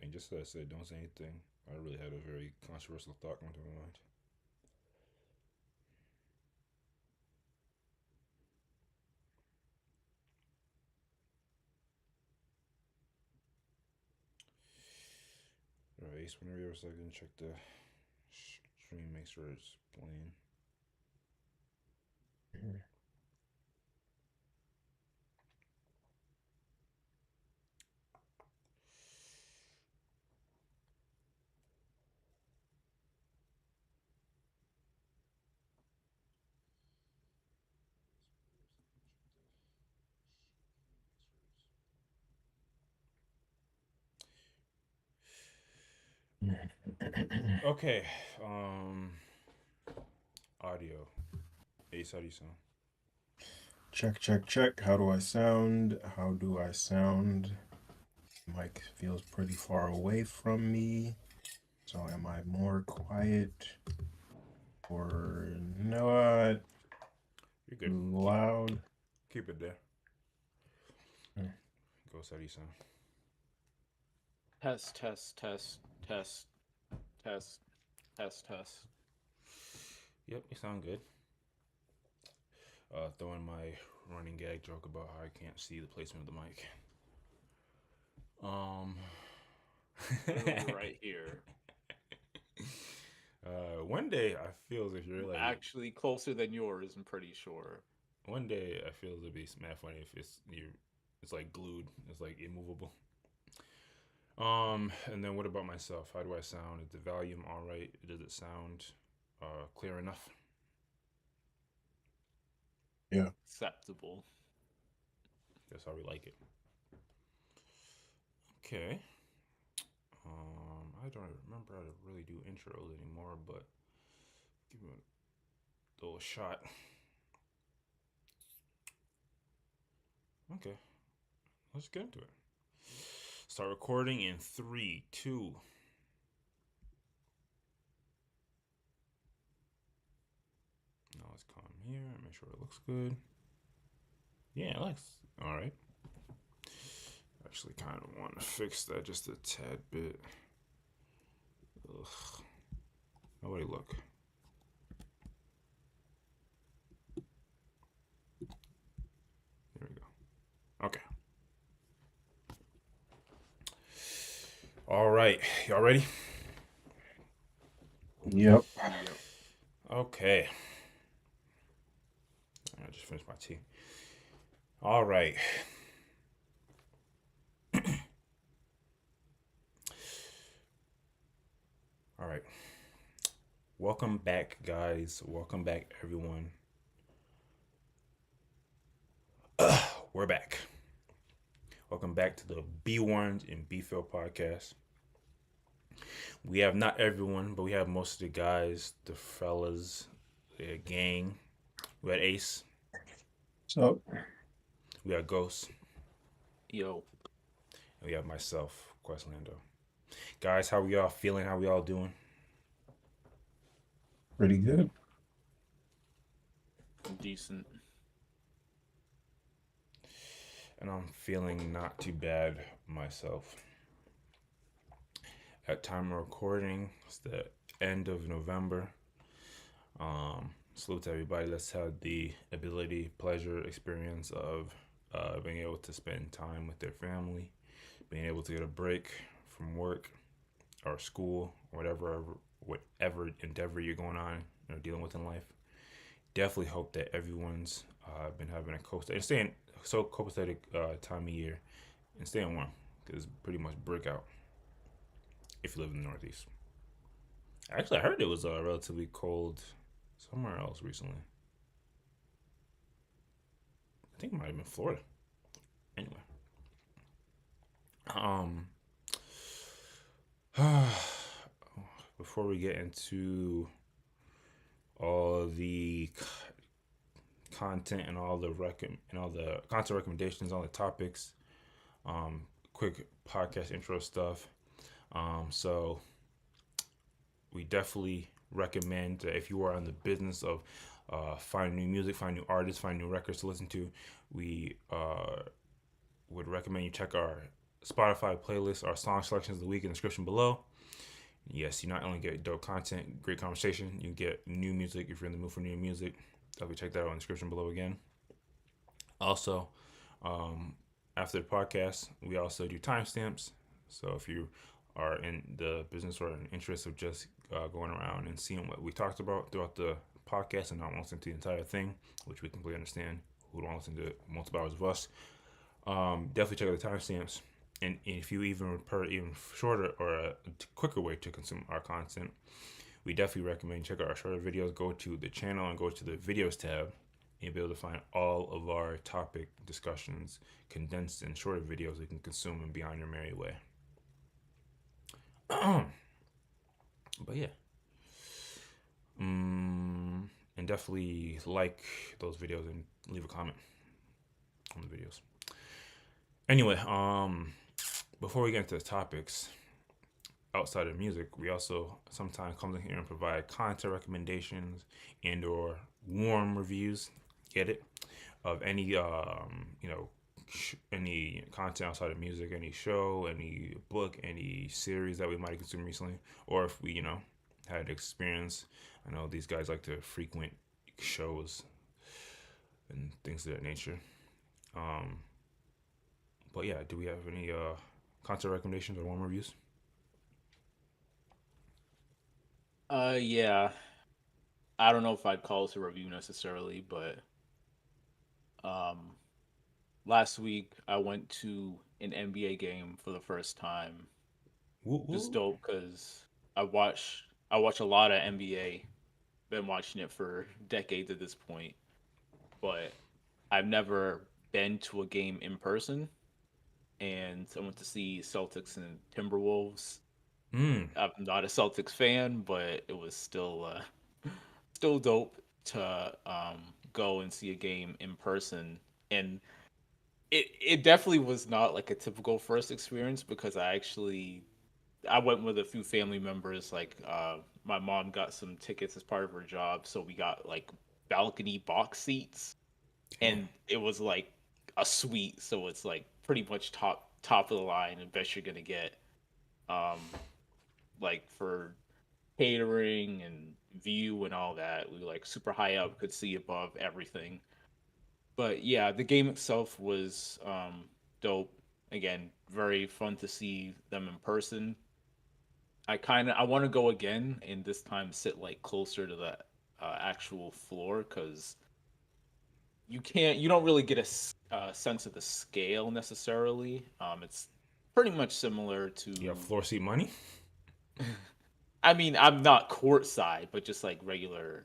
And just as I said, don't say anything. I really had a very controversial thought come to my mind. All right, Ace, whenever you're second, check the stream, make sure it's playing. Okay, audio. Ace, how do you sound? Check, check, check. How do I sound? How do I sound? Mic feels pretty far away from me. So am I more quiet or not? You're good. Loud? Keep it there. Hmm. Ghost, how do you sound? Test, test, test, test, test, test, test. Yep, you sound good. Throwing my running gag joke about how I can't see the placement of the mic. Right here. One day I feel as if you're like. Actually, closer than yours, I'm pretty sure. One day I feel it'd be mad funny if it's like glued. It's like immovable. And then what about myself? How do I sound? Is the volume all right? Does it sound clear enough? Yeah. Acceptable. That's how we like it. Okay. I don't remember how to really do intros anymore, but give me a little shot. Okay, let's get into it. Start recording in 3, 2. Now let's come here and make sure it looks good. Yeah, it looks all right. Actually, kind of want to fix that just a tad bit. Ugh. Nobody look. There we go. Okay. All right. Y'all ready? Yep. Okay. I just finished my tea. All right. All right. Welcome back, guys. Welcome back, everyone. We're back. Welcome back to the B1 and B Phil podcast. We have not everyone, but we have most of the guys, the fellas, the gang. We got Ace. So, We got Ghost. Yo. And we have myself, Questlando. Guys, how we all feeling? How we all doing? pretty good. Decent. And I'm feeling not too bad myself. At time of recording, it's the end of November. Salute to everybody that's had the ability, pleasure, experience of being able to spend time with their family, being able to get a break from work or school, or whatever endeavor you're going on or dealing with in life. Definitely hope that everyone's been having a copacetic time of year and staying warm because it's pretty much brick out if you live in the Northeast. Actually, I heard it was relatively cold somewhere else recently. I think it might have been Florida. Anyway, um, before we get into all the content and all the content recommendations, all the topics, quick podcast intro stuff. So we definitely recommend that if you are in the business of find new music, find new artists, find new records to listen to, we would recommend you check our Spotify playlist, our song selections of the week in the description below. Yes, you not only get dope content, great conversation, you get new music if you're in the mood for new music. Definitely check that out in the description below again. Also, um, after the podcast, we also do timestamps. So if you are in the business or in interest of just going around and seeing what we talked about throughout the podcast and not listening to the entire thing, which we completely understand, who don't listen to multiple hours of us, definitely check out the timestamps. And if you even prefer even shorter or a quicker way to consume our content, we definitely recommend check out our shorter videos. Go to the channel and go to the videos tab, and you'll be able to find all of our topic discussions condensed in shorter videos you can consume and be on your merry way. But yeah, and definitely like those videos and leave a comment on the videos. Anyway, before we get into the topics outside of music, we also sometimes come in here and provide content recommendations and or warm reviews. Get it? Of any any content outside of music, any show, any book, any series that we might have consumed recently, or if we had experience. I know these guys like to frequent shows and things of that nature. But yeah, do we have any content recommendations or warm reviews? Yeah. I don't know if I'd call this a review necessarily, but um, last week I went to an NBA game for the first time. Woo Just woo. dope because I watch a lot of NBA. Been watching it for decades at this point, but I've never been to a game in person. And I went to see Celtics and Timberwolves. Mm. I'm not a Celtics fan, but it was still dope to go and see a game in person. And it definitely was not like a typical first experience because I went with a few family members. Like my mom got some tickets as part of her job, so we got like balcony box seats, Damn. and it was like a suite, so it's like pretty much top of the line and best you're gonna get. Um, like for catering and view and all that, we were like super high up, could see above everything. But yeah, the game itself was dope. Again, very fun to see them in person. I want to go again and this time sit like closer to the actual floor because you don't really get a sense of the scale necessarily. It's pretty much similar You have to. floor seat money? I mean, I'm not courtside, but just like regular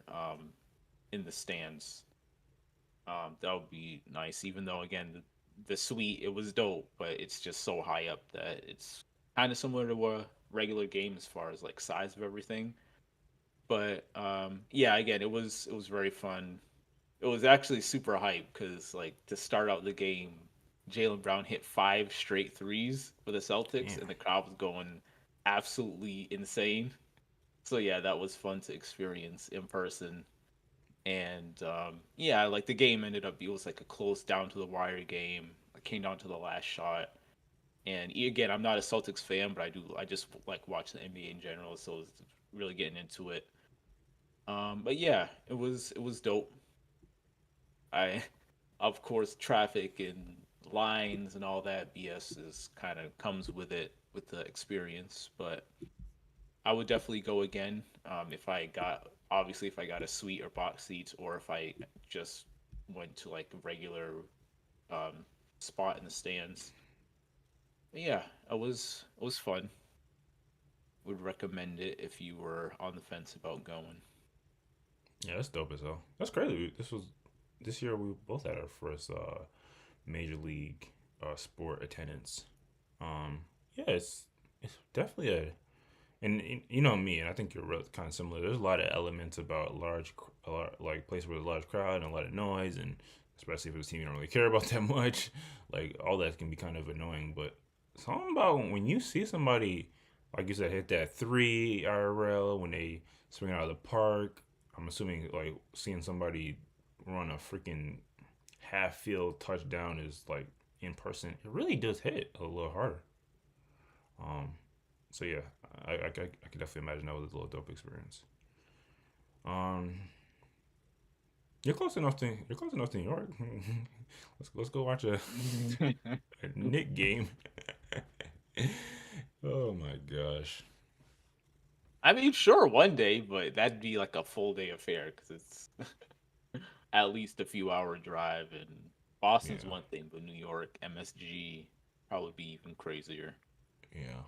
in the stands. That would be nice. Even though again the suite it was dope, but it's just so high up that it's kind of similar to a regular game as far as like size of everything. But yeah, again, it was very fun. It was actually super hype because like to start out the game, Jalen Brown hit 5 straight threes for the Celtics, Damn. and the crowd was going absolutely insane. So yeah, that was fun to experience in person. And yeah, like the game ended up it was like a close down to the wire game. It came down to the last shot. And again, I'm not a Celtics fan, but I just like watch the NBA in general, so I was really getting into it. But yeah, it was dope. I of course traffic and lines and all that BS is kind of comes with it with the experience, but I would definitely go again if I got obviously if I got a suite or box seats or if I just went to like a regular um, spot in the stands. But yeah, it was fun. Would recommend it if you were on the fence about going. Yeah, that's dope as hell. That's crazy. This year we both had our first major league sport attendance. Yeah, it's definitely and you know me, and I think you're kind of similar. There's a lot of elements about like place with a large crowd and a lot of noise, and especially if it's a team you don't really care about that much, like all that can be kind of annoying. But something about when you see somebody, like you said, hit that three IRL when they swing out of the park. I'm assuming like seeing somebody run a freaking half field touchdown is like in person. It really does hit a little harder. Um, so yeah, I can definitely imagine that was a little dope experience. Um, you're close enough to New York. Let's go watch a Nick game. Oh my gosh. I mean, sure, one day, but that'd be like a full day affair because it's at least a few hour drive. And Boston's Yeah, one thing, but New York, MSG, probably be even crazier. yeah.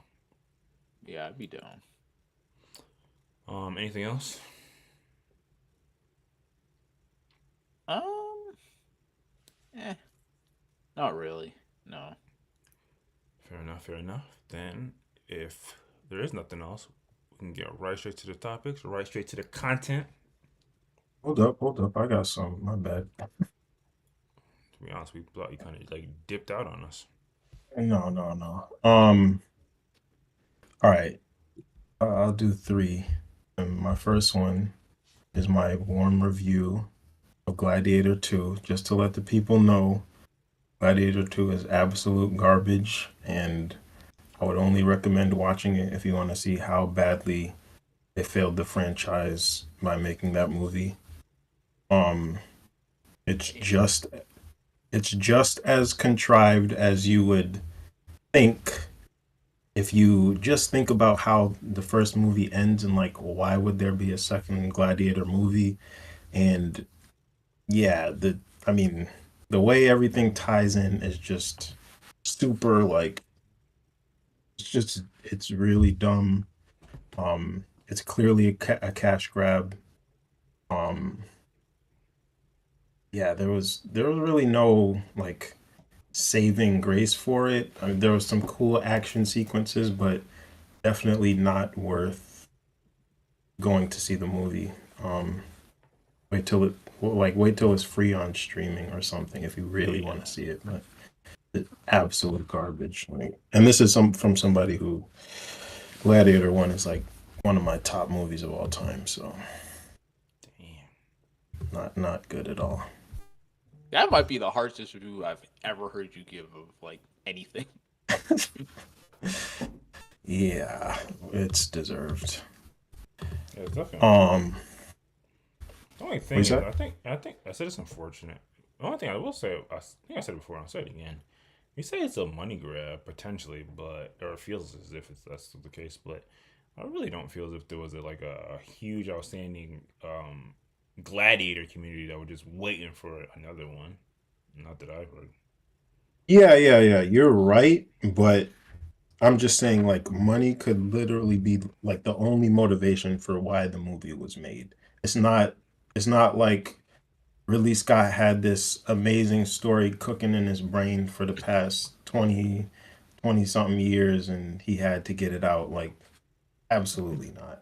Yeah, I'd be down. Anything else? Um, eh, not really. No. Fair enough. Fair enough. Then, if there is nothing else, we can get right straight to the topics, right straight to the content. Hold up. I got some. My bad. To be honest, we thought you kind of like dipped out on us. No. All right. I'll do three. And my first one is my warm review of Gladiator 2, just to let the people know Gladiator 2 is absolute garbage, and I would only recommend watching it if you want to see how badly they failed the franchise by making that movie. Um, it's just it's just as contrived as you would think if you just think about how the first movie ends and like why would there be a second Gladiator movie? And yeah, I mean the way everything ties in is just super like it's really dumb. It's clearly a cash grab. Um, yeah, there was really no like saving grace for it. I mean, there was some cool action sequences, but definitely not worth going to see the movie. Wait till it wait till it's free on streaming or something if you really want Yeah. to see it. But it's absolute garbage. Like, and this is some from somebody who Gladiator One is like one of my top movies of all time. So Damn. not good at all. That might be the harshest review I've ever heard you give of like anything. Yeah, it's deserved. Yeah, it's definitely unfortunate. Um, The only what you thing is, say? I think I said it's unfortunate. The only thing I will say, I think I said it before, and I'll say it again. You say it's a money grab potentially, but or it feels as if that's the case, but I really don't feel as if there was a huge outstanding gladiator community that was just waiting for another one. Not that I've heard. Yeah. You're right, but I'm just saying like money could literally be like the only motivation for why the movie was made. It's not it's not like Ridley Scott had this amazing story cooking in his brain for the past 20 something years and he had to get it out. Like absolutely not.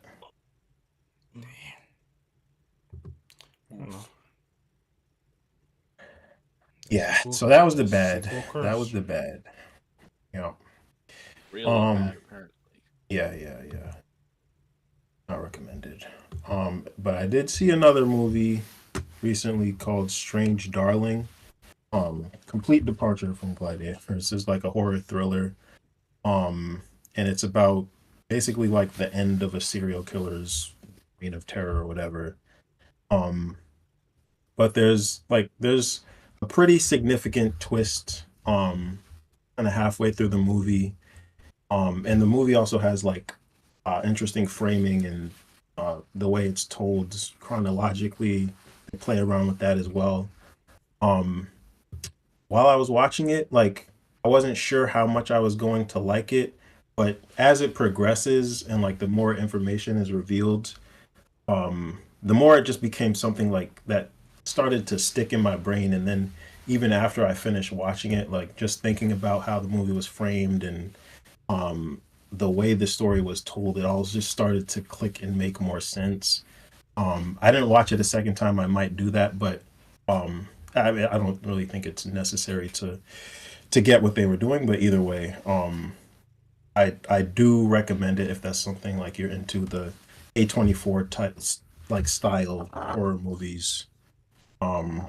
I don't know. The Yeah, sequel, so that was the the bad. sequel That was curse. the bad. Yeah. Really Um bad, apparently. yeah. Not recommended. But I did see another movie recently called Strange Darling. Complete departure from Gladiators. It's like a horror thriller. And it's about basically like the end of a serial killer's reign of terror or whatever. Um, but there's a pretty significant twist kind of halfway through the movie. And the movie also has like interesting framing and the way it's told chronologically. They play around with that as well. Um, while I was watching it, like I wasn't sure how much I was going to like it, but as it progresses and like the more information is revealed, the more it just became something like that started to stick in my brain. And then even after I finished watching it, like just thinking about how the movie was framed and the way the story was told, it all just started to click and make more sense. I didn't watch it a second time. I might do that, but I mean, I don't really think it's necessary to get what they were doing. But either way, I do recommend it if that's something like you're into the A24 type like style horror movies, um,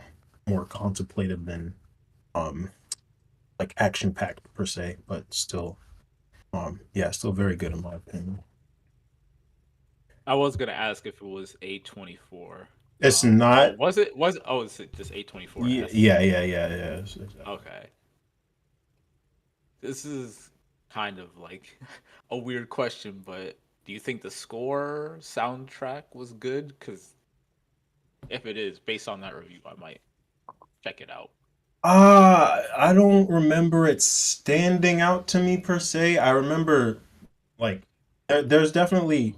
more contemplative than um like action packed per se, but still Yeah, still very good in my opinion. I was gonna ask if it was A24. It's Oh, not. was it? Was it? Oh, it's just A24S. Yeah. Exactly. Okay. This is kind of like a weird question, but do you think the score soundtrack was good? Because if it is, based on that review, I might check it out. I don't remember it standing out to me per se. I remember like there's definitely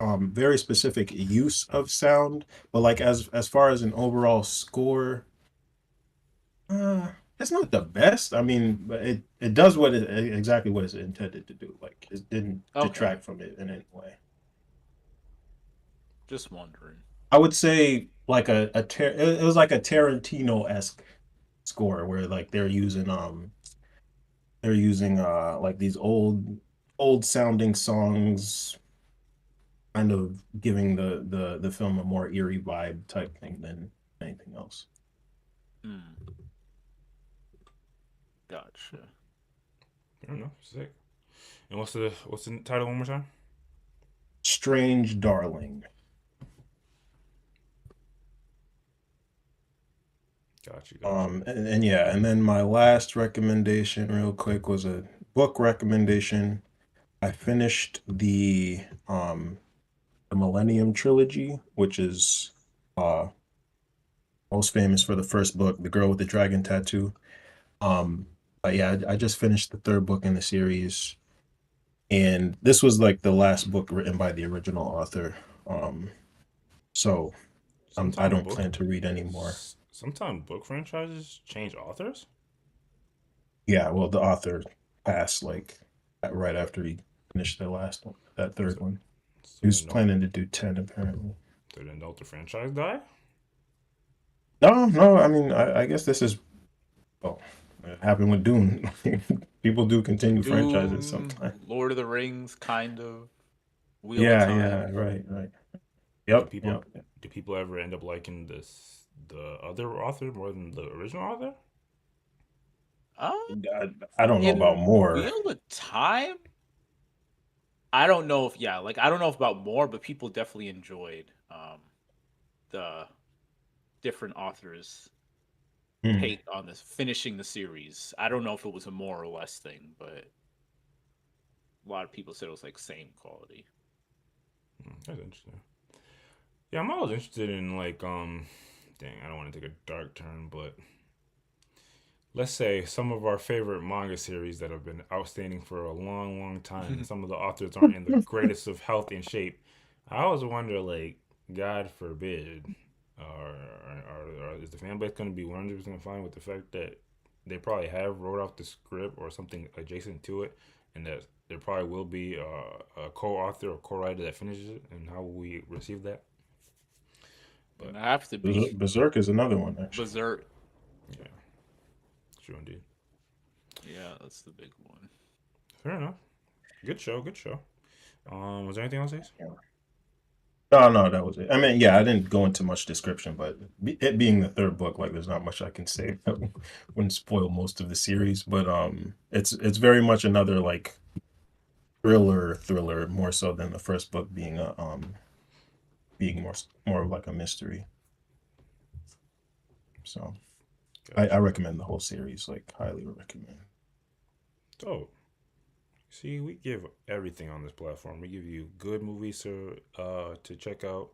very specific use of sound, but like as far as an overall score, uh it's not the best. I mean, but it does exactly what it's intended to do. Like it didn't Okay, detract from it in any way. just wondering. I would say like it was like a Tarantino-esque score where like they're using like these old sounding songs, kind of giving the film a more eerie vibe type thing than anything else. Hmm, gotcha. I don't know. Sick. And what's the title one more time? Strange Darling. Got you. And yeah, and then my last recommendation, real quick, was a book recommendation. I finished the Millennium Trilogy, which is uh most famous for the first book, The Girl with the Dragon Tattoo. Um, but yeah, I just finished the third book in the series, and this was like the last book written by the original author. Um, so I Sometimes don't book, plan to read anymore. sometimes book franchises change authors. Yeah, well, the author passed like right after he finished the last one, that third So, one. He so was then don't, planning to do 10 apparently. so then don't the franchise die? No, I mean, I guess this is, well, it happened with Dune. People do continue franchises Doom, sometimes. Lord of the Rings, kind of. Wheel of Yeah, Time. right. Do Yep, people yep. do people ever end up liking the other author more than the original author? Uh, I don't know about in more. Wheel of Time, I don't know if I don't know if about more, but people definitely enjoyed the different authors' Hmm. take on this finishing the series. I don't know if it was a more or less thing, but a lot of people said it was like same quality. That's interesting. Yeah, I'm always interested in like dang, I don't want to take a dark turn, but let's say some of our favorite manga series that have been outstanding for a long time, and some of the authors aren't in the greatest of health and shape. I always wonder, like, God forbid, or is the fan base going to be 100% fine with the fact that they probably have wrote out the script or something adjacent to it, and that there probably will be a co-author or co-writer that finishes it, and how will we receive that? But And I have to be Berserk is another one actually. Berserk. yeah, true indeed. Yeah, that's the big one. Fair enough. Good show. Good show. Was there anything else, Ace? Yeah. No, that was it. I mean, yeah, I didn't go into much description, but it being the third book, like, there's not much I can say. That wouldn't spoil most of the series, but it's very much another like thriller more so than the first book being a being more of like a mystery. So I Gotcha. recommend the whole series, like highly recommend. So, see, we give everything on this platform. We give you good movies to check out,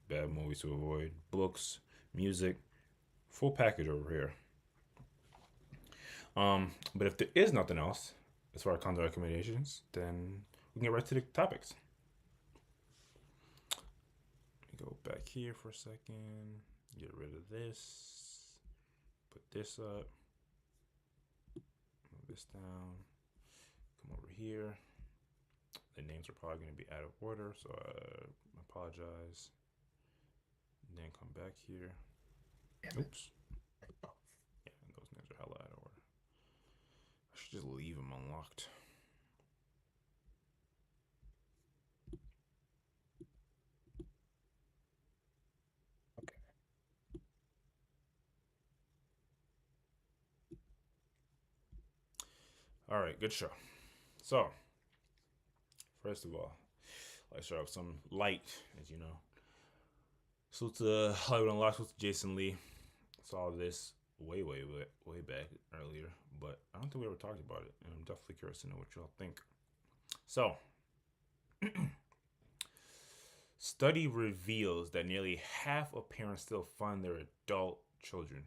bad movies to avoid, books, music, full package over here. But if there is nothing else as far as content recommendations, then we can get right to the topics. Go back here for a second. Get rid of this. Put this up. Move this down. Come over here. The names are probably going to be out of order, so I apologize. And then come back here. Oops. Yeah, those names are hella out of order. I should just leave them unlocked. All right, good show. So, First of all, let's start with some light, as you know. Salute to Hollywood Unlocked, salute to Jason Lee. Saw this way back earlier, but I don't think we ever talked about it, and I'm definitely curious to know what y'all think. So, study reveals that nearly half of parents still fund their adult children.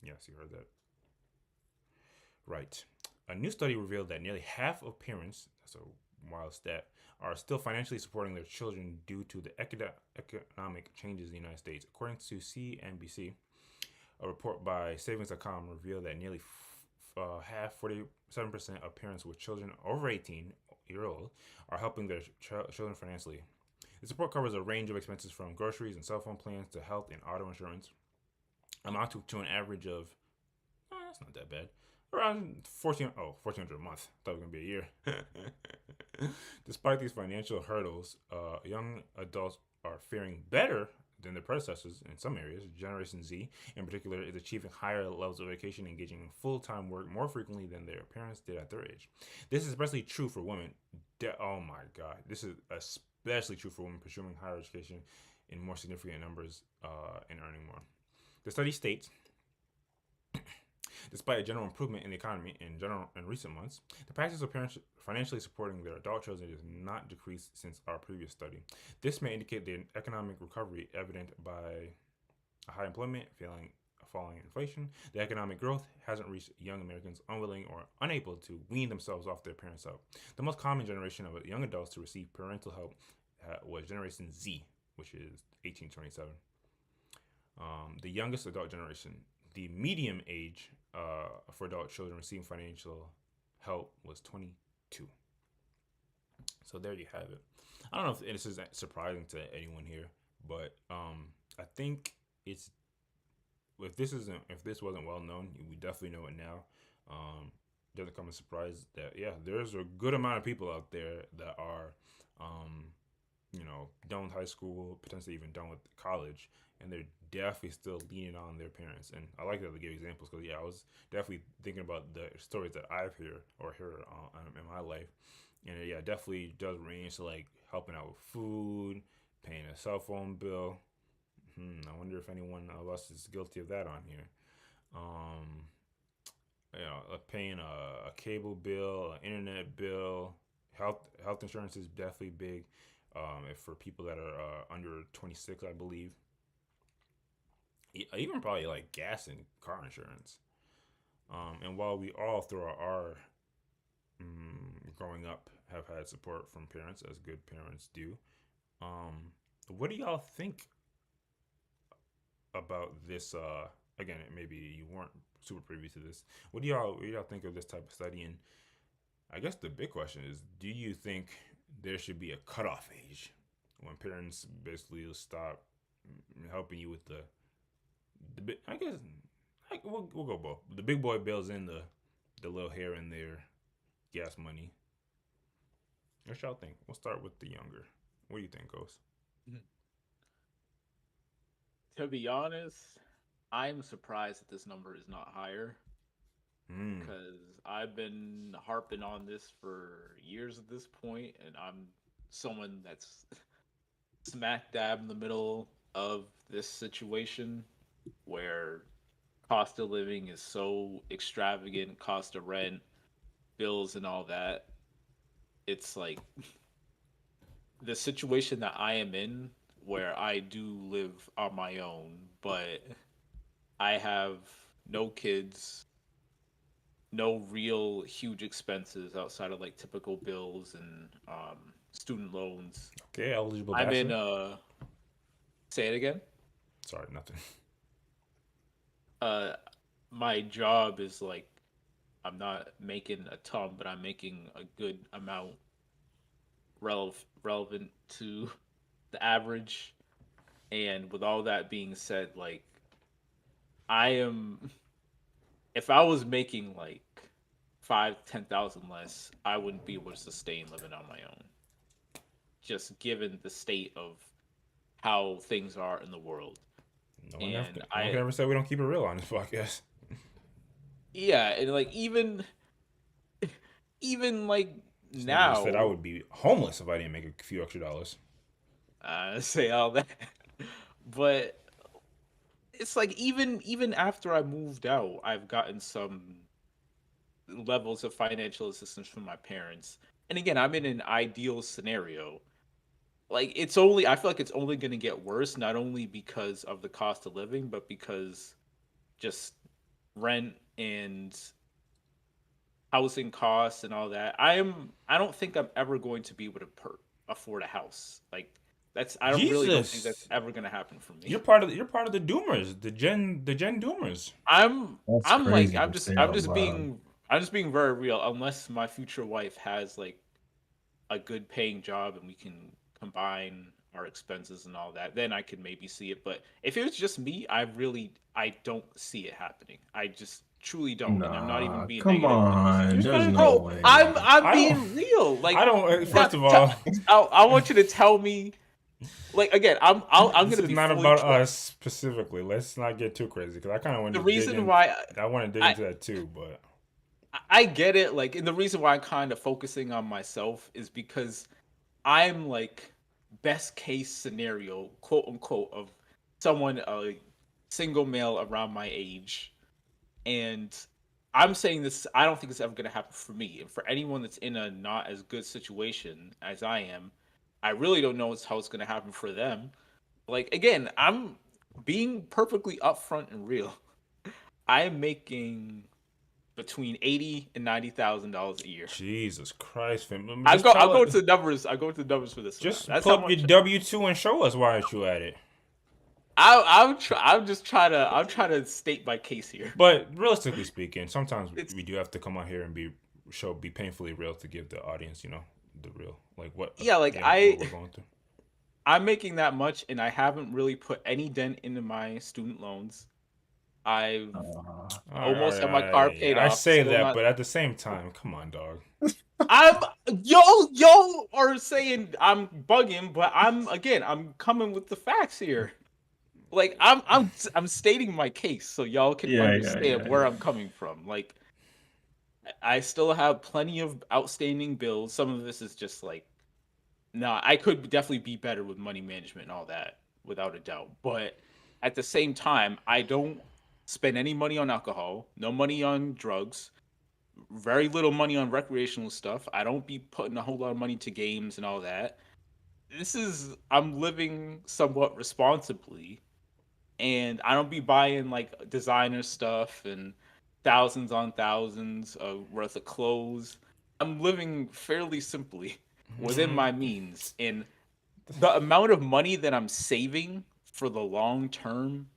Yes, you heard that. Right. A new study revealed that nearly half of parents, that's a wild stat, are still financially supporting their children due to the economic changes in the United States. According to CNBC, a report by Savings.com revealed that nearly half, 47% of parents with children over 18-year-old, are helping their children financially. This report covers a range of expenses from groceries and cell phone plans to health and auto insurance, amounting to an average of, that's not that bad, around $1,400 a month. I thought it was going to be a year. Despite these financial hurdles, young adults are faring better than their predecessors in some areas. Generation Z, in particular, is achieving higher levels of education, engaging in full-time work more frequently than their parents did at their age. This is especially true for women. Oh my God. This is especially true for women pursuing higher education in more significant numbers and earning more. The study states, despite a general improvement in the economy in recent months, the practice of parents financially supporting their adult children has not decreased since our previous study. This may indicate the economic recovery evident by high employment, falling inflation. The economic growth hasn't reached young Americans unwilling or unable to wean themselves off their parents' help. The most common generation of young adults to receive parental help was Generation Z, which is 1827. The youngest adult generation. The median age for adult children receiving financial help was 22. So there you have it. I don't know if this is surprising to anyone here, but I think it's if this wasn't well known, we definitely know it now. Doesn't come as a surprise that there's a good amount of people out there that are done with high school, potentially even done with college, and they're definitely still leaning on their parents. And I like that they give examples because I was definitely thinking about the stories that I've heard in my life, and it definitely does range to like helping out with food, paying a cell phone bill. I wonder if anyone else is guilty of that on here. Paying a cable bill, an internet bill, health insurance is definitely big. For people that are under 26, I believe. Even probably like gas and car insurance. And while we all throughout our growing up have had support from parents, as good parents do, what do y'all think about this? Again, maybe you weren't super privy to this. What do y'all think of this type of study? And I guess the big question is, do you think there should be a cutoff age when parents basically will stop helping you with the I guess we'll go both. The big boy bills and the little hair in their gas money. What y'all think? We'll start with the younger. What do you think, Ghost? To be honest, I'm surprised that this number is not higher. Because I've been harping on this for years at this point, and I'm someone that's smack dab in the middle of this situation where cost of living is so extravagant, cost of rent, bills, and all that. It's like the situation that I am in, where I do live on my own, but I have no kids, no real huge expenses outside of like typical bills and student loans. Okay, eligible I'm bachelor. in say it again. Sorry, nothing. My job is like, I'm not making a ton, but I'm making a good amount relevant to the average. And with all that being said, like, if I was making like 5,000-10,000 less, I wouldn't be able to sustain living on my own. Just given the state of how things are in the world. No one can ever say we don't keep it real on this podcast. Yeah, and like even like This nigga just said I now, would be homeless if I didn't make a few extra dollars. say all that, but it's like even after I moved out, I've gotten some levels of financial assistance from my parents. And again, I'm in an ideal scenario. Like I feel like it's only going to get worse, not only because of the cost of living, but because just rent and housing costs and all that. I don't think I'm ever going to be able to afford a house. Like I don't really don't think that's Jesus, ever going to happen for me. you're part of the Doomers, the Gen Doomers. That's I'm like crazy to say I'm out just loud. being very real. Unless my future wife has like a good paying job and we can combine our expenses and all that, then I could maybe see it. But if it was just me, I don't see it happening. I just truly don't, and I'm not even Nah, being come negative. on. You're There's gonna no do. Bro, I'm way. I'm I don't. being real. I Like, don't. now, First of all, I want you to tell me. Like again, I'm this gonna is be not fully about trust. us specifically. Let's not get too crazy because I kind of want The to dig reason in. why I want to dig I into that too, but I get it. Like, and the reason why I'm kind of focusing on myself is because I'm like best case scenario, quote unquote, of someone a single male around my age, and I'm saying this. I don't think it's ever gonna happen for me, and for anyone that's in a not as good situation as I am, I really don't know how it's gonna happen for them. Like again, I'm being perfectly upfront and real. I am making between $80,000 and $90,000 a year. Jesus Christ, fam. Just I'll tell go it. to the numbers. I'll go to the numbers for this one now. Just That's pull how up your much W-2 and show us why aren't you at it. I'm just trying to state my case here. But realistically speaking, sometimes It's we do have to come out here and be painfully real to give the audience, the real like yeah, like what we're going through. I'm making that much and I haven't really put any dent into my student loans. I've almost had my car paid I off, say still that, not. but at the same time, come on, dog. I'm yo are saying I'm bugging, but I'm coming with the facts here. Like I'm stating my case so y'all can understand where Yeah. I'm coming from. Like I still have plenty of outstanding bills. Some of this is just like, nah, I could definitely be better with money management and all that, without a doubt. But at the same time, I don't spend any money on alcohol, no money on drugs, very little money on recreational stuff. I don't be putting a whole lot of money to games and all that. I'm living somewhat responsibly, and I don't be buying like designer stuff and thousands on thousands of worth of clothes. I'm living fairly simply within my means, and the amount of money that I'm saving for the long term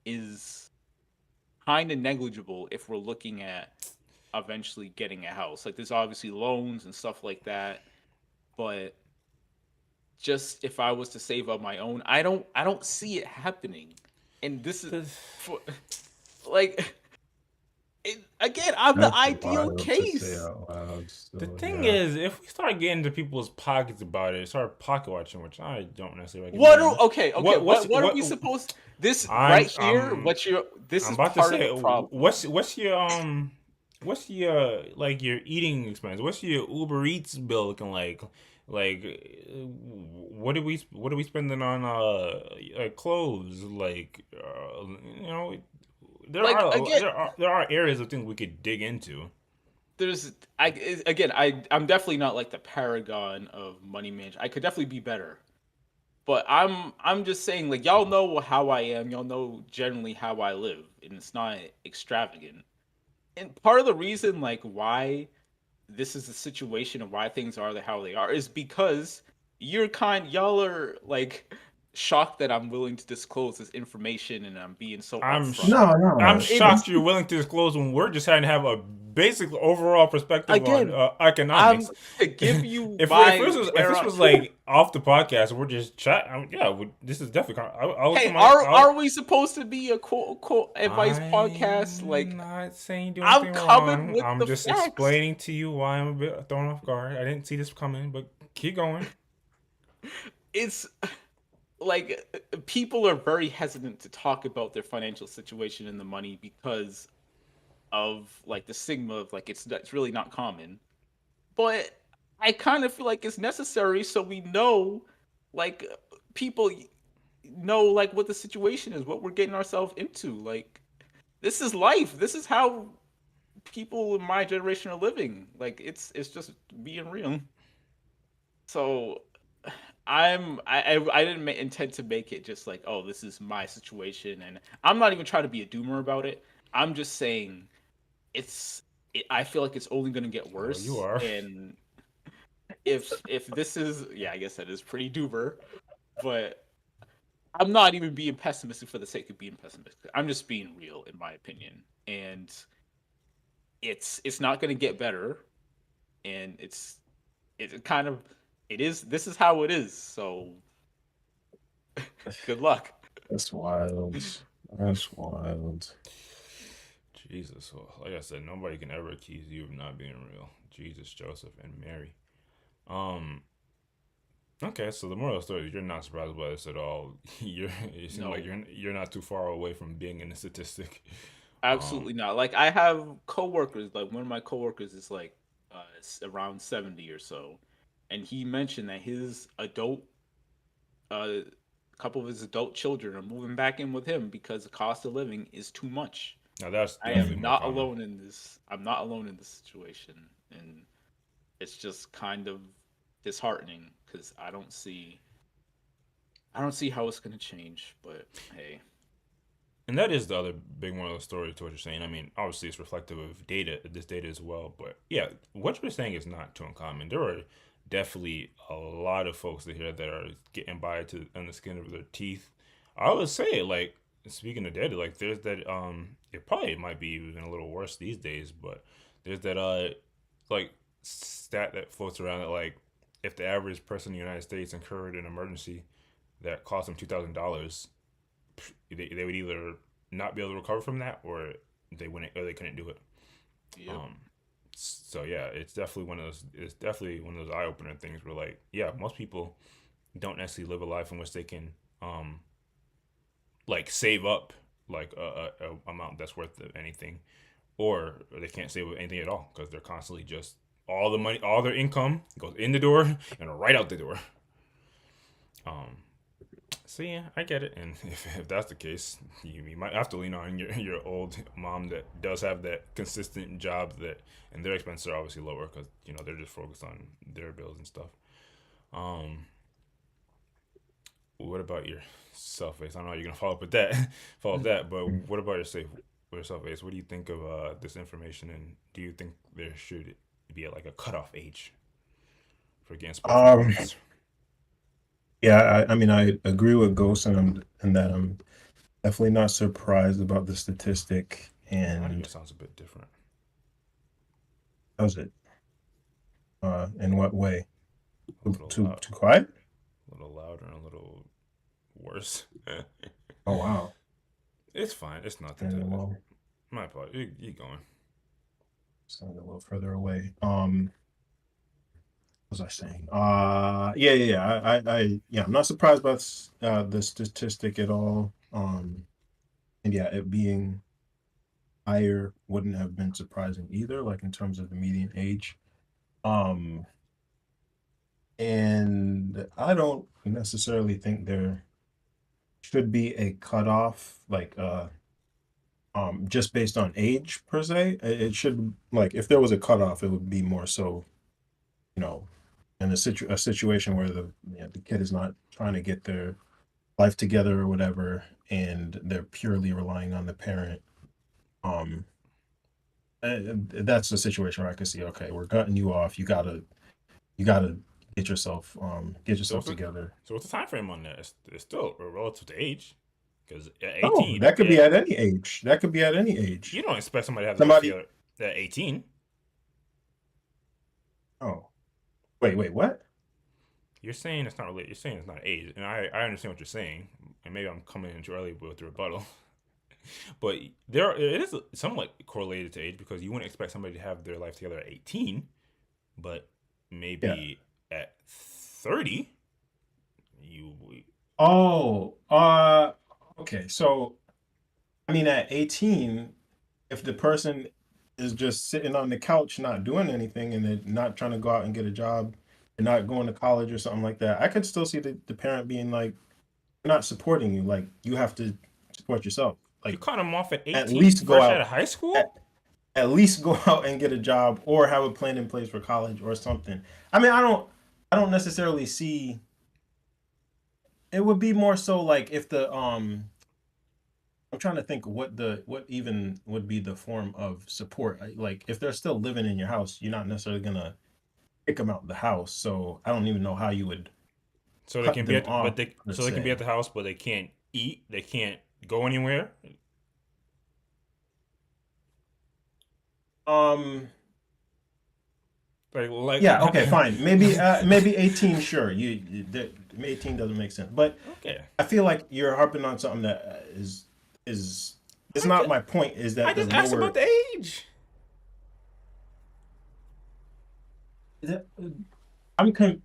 is kind of negligible if we're looking at eventually getting a house. Like there's obviously loans and stuff like that, but just if I was to save up my own, I don't see it happening. And this is The, for like again, I'm the That's ideal wild to say case. out loud. the So thing yeah. is, if we start getting into people's pockets about it, start pocket watching, which I don't necessarily What recommend. okay, What's what are we supposed this right I'm here, this I'm is about to part of the say, problem. what's your like your eating expense? What's your Uber Eats bill looking like? Like, what are we spending on clothes? Like, you know, Like again, there are areas of things we could dig into. there's I again I'm definitely not like the paragon of money management. I could definitely be better. But I'm just saying, like y'all know how I am. Y'all know generally how I live, and it's not extravagant. And part of the reason, like why this is the situation and why things are how they are, is because y'all are like shocked that I'm willing to disclose this information and I'm being so I'm upfront. sh- No, I'm no. It's shocked you're willing to disclose when we're just trying to have a basic overall perspective on again, I'm economics. to give you If my if this was like off the podcast, we're just chat. Yeah, this is definitely. I'll Hey, come on. are we supposed to be a quote unquote advice podcast? I'm Like not saying you do I'm anything coming wrong. with I'm the just facts. explaining to you why I'm a bit thrown off guard. I didn't see this coming, but keep going. It's like people are very hesitant to talk about their financial situation and the money because of like the stigma of like it's really not common. But I kind of feel like it's necessary so we know, like, people know like what the situation is, what we're getting ourselves into. Like, this is life. This is how people in my generation are living. Like, it's just being real. So I didn't intend to make it just like, oh, this is my situation, and I'm not even trying to be a doomer about it. I'm just saying it's I feel like it's only going to get Oh, you worse, are. and if this is, yeah, I guess that is pretty doomer, but I'm not even being pessimistic for the sake of being pessimistic. I'm just being real in my opinion, and it's not going to get better, and it kind of it is. This is how it is. So good luck. That's wild. That's wild. Jesus. Well, like I said, nobody can ever accuse you of not being real. Jesus, Joseph, and Mary. Um. Okay, so the moral of the story is you're not surprised by this at all. You seem like No, you're not too far away from being in a statistic. Um. absolutely not. Like I have coworkers. Like one of my coworkers is like around 70 or so, and he mentioned that his adult a couple of his adult children are moving back in with him because the cost of living is too much. Now that's I definitely am more not common. alone in this. I'm not alone in this situation, and it's just kind of disheartening because I don't see how it's going to change. But hey, And that is the other big one of the story to what you're saying. I mean, obviously it's reflective of this data as well. But yeah, what you're saying is not too uncommon. There are definitely a lot of folks that here that are getting by to on the skin of their teeth. I would say, like, speaking of data, like there's that it probably might be even a little worse these days, but there's that like stat that floats around that like if the average person in the United States incurred an emergency that cost them $2,000, they would either not be able to recover from that or they wouldn't or they couldn't do it. yep, Um, so yeah, it's definitely one of those. It's definitely one of those eye opener things where like yeah, most people don't necessarily live a life in which they can um like save up like a amount that's worth anything, or they can't save up anything at all because they're constantly just all the money, all their income goes in the door and right out the door. Um, So yeah, I get it, and if that's the case, you might have to lean on your old mom that does have that consistent job that, and their expenses are obviously lower because they're just focused on their bills and stuff. Um, what about yourself, Ace? I don't know how you're gonna follow up with that, follow up that, but what about yourself, Ace? What do you think of this information, and do you think there should be like a cutoff age for getting support from Um, governments? yeah, I mean, I agree with Ghost, and that I'm definitely not surprised about the statistic. How do you And sounds a bit different, how's it? In what way? a little loud, Too quiet? a little louder, and a little worse. Oh wow. It's fine. It's nothing to. And well, My apologies. You going? sound a little further away. What was I saying? Yeah. Yeah, I'm not surprised by the statistic at all. And yeah, it being higher wouldn't have been surprising either, like in terms of the median age. Um, and I don't necessarily think there should be a cutoff, like just based on age per se. It should, like, if there was a cutoff, it would be more so, you know, in a situation where the kid is not trying to get their life together or whatever, and they're purely relying on the parent. Um, that's a situation where I can see, okay, we're cutting you off. You gotta get So yourself what's the together. so what's the time frame on that? It's still relative to age, because at Oh, 18, that could be at any age. That could be at any age. you don't expect somebody to have their life Somebody. together at 18. Oh, wait, what? You're saying it's not related. You're saying it's not age, and I understand what you're saying, and maybe I'm coming in too early with the rebuttal. But it is somewhat correlated to age because you wouldn't expect somebody to have their life together at 18, but Yeah. maybe at 30, you Oh, okay. So, I mean, at 18, if the person is just sitting on the couch not doing anything and then not trying to go out and get a job and not going to college or something like that, I could still see the parent being like, not supporting you. Like you have to support yourself. You Like cut him off at at 18, least go fresh out out of high at, school. at least go out and get a job or have a plan in place for college or something. I mean, I don't necessarily see it would be more so like if the I'm trying to think what even would be the form of support. Like if they're still living in your house, you're not necessarily gonna kick them out the house. So I don't even know how you would So they cut can be them at, off, but they let's so they can be say. at the house, but they can't eat. They can't go anywhere. Um, Like yeah, okay, fine. Maybe 18, sure. 18 doesn't make sense. But okay. I feel like you're harping on something that is it's I not just my point is I that the just asked about lower the age. the-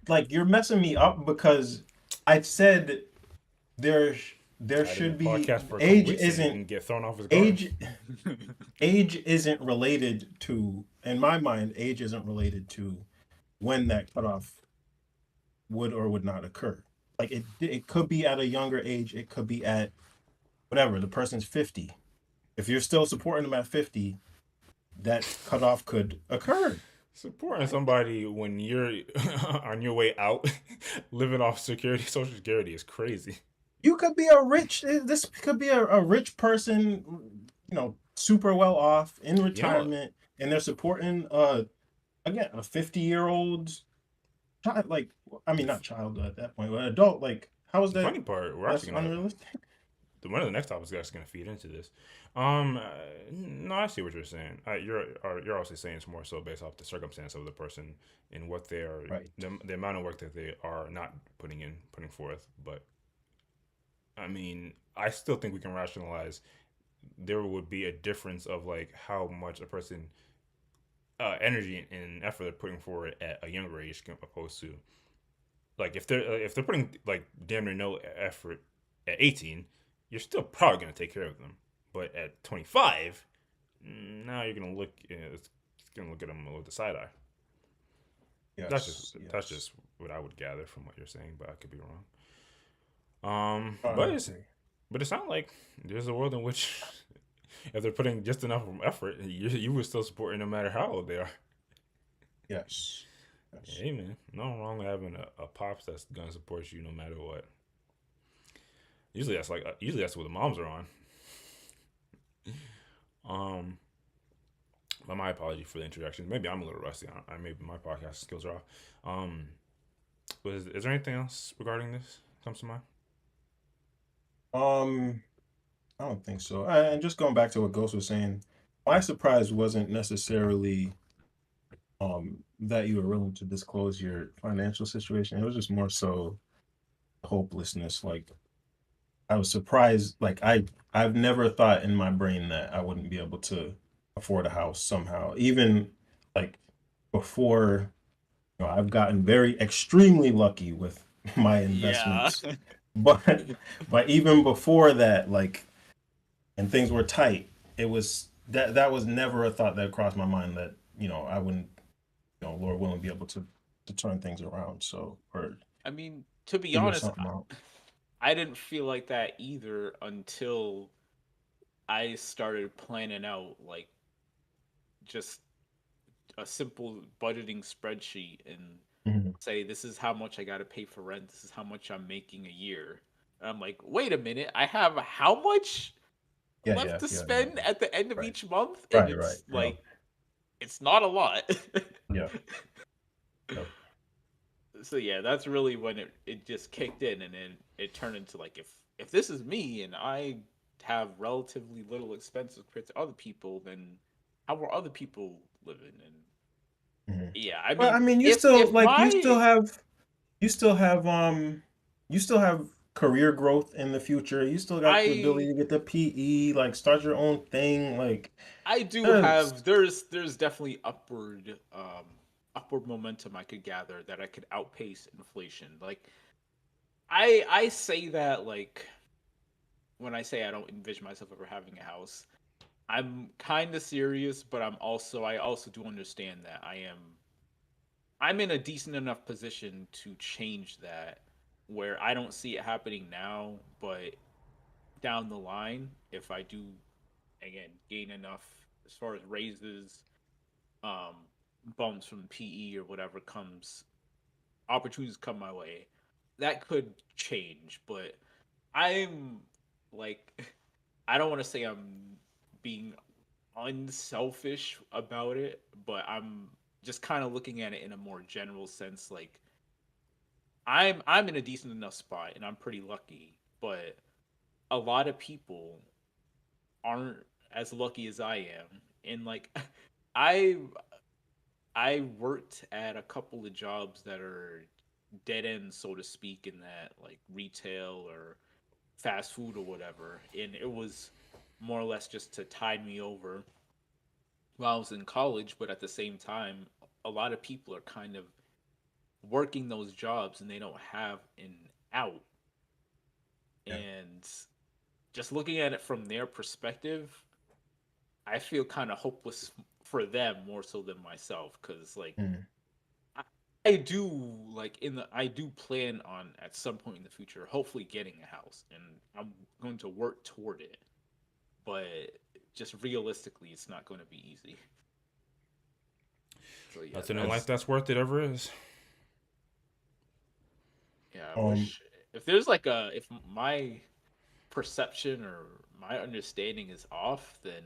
like you're messing me up because I said there there Title your should be podcast for a couple weeks, and he isn't can get thrown off his guard. age age isn't related to, in my mind, age isn't related to when that cutoff would or would not occur. Like it could be at a younger age, it could be at whatever, the person's 50. If you're still supporting them at 50, that cutoff could occur. Supporting somebody when you're on your way out, living off Social Security is crazy. You could be a rich, this could be a rich person, super well off in You know, retirement, and they're supporting, again, a 50-year-old child. Like, I mean, not child at that point, but adult. Like, how is the that? funny part, we're That's actually gonna unrealistic. one of the next topics is actually gonna feed into this. No, I see what you're saying. You're also saying it's more so based off the circumstance of the person and what they are, Right. the amount of work that they are not putting forth. But I mean, I still think we can rationalize there would be a difference of like how much a person energy and effort they're putting forward at a younger age opposed to like if they're putting like damn near no effort at 18, you're still probably gonna take care of them. But at 25, now you're gonna look it's gonna look at them with the side eye. Yes. That's Yes. just what I would gather from what you're saying, but I could be wrong. I But agree. it sounds like there's a world in which if they're putting just enough effort, you would still support it no matter how old they are. Yes. Yes. Hey man, no wrong with having a pops that's gonna support you no matter what. Usually that's what the moms are on. Um, but my apology for the introduction. Maybe I'm a little rusty. Maybe my podcast skills are off. Um, is there anything else regarding this comes to mind? Um, I don't think so. And just going back to what Ghost was saying, my surprise wasn't necessarily that you were willing to disclose your financial situation. It was just more so hopelessness. Like I was surprised. Like I've never thought in my brain that I wouldn't be able to afford a house somehow. Even like before, I've gotten very extremely lucky with my Yeah. investments. But even before that, like, and things were tight, it was that was never a thought that crossed my mind that, I wouldn't, Lord willing, be able to turn things around. So, or I mean, to be figure honest, something out. I didn't feel like that either until I started planning out like just a simple budgeting spreadsheet and Mhm. say this is how much I got to pay for rent, this is how much I'm making a year. And I'm like, wait a minute, I have how much Yeah, left yeah, to yeah, yeah. spend at the end of Right, each month? And right, right. it's Yeah, like it's not a lot. yeah, yeah. So yeah, that's really when it just kicked in, and then it turned into like if this is me and I have relatively little expenses compared to other people, then how are other people living? And Mhm. yeah, I Well, mean, I mean, if my you still have, you still have career growth in the future. You still got the ability I to get the PE, like start your own thing. Like, I do there's, have there's definitely upward momentum I could gather that I could outpace inflation. Like I say that like when I say I don't envision myself ever having a house, I'm kind of serious, but I also do understand that I'm in a decent enough position to change that where I don't see it happening now, but down the line, if I do again gain enough as far as raises, um, bumps from PE or whatever comes, opportunities come my way, that could change. But I'm like, I don't want to say I'm being unselfish about it, but I'm just kind of looking at it in a more general sense. Like I'm in a decent enough spot, and I'm pretty lucky, but a lot of people aren't as lucky as I am. And like I I worked at a couple of jobs that are dead ends, so to speak, in that like retail or fast food or whatever. And it was more or less just to tide me over while I was in college, but at the same time, a lot of people are kind of working those jobs and they don't have an out. Yeah. And just looking at it from their perspective, I feel kind of hopeless for them more so than myself because like Mm. I, I do I do plan on at some point in the future hopefully getting a house and I'm going to work toward it, but just realistically it's not going to be easy. So yeah, Nothing in life that's that's worth it ever is. yeah. I Um, wish if there's like a if my perception or my understanding is off, then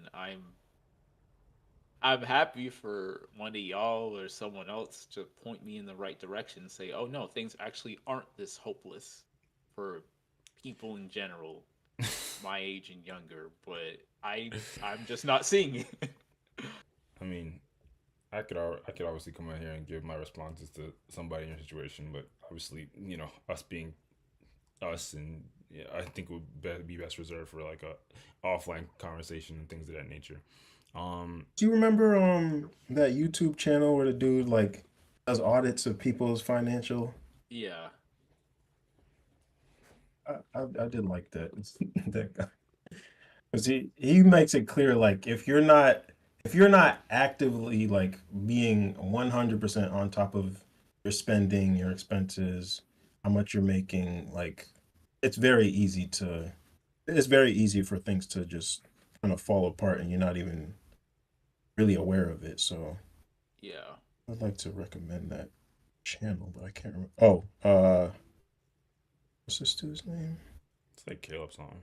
I'm happy for one of y'all or someone else to point me in the right direction and say, "Oh no, things actually aren't this hopeless for people in general, my age and younger." But I'm just not seeing it. I mean, I could obviously come out here and give my responses to somebody in your situation, but obviously, us being us, and yeah, I think it would be best reserved for like a offline conversation and things of that nature. Um, do you remember that YouTube channel where the dude like does audits of people's financial? Yeah, I did like that. That guy. Because he makes it clear like if you're not actively like being 100% on top of your spending, your expenses, how much you're making, like it's very easy to it's very easy for things to just kind of fall apart and you're not even really aware of it. So yeah, I'd like to recommend that channel, but I can't remember. Oh, what's this dude's name? it's like Caleb's song.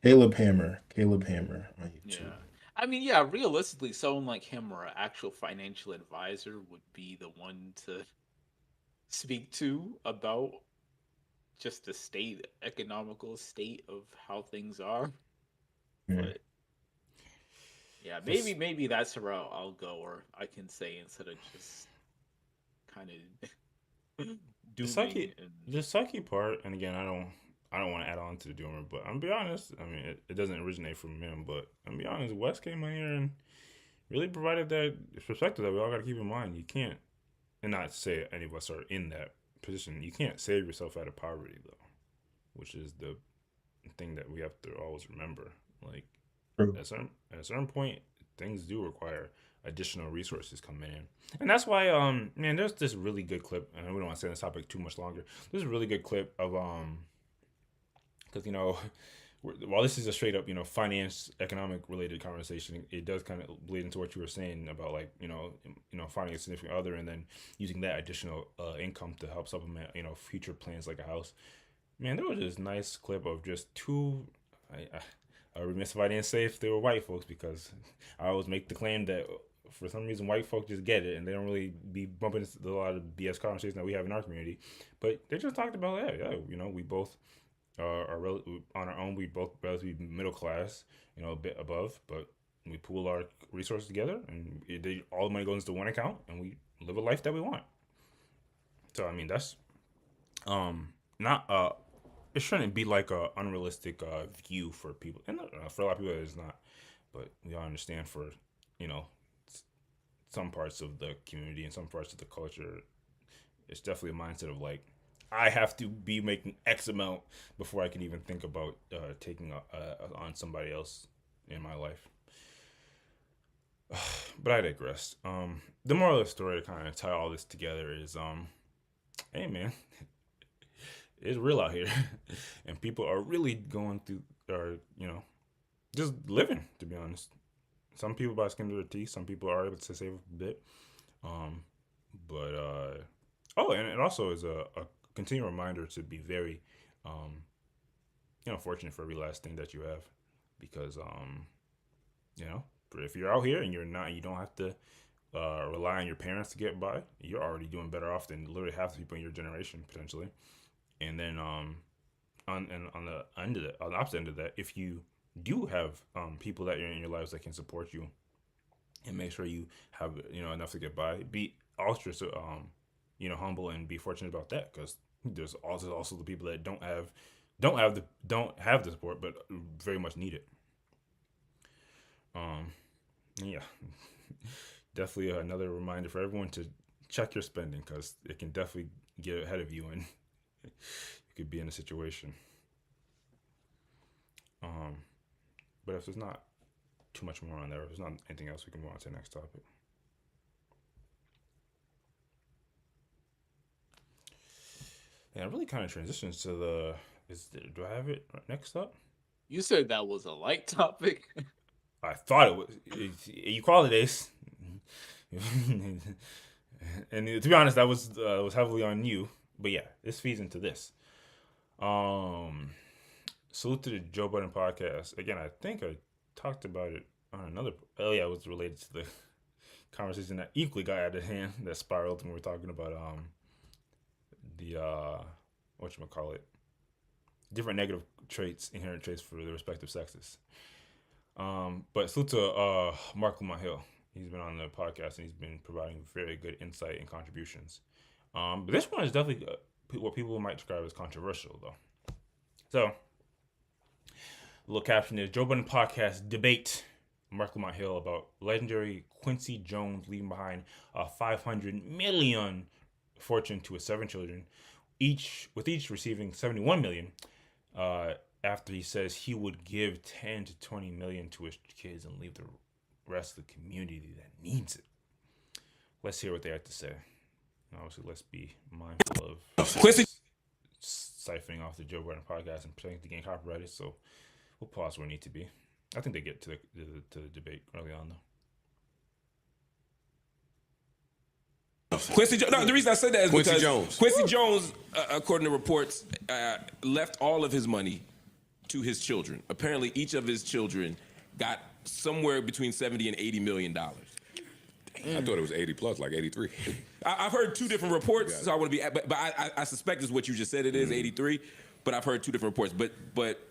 Caleb Hammer on YouTube. yeah. I mean, yeah, realistically, someone like him or an actual financial advisor would be the one to speak to about just the economical state of how things are. Yeah. But yeah, This maybe that's the route I'll go, or I can say instead of just kind of the dooming sucky and the sucky part, and again, I don't want to add on to the doomer, but I'm gonna be honest. I mean, it doesn't originate from him, but I'm gonna be honest. Wes came in here and really provided that perspective that we all got to keep in mind. You can't, and not say any of us are in that position. You can't save yourself out of poverty though, which is the thing that we have to always remember. Like True. at a certain point, things do require additional resources coming in, and that's why man, there's this really good clip, and we don't want to stay on this topic too much longer. There's a really good clip of because while this is a straight up finance economic related conversation, it does kind of bleed into what you were saying about like finding a significant other and then using that additional income to help supplement future plans like a house. Man, there was this nice clip of just two. I remiss if I didn't say if they were white folks because I always make the claim that for some reason white folks just get it and they don't really be bumping into a lot of BS conversations that we have in our community. But they just talked about we both on our own. We both relatively middle class, a bit above, but we pool our resources together and all the money goes into one account and we live a life that we want. So I mean that's not it shouldn't be like a unrealistic view for people, and for a lot of people it's not. But we all understand for you know some parts of the community and some parts of the culture, it's definitely a mindset of like I have to be making X amount before I can even think about taking on somebody else in my life. But I digress. The moral of the story to kind of tie all this together is, hey man, it's real out here, and people are really going through, or just living. To be honest, some people by skin of their teeth. Some people are able to save a bit. Um, but oh, and it also is a continual reminder to be very, um, fortunate for every last thing that you have, because you know, if you're out here and you don't have to rely on your parents to get by. You're already doing better off than literally half the people in your generation potentially. And then on the end of that, on the opposite end of that, if you do have people that are in your lives that can support you and make sure you have enough to get by, be ultra humble and be fortunate about that, because there's also the people that don't have the support but very much need it. Yeah. Definitely another reminder for everyone to check your spending, because it can definitely get ahead of you and you could be in a situation. But if there's not too much more on there, if there's not anything else, we can move on to the next topic. Yeah, it really kind of transitions to do I have it next up? You said that was a light topic. I thought it was. You called it Ace. And to be honest, that was heavily on you. But yeah, this feeds into this. Salute to the Joe Budden podcast. Again, I think I talked about it on another. Oh yeah, it was related to the conversation that equally got out of hand, that spiraled when we were talking about the whatchamacallit, different negative traits, inherent traits for the respective sexes. But salute to Mark Lamont Hill. He's been on the podcast and he's been providing very good insight and contributions. But this one is definitely what people might describe as controversial, though. So, the little caption is Joe Budden podcast debate Mark Lamont Hill about legendary Quincy Jones leaving behind a $500 million fortune to his 7 children, each receiving $71 million. After he says he would give 10 to 20 million to his kids and leave the rest of the community that needs it. Let's hear what they have to say. Obviously, let's be mindful of Quincy siphoning off the Joe Budden podcast and pretending to gain copyrighted. So we'll pause where we need to be. I think they get to the debate early on, though. The reason I said that is because Quincy Jones, according to reports, left all of his money to his children. Apparently, each of his children got somewhere between $70 and $80 million. I thought it was 80 plus, like 83. I've heard 2 different reports, so I want to be, but I suspect it's what you just said. It is 83, but I've heard 2 different reports. But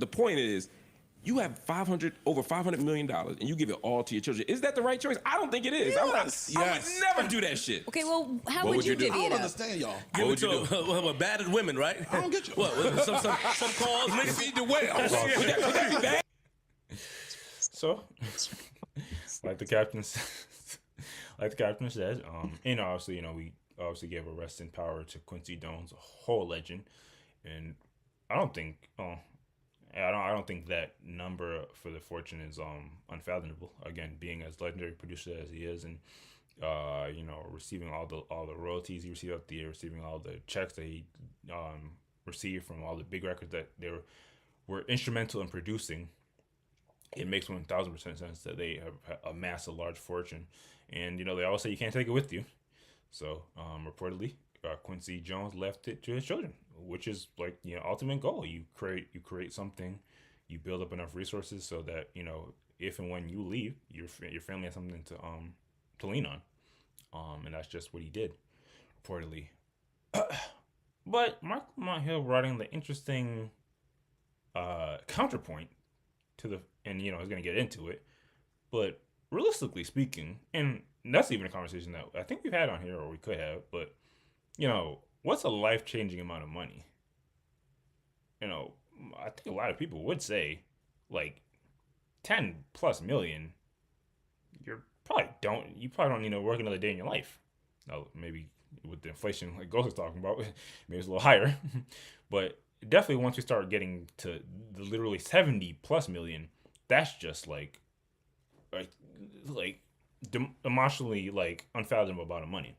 the point is, you have over $500 million, and you give it all to your children. Is that the right choice? I don't think it is. Yes. I would never do that shit. Okay, well, how would you divvy I it don't up? understand y'all. What would you do? Well, battered women, right? I don't get you. What? Some calls, nigga. Feed the whale. Would that be bad? So, like the captain said, obviously, we obviously gave a rest in power to Quincy Jones, a whole legend, and I don't think that number for the fortune is unfathomable. Again, being as legendary producer as he is, and receiving all the royalties he received out the year, receiving all the checks that he received from all the big records that they were instrumental in producing, it makes 1,000% sense that they have amassed a large fortune. And they always say you can't take it with you. So reportedly, Quincy Jones left it to his children, which is like ultimate goal. You create something, you build up enough resources so that if and when you leave, your family has something to lean on. And that's just what he did, reportedly. But Mark Lamont Hill brought in the interesting counterpoint to the, and he's gonna get into it, but realistically speaking, and that's even a conversation that I think we've had on here, or we could have, but what's a life-changing amount of money? I think a lot of people would say like 10 plus million. You probably don't need to work another day in your life. Now, maybe with the inflation like Ghost is talking about, maybe it's a little higher, but definitely once we start getting to the literally 70 plus million, that's just like emotionally like unfathomable amount of money.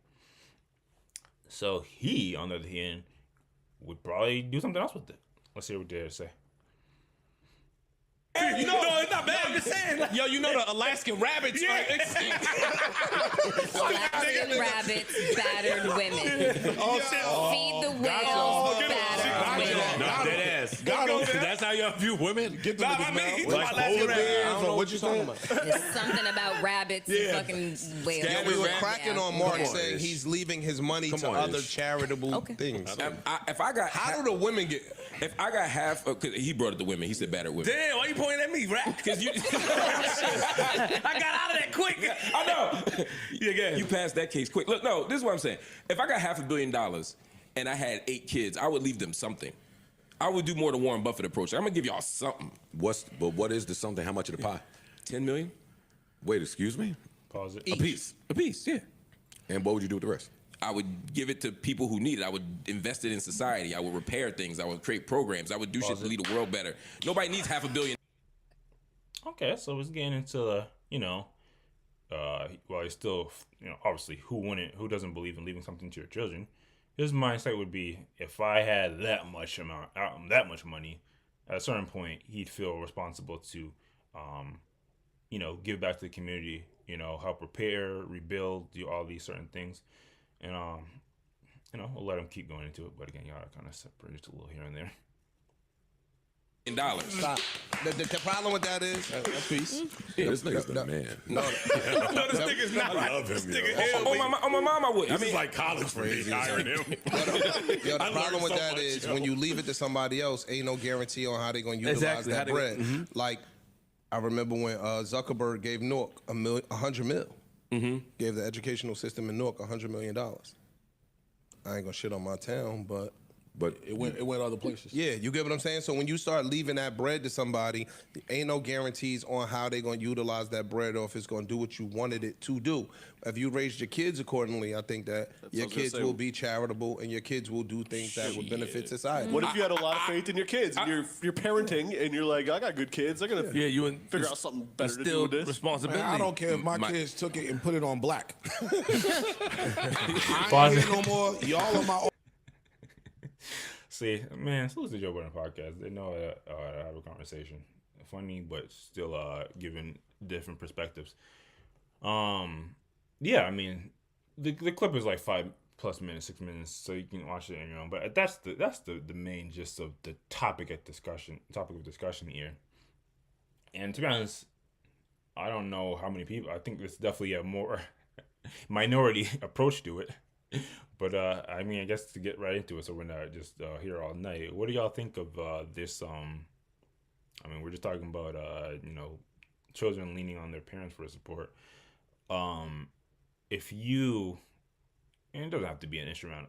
So he, on the other hand, would probably do something else with it. Let's hear what they say. You know, no, it's not bad. I'm just saying. Like, Yo, you know the Alaskan rabbits are extinct. Alaskan rabbits, battered women. oh shit. Feed the whales, battered women. Nah, dead ass. That's how y'all view women? Get them I mean, he's Like talking about polar Alaskan bears rabbits. or what you talking about? There's something about rabbits and fucking whales. Yeah, we were cracking on Mark on, saying Ish. he's leaving his money Come to on, other Ish. charitable Okay. things. If I got How do the women get? if I got half, cause he brought it to women. He said battered women. Damn, why you pointing at me, rap? Because you, I got out of that quick. I know. Yeah, yeah. You passed that case quick. Look, no, this is what I'm saying. If I got $500 million and I had 8 kids, I would leave them something. I would do more the Warren Buffett approach. I'm gonna give y'all something. What is the something? How much of the pie? 10 million Wait, excuse me? Pause it. a piece. Yeah. And what would you do with the rest? I would give it to people who need it. I would invest it in society. I would repair things. I would create programs. I would do shit to lead the world better. Nobody needs $500 million. Okay, so it's getting into while he's still, obviously, who doesn't believe in leaving something to your children? His mindset would be, if I had that much money, at a certain point, he'd feel responsible to, give back to the community, help repair, rebuild, do all these certain things, and we'll let him keep going into it. But again, y'all kind of separate it a little here and there. Dollars. Stop. The problem with that is A piece. Yeah, this nigga's the man. no. No, this nigga's not. I love him, This yo. nigga hell, On my mom, I would. This is like college for me, hiring him. The I problem learned with so that much, is yo. when you leave it to somebody else, ain't no guarantee on how they gonna utilize Exactly, how that they bread. gonna- Like, I remember when Zuckerberg gave Newark $100 million. Gave the educational system in Newark $100 million. I ain't gonna shit on my town, but It went other places. yeah, you get what I'm saying? So when you start leaving that bread to somebody, ain't no guarantees on how they going to utilize that bread or if it's going to do what you wanted it to do. If you raised your kids accordingly, I think that your what I was gonna kids say. will be charitable and your kids will do things that would benefit society. What if you had a lot of faith in your kids and you're parenting and you're like, I got good kids, they're gonna Yeah, you and figure out something better to do still with this. responsibility. Man, I don't care if my My- kids took it and put it on black. I Pause ain't it. here no more. Y'all are my. See, man, salute to Joe Budden podcast. They know how to have a conversation. Funny, but still giving different perspectives. Yeah, I mean, the clip is like 5+ minutes, 6 minutes, so you can watch it on your own. But that's the main gist of the topic of discussion here. And to be honest, I don't know how many people. I think there's definitely a more minority approach to it. But I mean, I guess to get right into it, so we're not just here all night. What do y'all think of this? I mean, we're just talking about children leaning on their parents for support. If you, and it doesn't have to be an instrument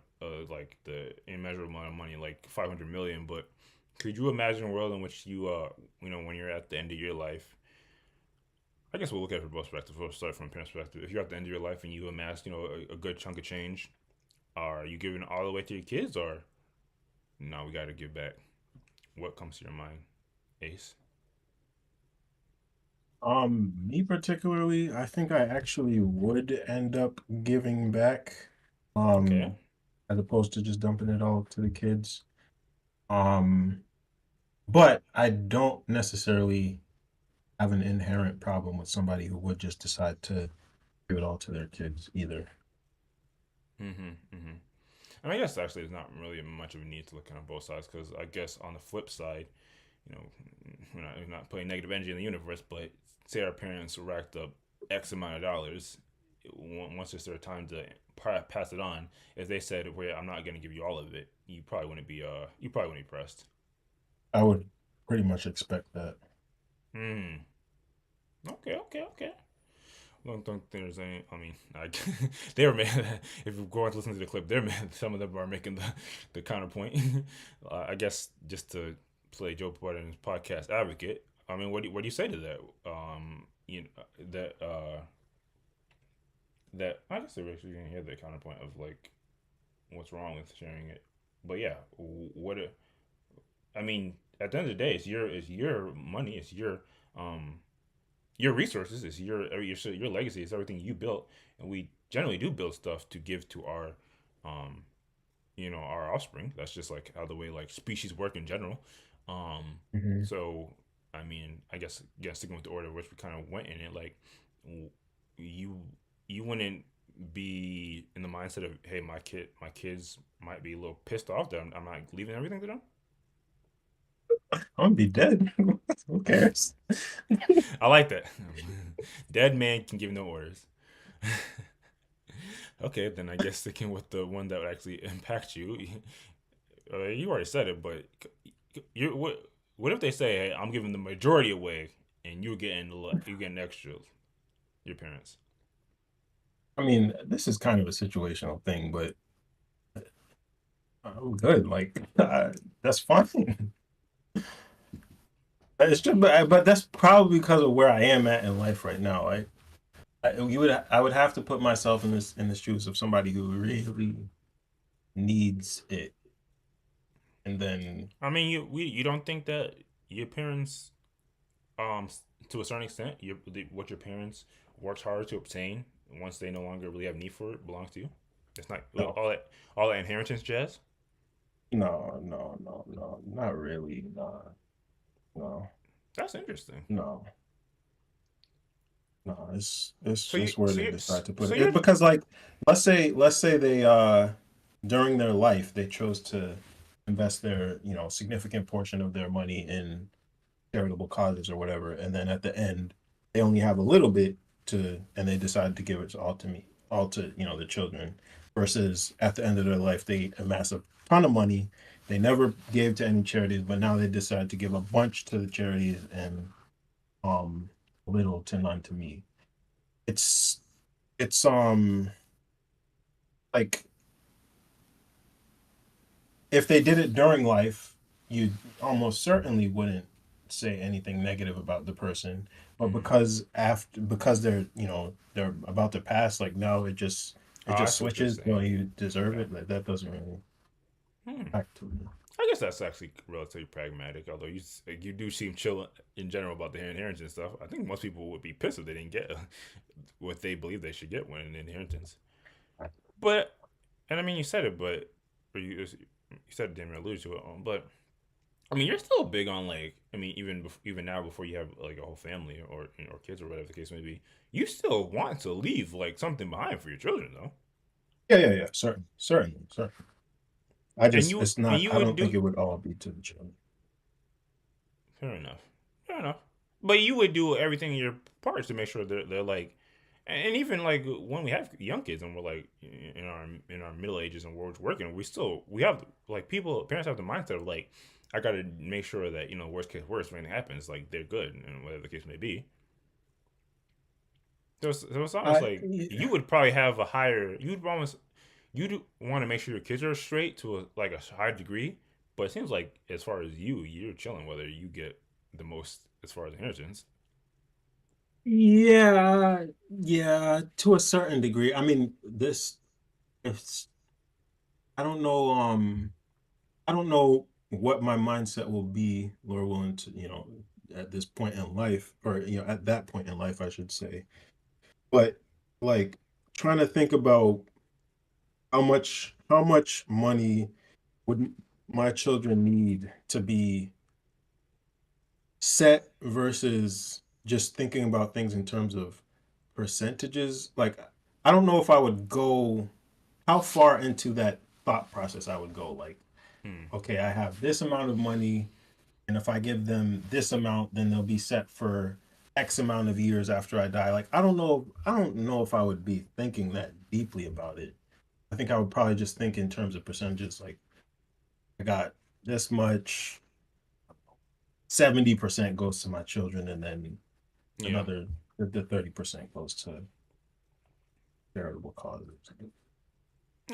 like the immeasurable amount of money, like 500 million, but could you imagine a world in which you, when you're at the end of your life? I guess we'll look at it from both perspectives. We'll start from a parent's perspective. If you're at the end of your life and you amassed, a good chunk of change, are you giving it all the way to your kids, or no, we got to give back? What comes to your mind, Ace? Me particularly, I think I actually would end up giving back, Okay. as opposed to just dumping it all to the kids. But I don't necessarily have an inherent problem with somebody who would just decide to give it all to their kids either. I mean, I guess actually there's not really much of a need to look at on both sides, because I guess on the flip side, we're not putting negative energy in the universe, but say our parents racked up X amount of dollars, once it's their time to pass it on, if they said, "Well, I'm not going to give you all of it," you probably wouldn't be pressed. I would pretty much expect that. Okay. I don't think there's any. I mean, they were mad. If you go on to listen to the clip, they're mad. Some of them are making the counterpoint. I guess just to play Joe Budden's podcast advocate. I mean, what do you say to that? That I guess they're actually gonna hear the counterpoint of like, what's wrong with sharing it? But yeah, I mean, at the end of the day, it's your money. It's your your resources. It's your legacy. It's everything you built, and we generally do build stuff to give to our, um, our offspring. That's just like how the way like species work in general. Um, Hmm. so I mean, I guess sticking with the order which we kind of went in it, like you you wouldn't be in the mindset of, hey, my kids might be a little pissed off that I'm not leaving everything to them. I'm gonna be dead. Who cares? I like that. Dead man can give no orders. Okay, then I guess sticking with the one that would actually impact you. You already said it, but you what if they say, "Hey, I'm giving the majority away, and you getting extra." Your parents. I mean, this is kind of a situational thing, but I'm good. Like, that's fine. It's just, but that's probably because of where I am at in life right now. I would have to put myself in the shoes of somebody who really needs it, and then I mean, you don't think that your parents, to a certain extent, what your parents worked hard to obtain once they no longer really have need for it belongs to you. It's not no, all that inheritance jazz. no, not really. No, no, That's interesting. no, no. It's So you just where so they you decide to put so it. you're Because like, let's say they during their life they chose to invest their significant portion of their money in charitable causes or whatever, and then at the end they only have a little bit and they decide to give it all to me, all to the children, versus at the end of their life they amass a ton of money, they never gave to any charities, but now they decide to give a bunch to the charities and um little to none to me. It's like if they did it during life, you almost certainly wouldn't say anything negative about the person. But mm. because they're about to pass, like now Oh, it I just see what you're switches. Well, saying. you deserve Okay. it. Like that doesn't really Hmm. act to me. I guess that's actually relatively pragmatic. Although you do seem chill in general about the inheritance and stuff. I think most people would be pissed if they didn't get what they believe they should get when an inheritance. But and I mean you said it, but or you said it, didn't really allude to it. But I mean you're still big on like I mean even now before you have like a whole family or kids or whatever the case may be, you still want to leave like something behind for your children though. Yeah. Certainly. I And just you it's and not. you I would don't think do it would all be to the children. fair enough. Fair enough. But you would do everything in your parts to make sure they're like, and even like when we have young kids and we're like in our middle ages and we're working, we have like parents have the mindset of like, I got to make sure that worst case worst when it happens like they're good and whatever the case may be. So it's almost I like Yeah. you would probably have a higher. You'd want to make sure your kids are straight to a high degree, but it seems like as far as you're chilling whether you get the most as far as inheritance. Yeah, to a certain degree. I mean, this it's I don't know. I don't know what my mindset will be, Lord willing, to at this point in life, or at that point in life, I should say. But like trying to think about how much money would my children need to be set versus just thinking about things in terms of percentages. Like I don't know if I would go how far into that thought process I would go. Like, Hmm. okay, I have this amount of money, and if I give them this amount, then they'll be set for X amount of years after I die. Like, I don't know if I would be thinking that deeply about it. I think I would probably just think in terms of percentages. Like, I got this much, 70% goes to my children, and then Yeah, another the 30% goes to charitable causes.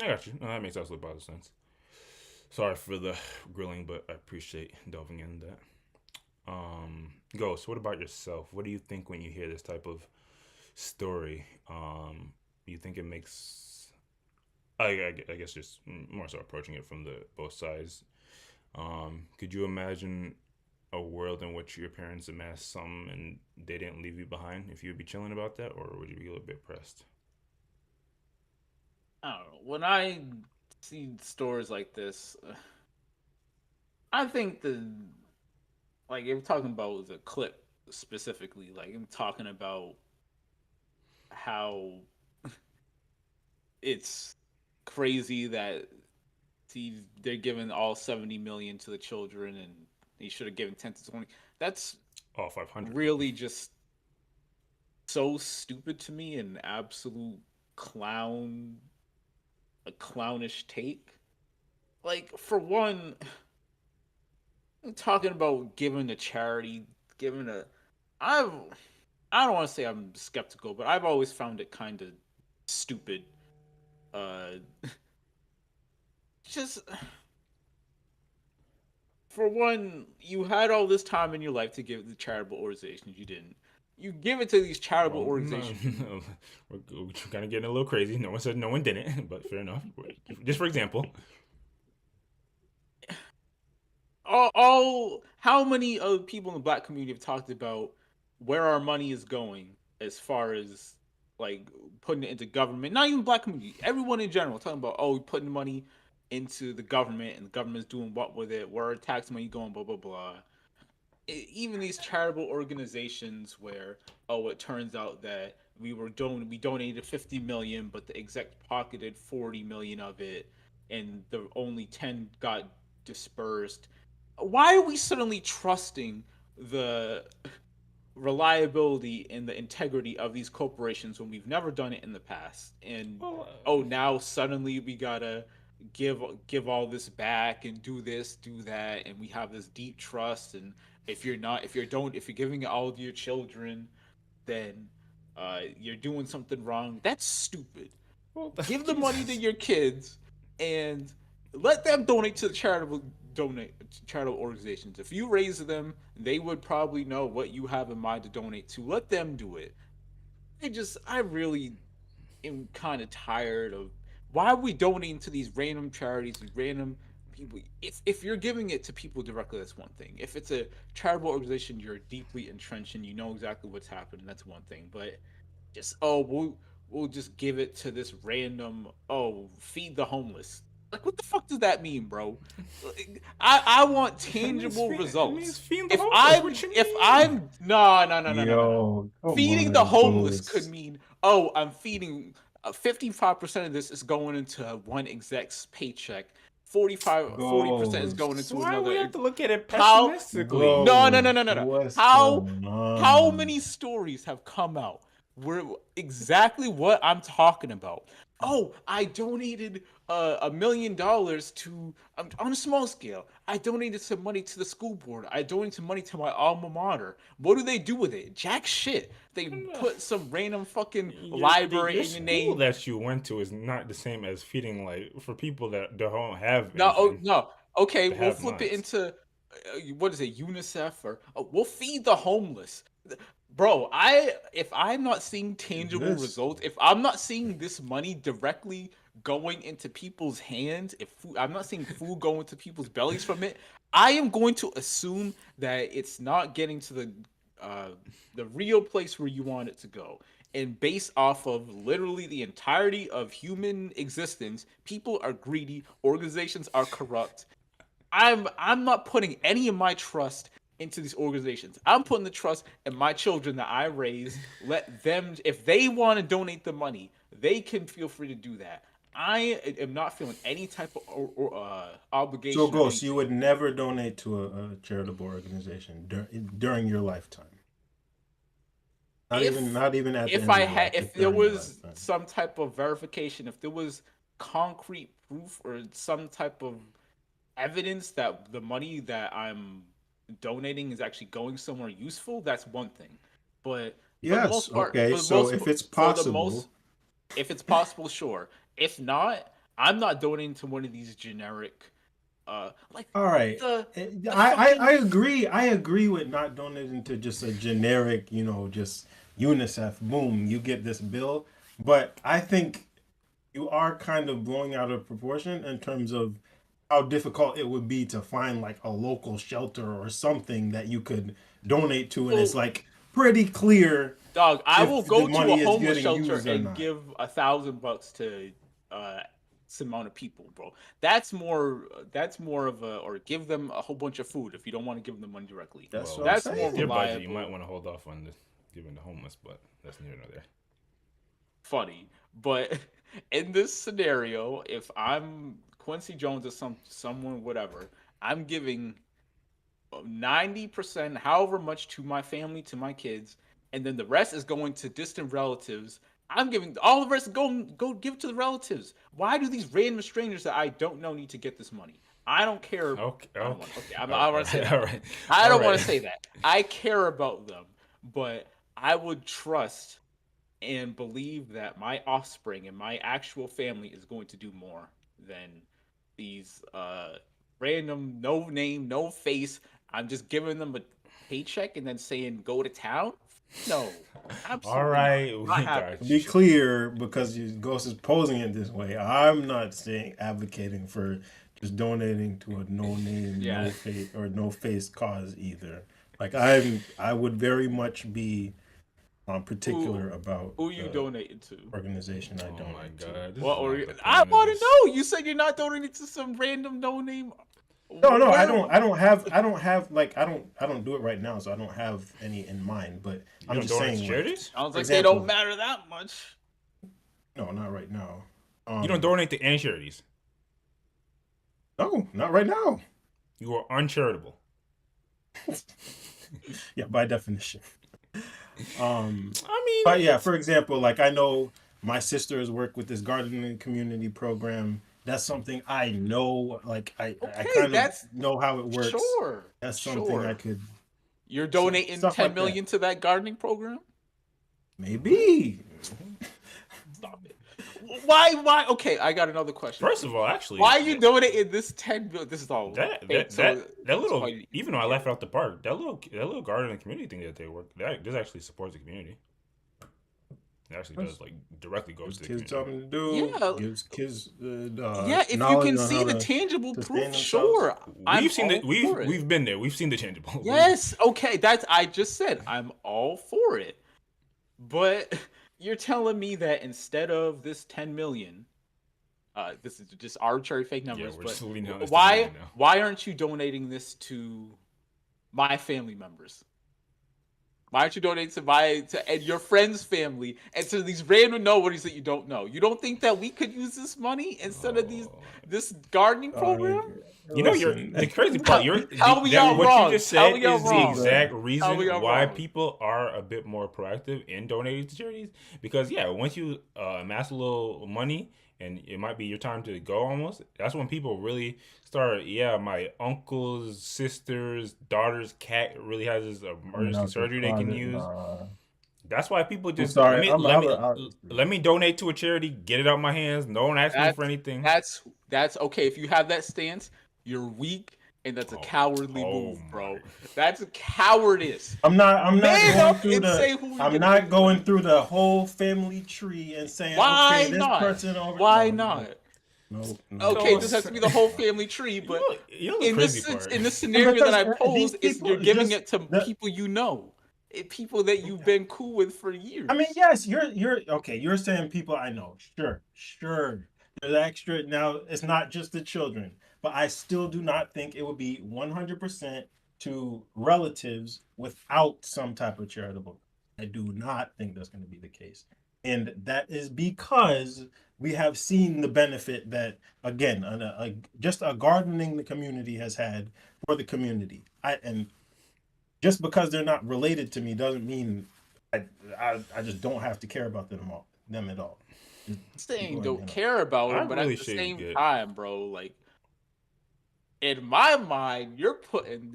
I got you. No, that makes absolute lot of sense. Sorry for the grilling, but I appreciate delving into that. Ghost, what about yourself? What do you think when you hear this type of story? You think it makes I guess just more so approaching it from the both sides. Could you imagine a world in which your parents amassed some and they didn't leave you behind, if you would be chilling about that, or would you be a little bit pressed? I don't know. When I see stories like this, I think like you're talking about the clip specifically. Like I'm talking about how it's crazy that they're giving all 70 million to the children, and he should have given 10 to 20. That's All 500. really just so stupid to me, and absolute a clownish take. Like for one, talking about giving a charity, giving a, I've, I don't want to say I'm skeptical, but I've always found it kind of stupid. Uh, just for one, you had all this time in your life to give the charitable organizations. You didn't. You give it to these charitable organizations. No, we're kind of getting a little crazy. No one said no one didn't, but fair enough. Just for example. How many people in the black community have talked about where our money is going as far as like putting it into government? Not even black community, everyone in general talking about putting money into the government, and the government's doing what with it? Where are tax money going? Blah blah blah. Even these charitable organizations where it turns out that we donated 50 million, but the exec pocketed 40 million of it, and the only 10 got dispersed. Why are we suddenly trusting the reliability and the integrity of these corporations when we've never done it in the past? And now suddenly we gotta give all this back and do this, do that, and we have this deep trust. And if you're giving it all to your children, then you're doing something wrong. That's stupid. Give the money to your kids and let them donate to the charitable organizations. If you raise them, they would probably know what you have in mind to donate to. Let them do it. I really am kind of tired of why are we donating to these random charities, these random people. If you're giving it to people directly, that's one thing. If it's a charitable organization you're deeply entrenched in, you know exactly what's happening, that's one thing. But just we'll just give it to this random feed the homeless. Like what the fuck does that mean, bro? I want tangible results. If I'm no. Feeding the homeless could mean I'm feeding 55% of this is going into one exec's paycheck. 40% is going into Why another. we have to look at it pessimistically? No. How many stories have come out where exactly what I'm talking about? I donated $1 million to on a small scale. I donated some money to the school board. I donated some money to my alma mater. What do they do with it? Jack shit. They put some random fucking library in your name. School that you went to is not the same as feeding like for people that don't have. No. Okay, we'll have flip minds. it into what is it, UNICEF or we'll feed the homeless. Bro, if I'm not seeing tangible results, if I'm not seeing this money directly going into people's hands, I'm not seeing food go into people's bellies from it, I am going to assume that it's not getting to the real place where you want it to go. And based off of literally the entirety of human existence, people are greedy, organizations are corrupt. I'm not putting any of my trust into these organizations. I'm putting the trust in my children that I raise. Let them, if they want to donate the money, they can feel free to do that. I am not feeling any type of obligation. So, Ghost, you would never donate to a charitable organization during your lifetime. Not even at the end of your life, if there was some type of verification, if there was concrete proof or some type of evidence that the money that I'm donating is actually going somewhere useful, that's one thing. But yes, okay. So if it's possible, sure. If not, I'm not donating to one of these generic. All right. I agree. I agree with not donating to just a generic, just UNICEF. Boom, you get this bill. But I think you are kind of blowing out of proportion in terms of how difficult it would be to find like a local shelter or something that you could donate to, and it's like pretty clear. Dog, I if will the go to money a is homeless getting shelter used or and not. give $1,000 to some amount of people, bro. That's more of a, or give them a whole bunch of food if you don't want to give them the money directly. That's Well, what I'm That's more saying. Your budget, reliable. you might want to hold off on giving the homeless, but that's neither nor there. Funny, but in this scenario, if I'm Quincy Jones or someone, whatever, I'm giving 90%, however much, to my family, to my kids, and then the rest is going to distant relatives. I'm giving all the rest, go give it to the relatives. Why do these random strangers that I don't know need to get this money? I don't care. Okay. I don't All want to say that. All right. I don't All want right. to say that. I care about them, but I would trust and believe that my offspring and my actual family is going to do more than these random, no name, no face. I'm just giving them a paycheck and then saying go to town. No, absolutely All right, not. we Not got happening. To be clear, because Ghost is posing it this way, I'm not saying advocating for just donating to a no name, Yeah. no face or no face cause either. Like I would very much be particular about Who you the donating to? organization I Oh donate my to. God. This What? is Or not the I point of want to this. know. You said you're not donating to some random no name. No, I don't have like I don't do it right now, so I don't have any in mind. But You I'm don't just donate saying, to like, charities? Sounds for like they example, don't matter that much. no, not right now. You don't donate to any charities. No, not right now. You are uncharitable. Yeah, by definition. I mean, But yeah, for example, like I know my sisters work with this gardening community program. That's something I know. Like I kind of that's- know how it works. Sure. That's something I Sure. could You're donating stuff 10 like that. million to that gardening program? maybe. Stop it. Why? Okay, I got another question. first of all, actually, Why are you donating this 10 million? This is all. that so little, why- even though I left it out the park, that little gardening community thing that they work, that this actually supports the community. It actually does like directly goes to the Gives kids community. something to do. Yeah. Gives kids yeah, if you knowledge can on see how the to tangible sustain proof, themselves. sure. I'm We've seen all it. for it. We've been there. We've seen the tangible. Yes, okay, that's I just said I'm all for it. But you're telling me that instead of this 10 million, this is just arbitrary fake numbers, we're but just leaning on this 10 why million now. why aren't you donating this to my family members? Why aren't you donating to and your friend's family and to these random nobodies that you don't know? You don't think that we could use this money instead of this gardening program? You know, the crazy part. How we all what wrong? you just How said we all is the wrong? exact How reason we all why wrong? people are a bit more proactive in donating to charities. Because yeah, once you amass a little money and it might be your time to go almost, that's when people really start. Yeah, my uncle's sister's daughter's cat really has this emergency surgery they can use. That's why people just sorry, let me donate to a charity, get it out my hands. No one asks me for anything. That's okay. If you have that stance, you're weak, and that's a cowardly move, bro. That's a cowardice. I'm not Man going through up and say who we I'm get not this going money. through the whole family tree and saying, Why okay, this not? person over. Why no, not? No. Okay, this has to be the whole family tree, but You know the in crazy this part. in this scenario that I Because, pose, these is people you're giving just- it to people you know, people that you've been cool with for years. I mean, yes, you're okay. You're saying people I know. Sure. There's extra now. It's not just the children, but I still do not think it would be 100% to relatives without some type of charitable. I do not think that's going to be the case, and that is because we have seen the benefit that again, just a gardening the community has had for the community. And just because they're not related to me doesn't mean I just don't have to care about them at all. Saying don't care about I them, but really at the should same get- time, bro, like in my mind, you're putting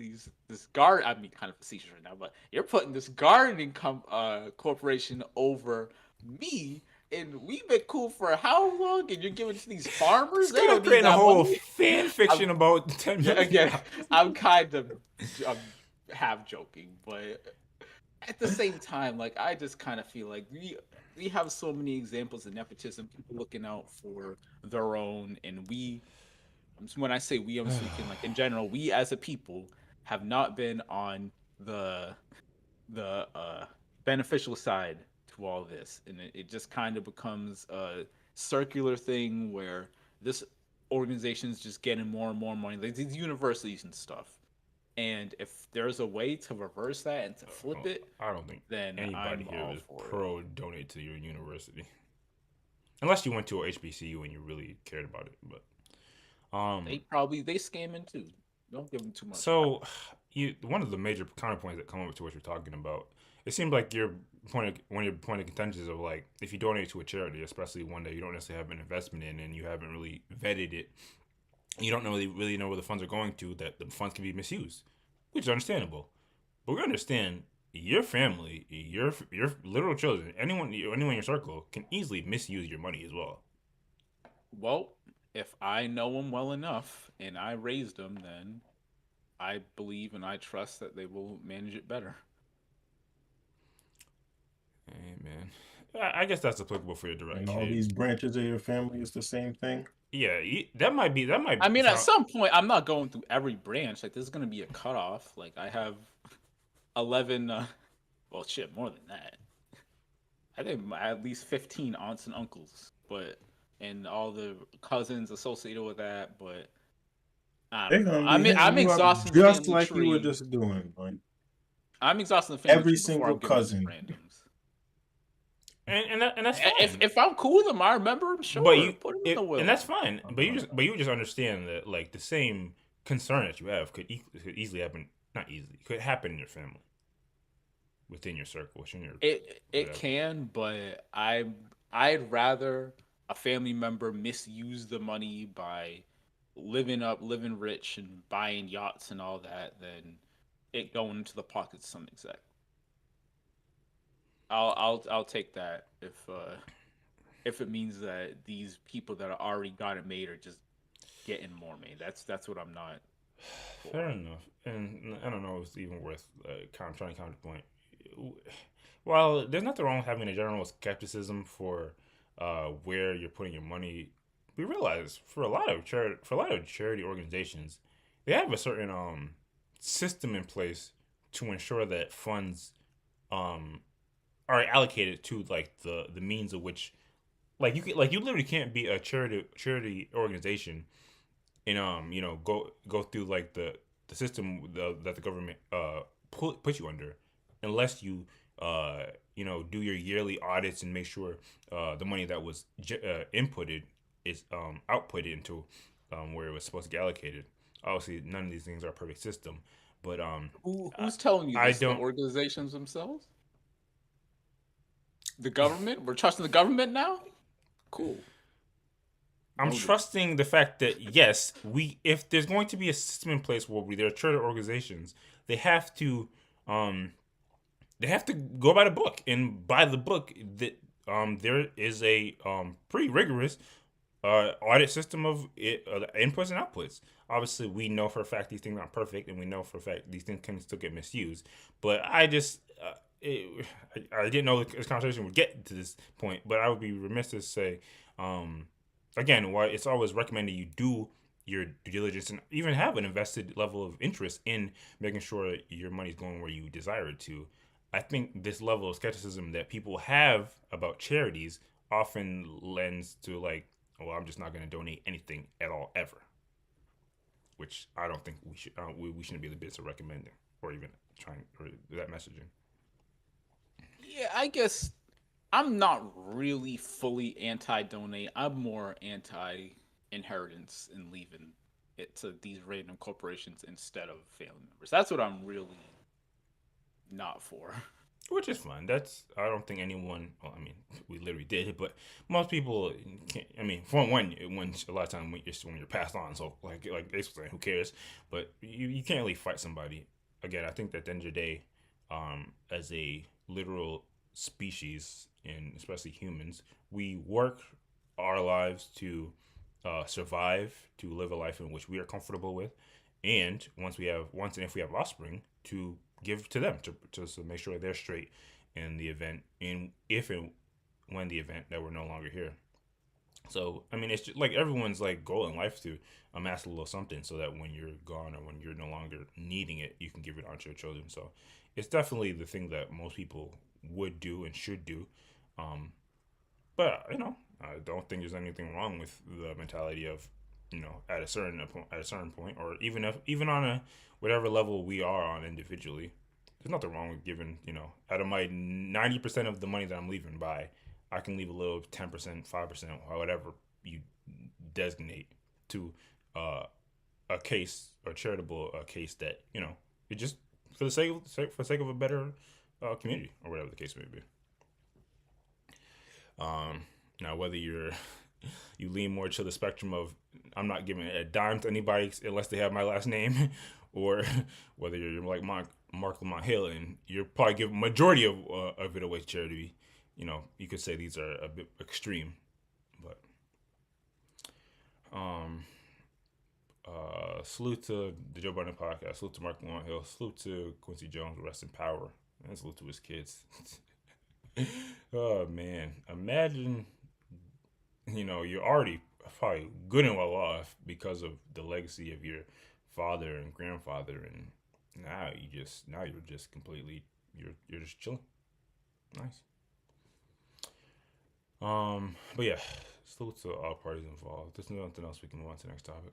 this garden. I mean, kind of facetious right now, but you're putting this gardening corporation over me. And we've been cool for how long? And you're giving it to these farmers? They don't need creating a that whole money. fan fiction about 10 million. Again, I'm kind of half joking, but at the same time, like I just kind of feel like we have so many examples of nepotism, people looking out for their own, and we when I say we, I'm speaking like in general. We as a people have not been on the beneficial side to all this, and it just kind of becomes a circular thing where this organization's just getting more and more money, like these universities and stuff. And if there's a way to reverse that and to flip it, I don't think then anybody I'm here all is for it. pro donate to your university, unless you went to a HBCU and you really cared about it. But They scamming too. Don't give them too much. so one of the major counterpoints that come up to what you're talking about, it seems like one of your point of contention is of like, if you donate to a charity, especially one that you don't necessarily have an investment in and you haven't really vetted it, you don't really know where the funds are going to, that the funds can be misused, which is understandable. But we understand your family, your literal children, anyone in your circle can easily misuse your money as well. Well, if I know them well enough and I raised them, then I believe and I trust that they will manage it better. Hey man, I guess that's applicable for your direct And kid. all these branches of your family is the same thing. Yeah, that might. I mean, at some point, I'm not going through every branch. Like, there's going to be a cutoff. Like, I have 11. Well, shit, more than that. I think at least 15 aunts and uncles, and all the cousins associated with that. But I don't know. I'm exhausting the just family like tree. you were just doing. Like, I'm exhausting the family every tree before single I'm giving cousin. randoms. And that's fine. If I'm cool with them, I remember them. Sure, But you put them in the will. and that's fine. But you just understand that like the same concern that you have could easily happen. Not easily, could happen in your family, within your circle, within your. It can, but I'd rather a family member misuse the money by living rich and buying yachts and all that than it going into the pockets of some exec. I'll take that if it means that these people that are already got it made are just getting more made. That's what I'm not. Fair enough, and I don't know if it's even worth trying to counterpoint. While there's nothing wrong with having a general skepticism for where you're putting your money, we realize for a lot of charity organizations, they have a certain system in place to ensure that funds are allocated to like the means of which, like you literally can't be a charity organization and go through like the system that the government put you under, unless you do your yearly audits and make sure the money that was inputted is outputted into where it was supposed to get allocated. Obviously, none of these things are a perfect system, but who's telling you this? The organizations themselves? The government? We're trusting the government now? Cool. I'm trusting the fact that yes, if there's going to be a system in place where there are charter organizations, they have to go by the book, and by the book that there is a pretty rigorous audit system of inputs and outputs. Obviously, we know for a fact these things aren't perfect, and we know for a fact these things can still get misused. But I just I didn't know this conversation would get to this point, but I would be remiss to say, again, why it's always recommended you do your due diligence and even have an invested level of interest in making sure your money's going where you desire it to. I think this level of skepticism that people have about charities often lends to like, well, I'm just not going to donate anything at all ever, which I don't think we should. We shouldn't be the business of recommending or even trying or that messaging. Yeah, I guess I'm not really fully anti-donate. I'm more anti-inheritance and leaving it to these random corporations instead of family members. That's what I'm really not for. Which is fine. I don't think anyone. Well, I mean, we literally did it, but most people can't. I mean, for one, a lot of times when you're passed on, so like basically, who cares? But you can't really fight somebody. Again, I think that at the end of the day, as a literal species, and especially humans, we work our lives to survive, to live a life in which we are comfortable with, and once and if we have offspring, to give to them to make sure they're straight in the event, if and when the event that we're no longer here. So I mean, it's just, like everyone's like goal in life to amass a little something, so that when you're gone or when you're no longer needing it, you can give it on to your children. So it's definitely the thing that most people would do and should do. Um, but I don't think there's anything wrong with the mentality of, at a certain point, or even on a whatever level we are on individually. There's nothing wrong with giving, out of my 90% of the money that I'm leaving by, I can leave a little 10%, 5%, or whatever you designate to a case or charitable case that, it just for the sake of a better community or whatever the case may be. Now, whether you lean more to the spectrum of I'm not giving a dime to anybody unless they have my last name, or whether you're like Mark Lamont Hill and you're probably giving majority of it away to charity, you could say these are a bit extreme. But salute to the Joe Budden podcast, salute to Mark Lamont Hill, salute to Quincy Jones, rest in power, and salute to his kids. Oh man, imagine, you're already probably good and well off because of the legacy of your father and grandfather, and now you're just completely you're just chilling. Nice. But yeah, salute to all parties involved. There's nothing else, we can move on to the next topic.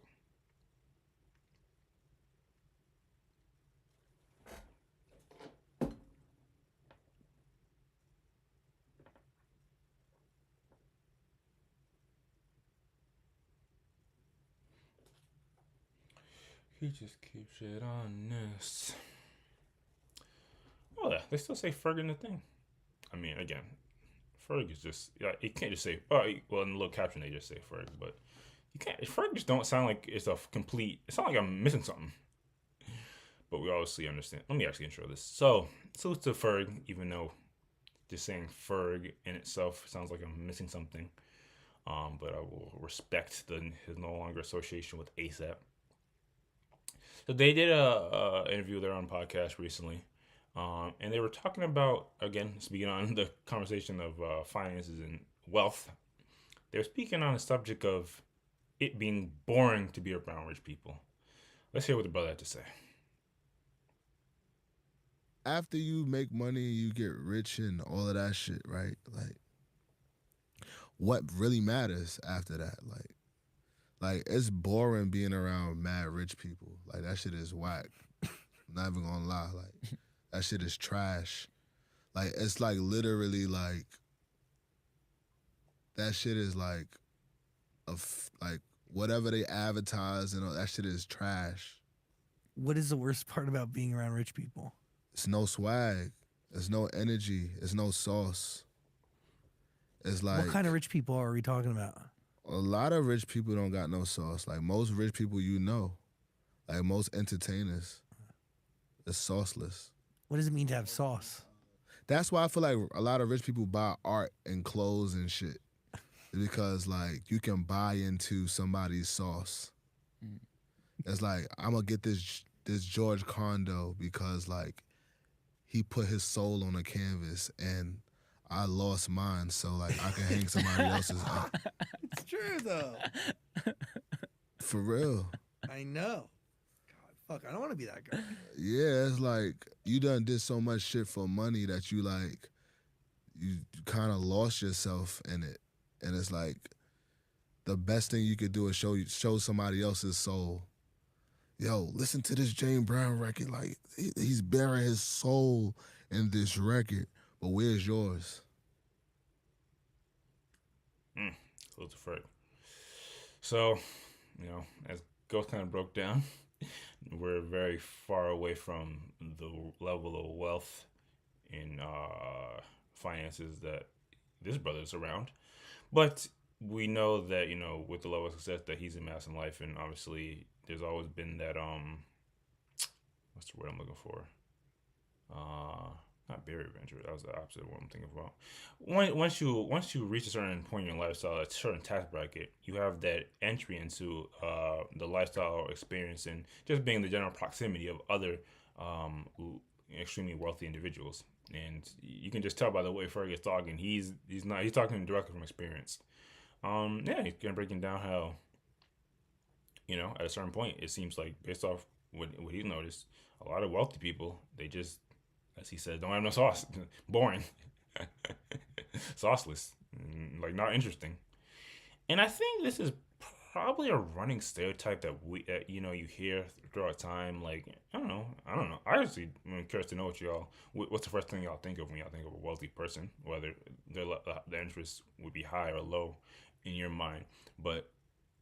He just keeps it honest. Oh yeah, they still say Ferg in the thing. I mean, again, Ferg is just, you can't just say, well, in the little caption they just say Ferg, but you can't, Ferg just don't sound like it's a complete, it sounds like I'm missing something. But we obviously understand. Let me actually intro this. So, salute to Ferg, even though just saying Ferg in itself sounds like I'm missing something. But I will respect his no longer association with ASAP. So they did a interview there on podcast recently. And they were talking about, again, speaking on the conversation of finances and wealth, they were speaking on the subject of it being boring to be around rich people. Let's hear what the brother had to say. After you make money, you get rich and all of that shit, right? Like, what really matters after that? Like it's boring being around mad rich people. Like, that shit is whack. I'm not even gonna lie. Like, that shit is trash. Like, it's like literally like, that shit is like, like whatever they advertise and all that shit is trash. What is the worst part about being around rich people? It's no swag. It's no energy. It's no sauce. It's like, what kind of rich people are we talking about? A lot of rich people don't got no sauce. Like, most rich people like most entertainers, it's sauceless. What does it mean to have sauce? That's why I feel like a lot of rich people buy art and clothes and shit. Because, like, you can buy into somebody's sauce. It's like, I'm going to get this George Condo because, like, he put his soul on a canvas and I lost mine, so, like, I can hang somebody else's up. It's true, though. For real. I know. God, fuck, I don't want to be that guy. Yeah, it's like, you done did so much shit for money that you, like, you kind of lost yourself in it. And it's like, the best thing you could do is show somebody else's soul. Yo, listen to this James Brown record. Like, he's bearing his soul in this record. But where's yours? Salute to Ferg. So, as Ghost kind of broke down, we're very far away from the level of wealth in finances that this brother's around. But we know that, with the level of success that he's amassed in life, and obviously there's always been that, what's the word I'm looking for? Not barrier of entry. That was the opposite of what I'm thinking about. Once you reach a certain point in your lifestyle, a certain tax bracket, you have that entry into the lifestyle experience and just being in the general proximity of other extremely wealthy individuals. And you can just tell by the way Ferg is talking. He's talking directly from experience. Yeah, he's kind of breaking down how, at a certain point, it seems like based off what he's noticed, a lot of wealthy people, they just, as he said, don't have no sauce. Boring. Sauceless. Like, not interesting. And I think this is probably a running stereotype that you hear throughout time. Like, I don't know. I actually am curious to know what's the first thing y'all think of when y'all think of a wealthy person, whether the interest would be high or low in your mind. But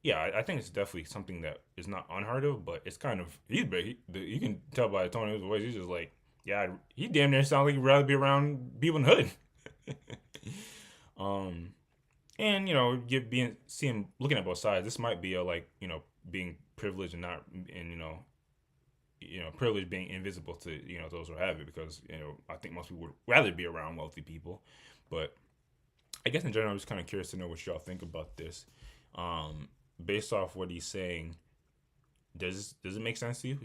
yeah, I think it's definitely something that is not unheard of, but it's kind of he's big. You can tell by the tone of his voice. He's just like, yeah, he damn near sounds like he'd rather be around people in the hood. um, and see him looking at both sides. This might be a being privileged and not, and privilege being invisible to those who have it, because I think most people would rather be around wealthy people. But I guess in general, I'm just kind of curious to know what y'all think about this. Based off what he's saying, does it make sense to you?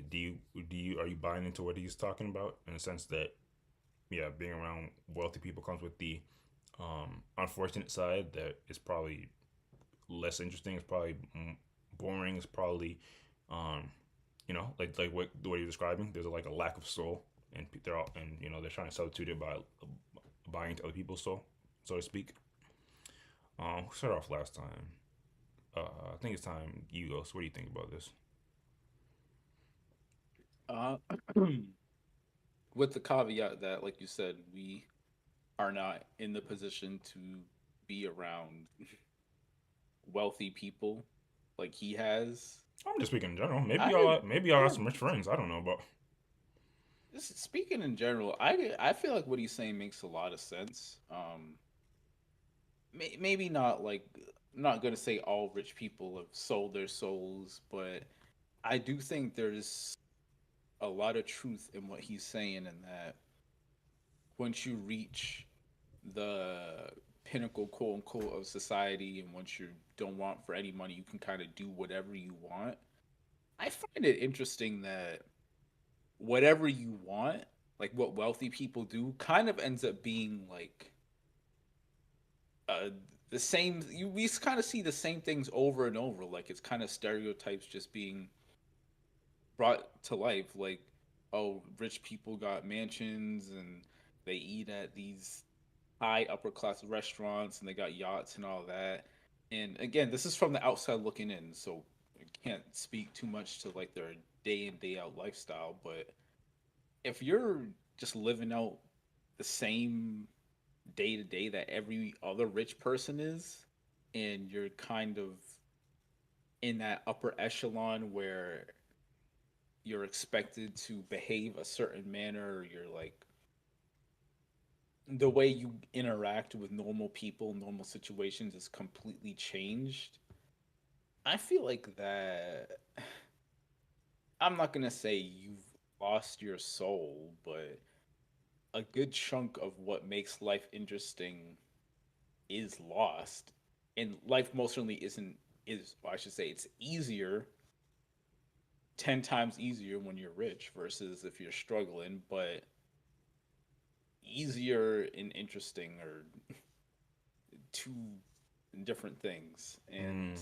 Are you buying into what he's talking about, in the sense that, yeah, being around wealthy people comes with the unfortunate side that is probably less interesting, it's probably boring, it's probably like what the way you're describing, there's like a lack of soul, and they're trying to substitute it by buying into other people's soul, so to speak. We'll start off last time. I think it's time you go. So what do you think about this? With the caveat that, like you said, we are not in the position to be around wealthy people like he has. I'm just speaking in general. Maybe y'all Yeah. have some rich friends I don't know about. Just speaking in general, I feel like what he's saying makes a lot of sense. Maybe not like, I'm not gonna say all rich people have sold their souls, but I do think there's a lot of truth in what he's saying, in that once you reach the pinnacle, quote unquote, of society, and once you don't want for any money, you can kind of do whatever you want. I find it interesting that whatever you want, like what wealthy people do, kind of ends up being like uh the same. We kind of see the same things over and over. Like, it's kind of stereotypes just being brought to life. Like, oh, rich people got mansions and they eat at these high upper class restaurants and they got yachts and all that. And again, this is from the outside looking in, so I can't speak too much to like their day in day out lifestyle. But if you're just living out the same day to day that every other rich person is, and you're kind of in that upper echelon where you're expected to behave a certain manner, you're like, the way you interact with normal people, normal situations is completely changed. I feel like that, I'm not going to say you've lost your soul, but a good chunk of what makes life interesting is lost. And life most certainly isn't, well, I should say it's easier, 10 times easier when you're rich versus if you're struggling, but easier and interesting are two different things. And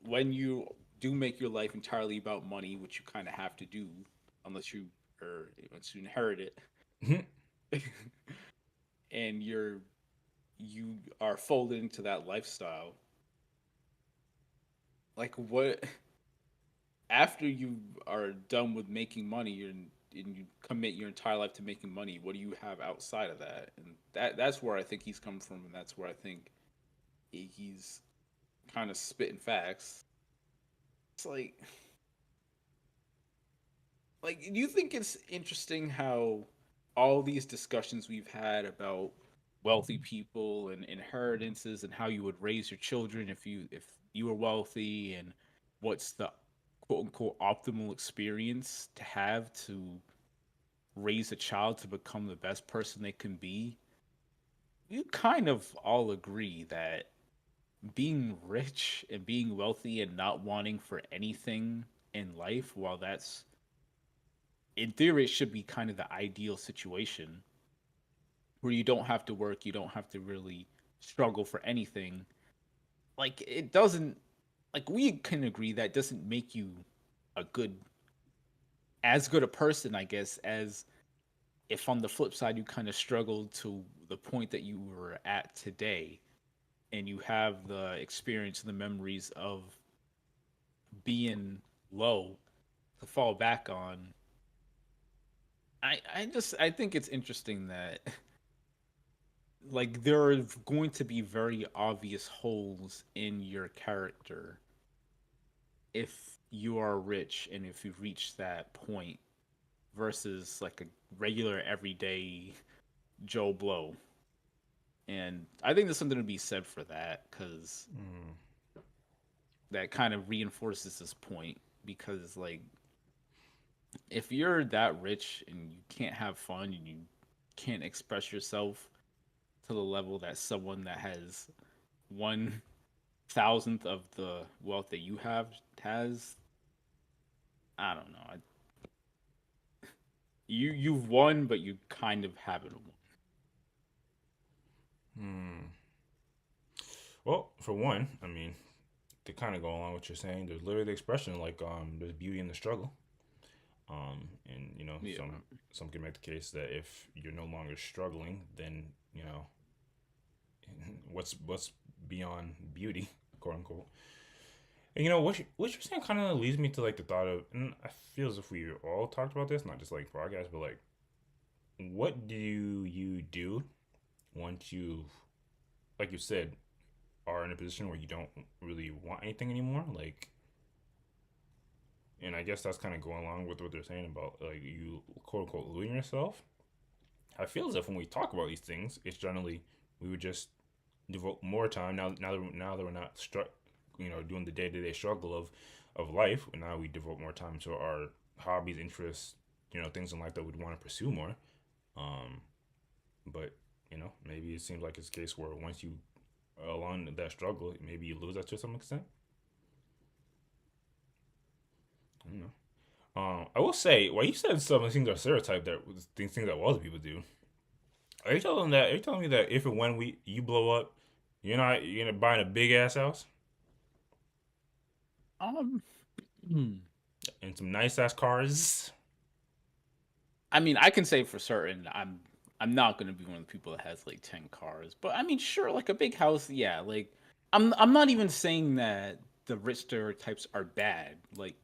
when you do make your life entirely about money, which you kind of have to do, unless you once you inherit it, and you are folded into that lifestyle, like, what, after you are done with making money, and you commit your entire life to making money, what do you have outside of that? And that's where I think he's come from, and that's where I think he's kind of spitting facts. It's like, do you think it's interesting how all these discussions we've had about wealthy people and inheritances and how you would raise your children if you were wealthy, and what's the quote unquote optimal experience to have to raise a child to become the best person they can be, you kind of all agree that being rich and being wealthy and not wanting for anything in life, while that's, in theory, it should be kind of the ideal situation where you don't have to work, you don't have to really struggle for anything. like it doesn't like we can agree that doesn't make you a as good a person, I guess, as if on the flip side you kind of struggled to the point that you were at today and you have the experience and the memories of being low to fall back on. I think it's interesting that like there are going to be very obvious holes in your character if you are rich and if you reach that point versus like a regular everyday Joe Blow. And I think there's something to be said for that because that kind of reinforces this point because like if you're that rich and you can't have fun and you can't express yourself to the level that someone that has 1,000th of the wealth that you have has, I don't know. You've won, but you kind of haven't won. Well, for one, I mean, to kind of go along with what you're saying, there's literally the expression like there's beauty in the struggle. And you know, some can make the case that if you're no longer struggling, then you know, what's beyond beauty, quote unquote. And you know what you're saying kind of leads me to like the thought of, and I feel as if we all talked about this, not just like podcasts, but like, what do you do once you, like you said, are in a position where you don't really want anything anymore, like. And I guess that's kind of going along with what they're saying about like you quote unquote losing yourself. I feel as if when we talk about these things, it's generally we would just devote more time now that we're not doing the day-to-day struggle of life. And now we devote more time to our hobbies, interests, things in life that we'd want to pursue more. But maybe it seems like it's a case where once you are along that struggle, maybe you lose that to some extent. I don't know. I will say, well, you said some things are stereotyped that things that wealthy people do. Are you telling me that if and when you blow up, you're gonna buy a big ass house? And some nice ass cars. I mean, I can say for certain I'm not gonna be one of the people that has like 10 cars. But I mean, sure, like a big house, yeah. Like I'm not even saying that the rich stereotypes are bad. Like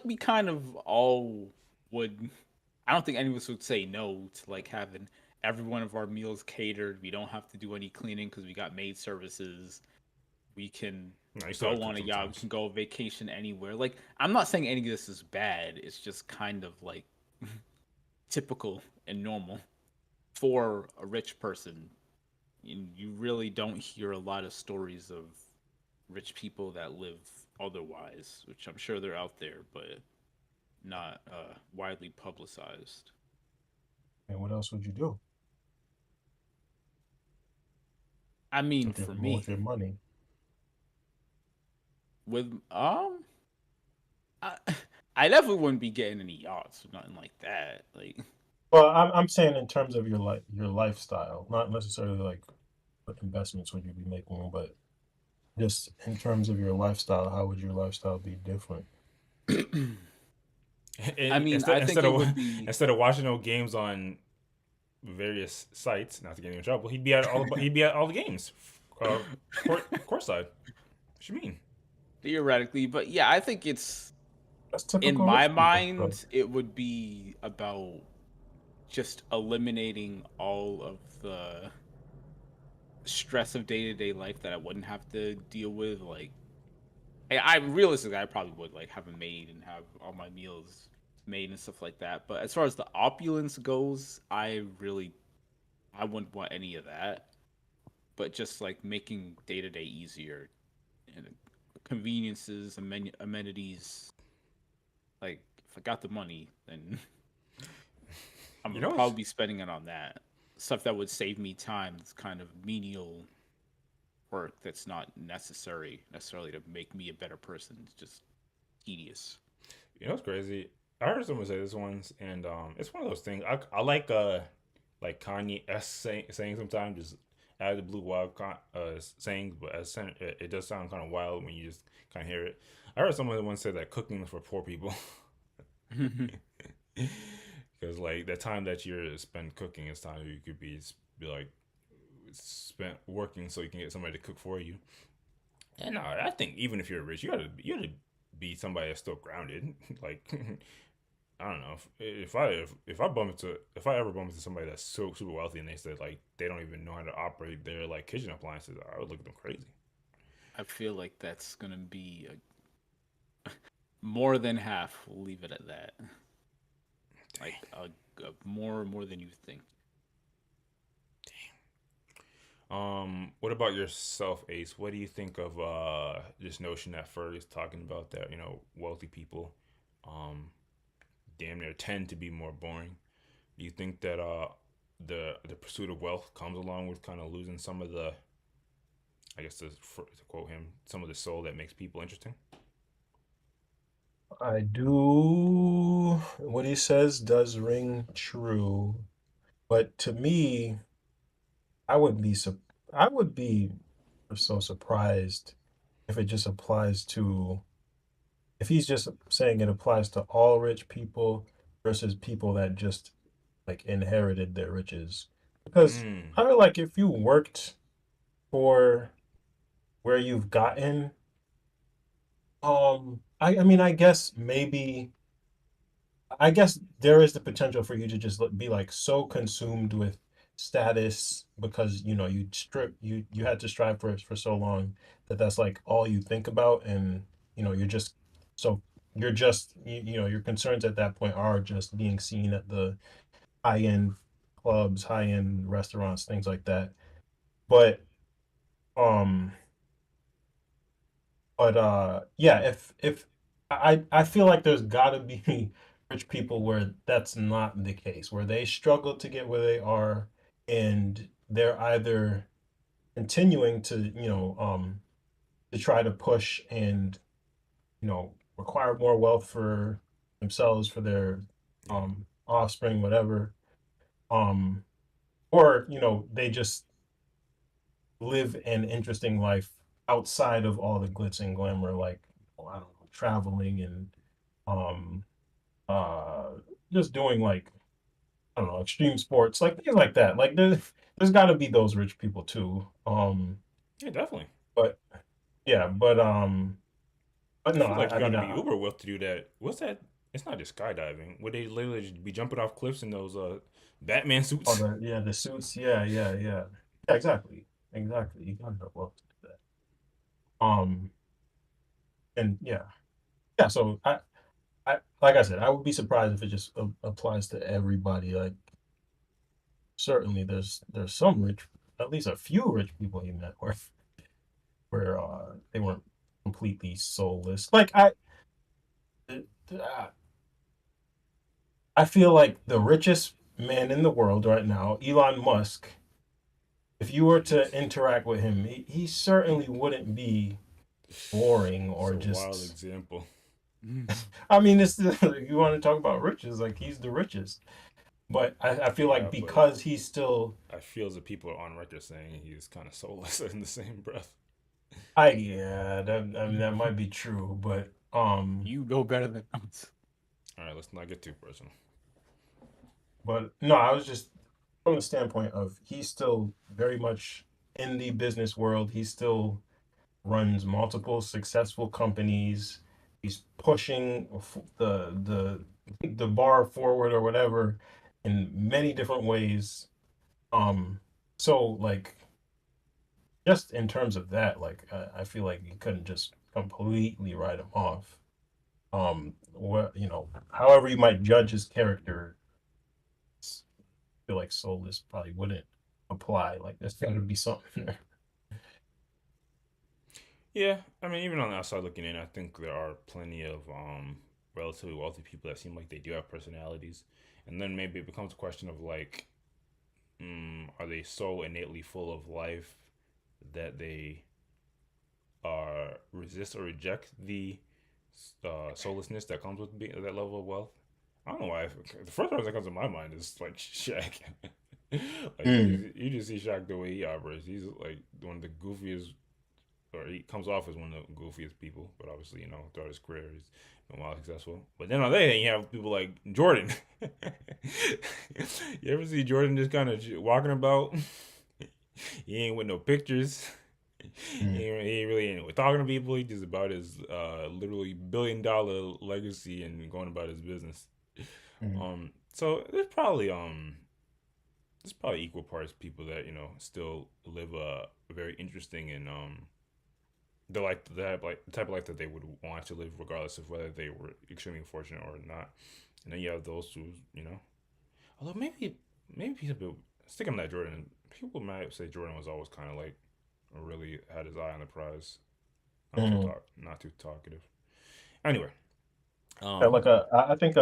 we kind of all would. I don't think any of us would say no to like having every one of our meals catered. We don't have to do any cleaning because we got maid services. We can go on a yacht. We can go vacation anywhere. Like I'm not saying any of this is bad. It's just kind of like typical and normal for a rich person. You really don't hear a lot of stories of rich people that live otherwise, which I'm sure they're out there, but not widely publicized. And what else would you do? I mean, for me, with your money, with I definitely wouldn't be getting any yachts or nothing like that. Like, well, I'm saying in terms of your lifestyle, not necessarily like what investments would you be making, but just in terms of your lifestyle, how would your lifestyle be different? I mean, I think it would be instead of watching no games on various sites, not to get in trouble, he'd be at all the games, courtside. What you mean? Theoretically, but yeah, I think it's in my mind. It would be about just eliminating all of the stress of day-to-day life that I wouldn't have to deal with. Like, I realistically, I probably would like have a maid and have all my meals made and stuff like that. But as far as the opulence goes, I wouldn't want any of that. But just like making day-to-day easier and conveniences, amenities. Like, if I got the money, then I'm gonna probably be spending it on that. Stuff that would save me time. It's kind of menial work that's not necessarily to make me a better person. It's just tedious. You know what's crazy? I heard someone say this once, and it's one of those things. I like Kanye saying sometimes, just out of the blue wild sayings, but it does sound kind of wild when you just kind of hear it. I heard someone once say that cooking is for poor people. Because like the time that you're spent cooking is time you could be like spent working so you can get somebody to cook for you. And I think even if you're rich, you gotta be somebody that's still grounded. Like I don't know if I ever bump into somebody that's so super wealthy and they said like they don't even know how to operate their like kitchen appliances, I would look at them crazy. I feel like that's gonna be more than half. We'll leave it at that. Like more than you think. What about yourself, Ace? What do you think of this notion that Ferg is talking about that, wealthy people damn near tend to be more boring? Do you think that the pursuit of wealth comes along with kind of losing some of the, I guess to quote him, some of the soul that makes people interesting? I do. What he says does ring true, but to me, I would be I would be so surprised if it just applies to if he's just saying it applies to all rich people versus people that just like inherited their riches. Because I feel like if you worked for where you've gotten, I mean I guess maybe I guess there is the potential for you to just be like so consumed with status because you had to strive for it for so long that that's like all you think about, and you're just so you're just your concerns at that point are just being seen at the high end clubs, high end restaurants, things like that. But um yeah, if I feel like there's gotta be rich people where that's not the case, where they struggle to get where they are, and they're either continuing to try to push and require more wealth for themselves, for their offspring, whatever, um or they just live an interesting life outside of all the glitz and glamour, like I don't know, traveling and um uh just doing like I don't know, extreme sports, like things like that. Like there's got to be those rich people too. Yeah, definitely. But yeah, but I no, feel like I you got mean, to be uber wealth to do that. What's that? It's not just skydiving. Would they literally just be jumping off cliffs in those Batman oh, suits? the suits, yeah, exactly, exactly. You got to know wealth to do that. And yeah. So I like I said, I would be surprised if it just applies to everybody. Like certainly, there's some rich, at least a few rich people he met where they weren't completely soulless. Like uh, I feel like the richest man in the world right now, Elon Musk. If you were to interact with him, he certainly wouldn't be boring It's or a wild just. example. I mean, it's you want to talk about riches, like he's the richest. But I feel Yeah, like but because he's still, I feel that people are on record saying he's kind of soulless in the same breath. yeah, that I mean that might be true, but You know better than us. All right, let's not get too personal. but no, I was just from the standpoint of he's still very much in the business world. He still runs multiple successful companies. He's pushing the bar forward or whatever in many different ways. So like just in terms of that, like I feel like you couldn't just completely write him off. What however you might judge his character, I feel like soulless probably wouldn't apply. Like there's got to be something there. Yeah, I mean, even on the outside looking in, I think there are plenty of relatively wealthy people that seem like they do have personalities, and then maybe it becomes a question of like, are they so innately full of life that they resist or reject the soullessness that comes with that level of wealth? I don't know why. The first person that comes to my mind is like Shaq. Like you just see Shaq the way he operates. He's like one of the goofiest, or he comes off as one of the goofiest people. But obviously, throughout his career, he's been well successful. But then on the other hand, you have people like Jordan. You ever see Jordan just kind of walking about? He ain't with no pictures. He ain't really talking to people. He just about his literally $1 billion legacy and going about his business. So there's probably equal parts people that still live a very interesting and the type of life that they would want to live regardless of whether they were extremely fortunate or not. And then you have those who although maybe people sticking on that Jordan, people might say Jordan was always kind of like really had his eye on the prize. Not too talkative. Anyway, I think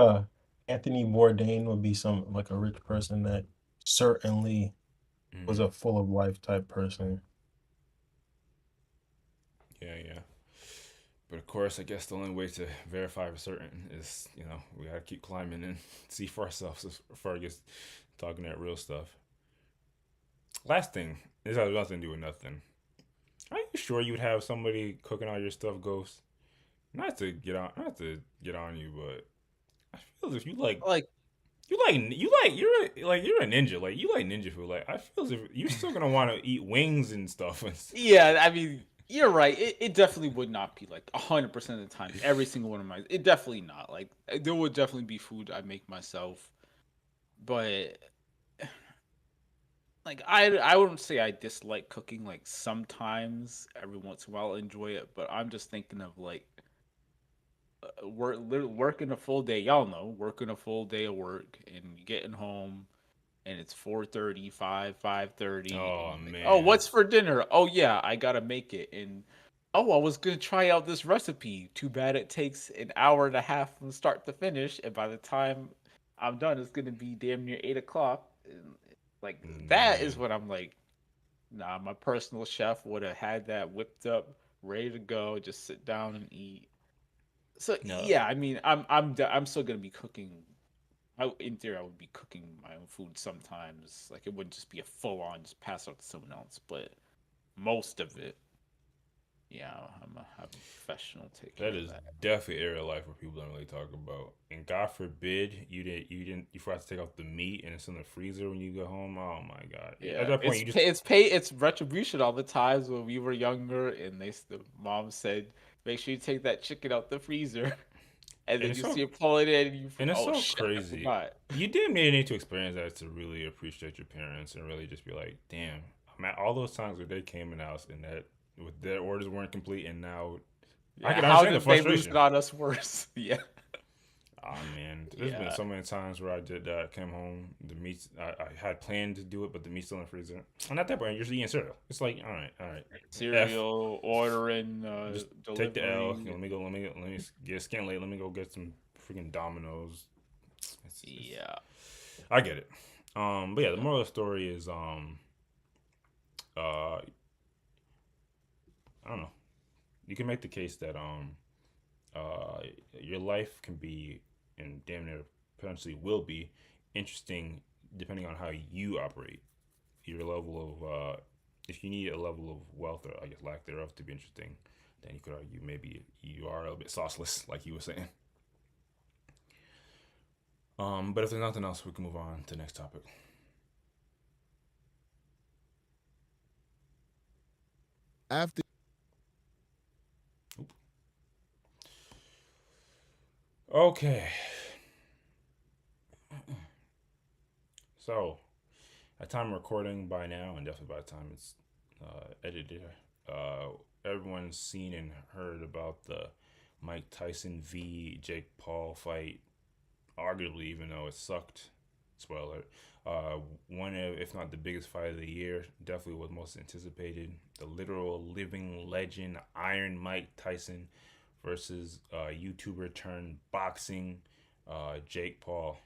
Anthony Bourdain would be like a rich person that certainly was a full of life type person. Yeah. But of course, I guess the only way to verify for certain is, we gotta keep climbing and see for ourselves as Ferg is talking that real stuff. Last thing, this has nothing to do with nothing. Are you sure you would have somebody cooking all your stuff, Ghost? Not to get on you, but I feel as if you're a ninja. Like you like ninja food. Like I feel as if you're still gonna want to eat wings and stuff. Yeah, I mean, you're right. It definitely would not be like 100% of the time. Every single one of my, it definitely not. Like there would definitely be food I make myself, but like I wouldn't say I dislike cooking. Like sometimes, every once in a while, I enjoy it. But I'm just thinking of like working a full day. Y'all know, working a full day of work and getting home, and it's 4:30, 5:30. Oh man. Oh, what's for dinner? Oh yeah, I gotta make it. And oh, I was gonna try out this recipe. Too bad it takes an hour and a half from start to finish, and by the time I'm done, it's gonna be damn near 8 o'clock. Like that is what I'm like. Nah, my personal chef would have had that whipped up, ready to go. Just sit down and eat. So yeah, I mean, I'm still gonna be cooking. In theory, I would be cooking my own food sometimes. Like it wouldn't just be a full on just pass out to someone else, but most of it, yeah, I'm gonna have a professional take care That of is that. definitely an area of life where people don't really talk about. And God forbid you forgot to take out the meat and it's in the freezer when you go home. Oh my God! Yeah, At that point, it's retribution all the times when we were younger, and the mom said, "Make sure you take that chicken out the freezer." And then you see it pulling in, and it's so shit, crazy. You damn near need to experience that to really appreciate your parents and really just be like, damn, I'm at all those times where they came in the house and that with their orders weren't complete, and now Yeah, I can how understand did the they frustration. lose it on us worse? Yeah. Oh man, there's been so many times where I did that. I came home, the meat I had planned to do it, but the meat's still in the freezer. And at that point, you're just eating cereal. It's like, all right, Cereal, ordering, just delivery. take the L. Let me get skin late. Let me go get some freaking Domino's. Yeah, I get it. But yeah, the moral of the story is, I don't know. You can make the case that your life can be, and damn near potentially will be, interesting depending on how you operate. Your level of if you need a level of wealth, or I guess lack thereof, to be interesting, then you could argue maybe you are a little bit sauceless, like you were saying. But if there's nothing else, we can move on to the next topic. After Okay. So, at time of recording by now, and definitely by the time it's edited, everyone's seen and heard about the Mike Tyson v. Jake Paul fight. Arguably, even though it sucked, spoiler, one of, if not the biggest fight of the year, definitely was most anticipated. The literal living legend, Iron Mike Tyson, versus YouTuber turned boxing, Jake Paul.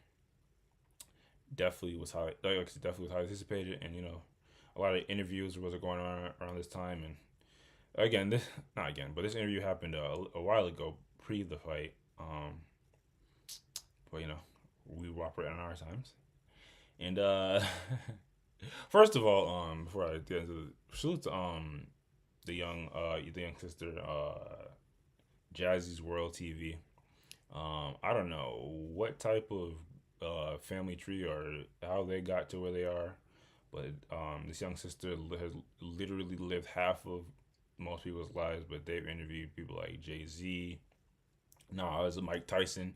Definitely was highly anticipated, and a lot of interviews was going on around this time. And this interview happened a while ago, pre the fight. But we were operating on our times, and First of all, before I get into salute to the young sister, Jazzy's World TV. I don't know what type of family tree or how they got to where they are, but this young sister has literally lived half of most people's lives. But they've interviewed people like Jay-Z. No, it was Mike Tyson.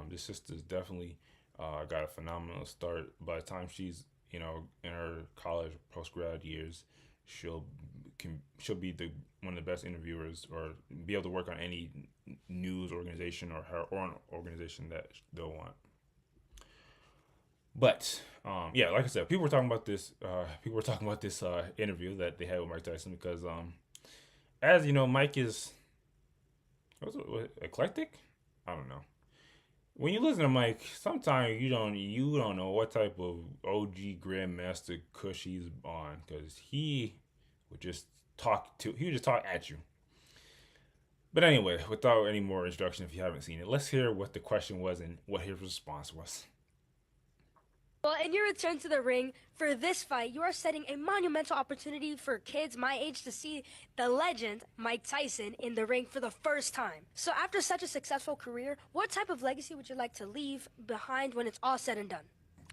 This sister's definitely got a phenomenal start. By the time she's in her college post grad years, she'll be one of the best interviewers, or be able to work on any news organization or her own organization that they'll want. But yeah, like I said, people were talking about this. Interview that they had with Mike Tyson because, as you know, Mike is eclectic. I don't know. When you listen to Mike, sometimes you don't know what type of OG Grandmaster Kush he's on, because he would just talk at you. But anyway, without any more introduction, if you haven't seen it, let's hear what the question was and what his response was. Well, in your return to the ring for this fight, you are setting a monumental opportunity for kids my age to see the legend, Mike Tyson, in the ring for the first time. So after such a successful career, what type of legacy would you like to leave behind when it's all said and done?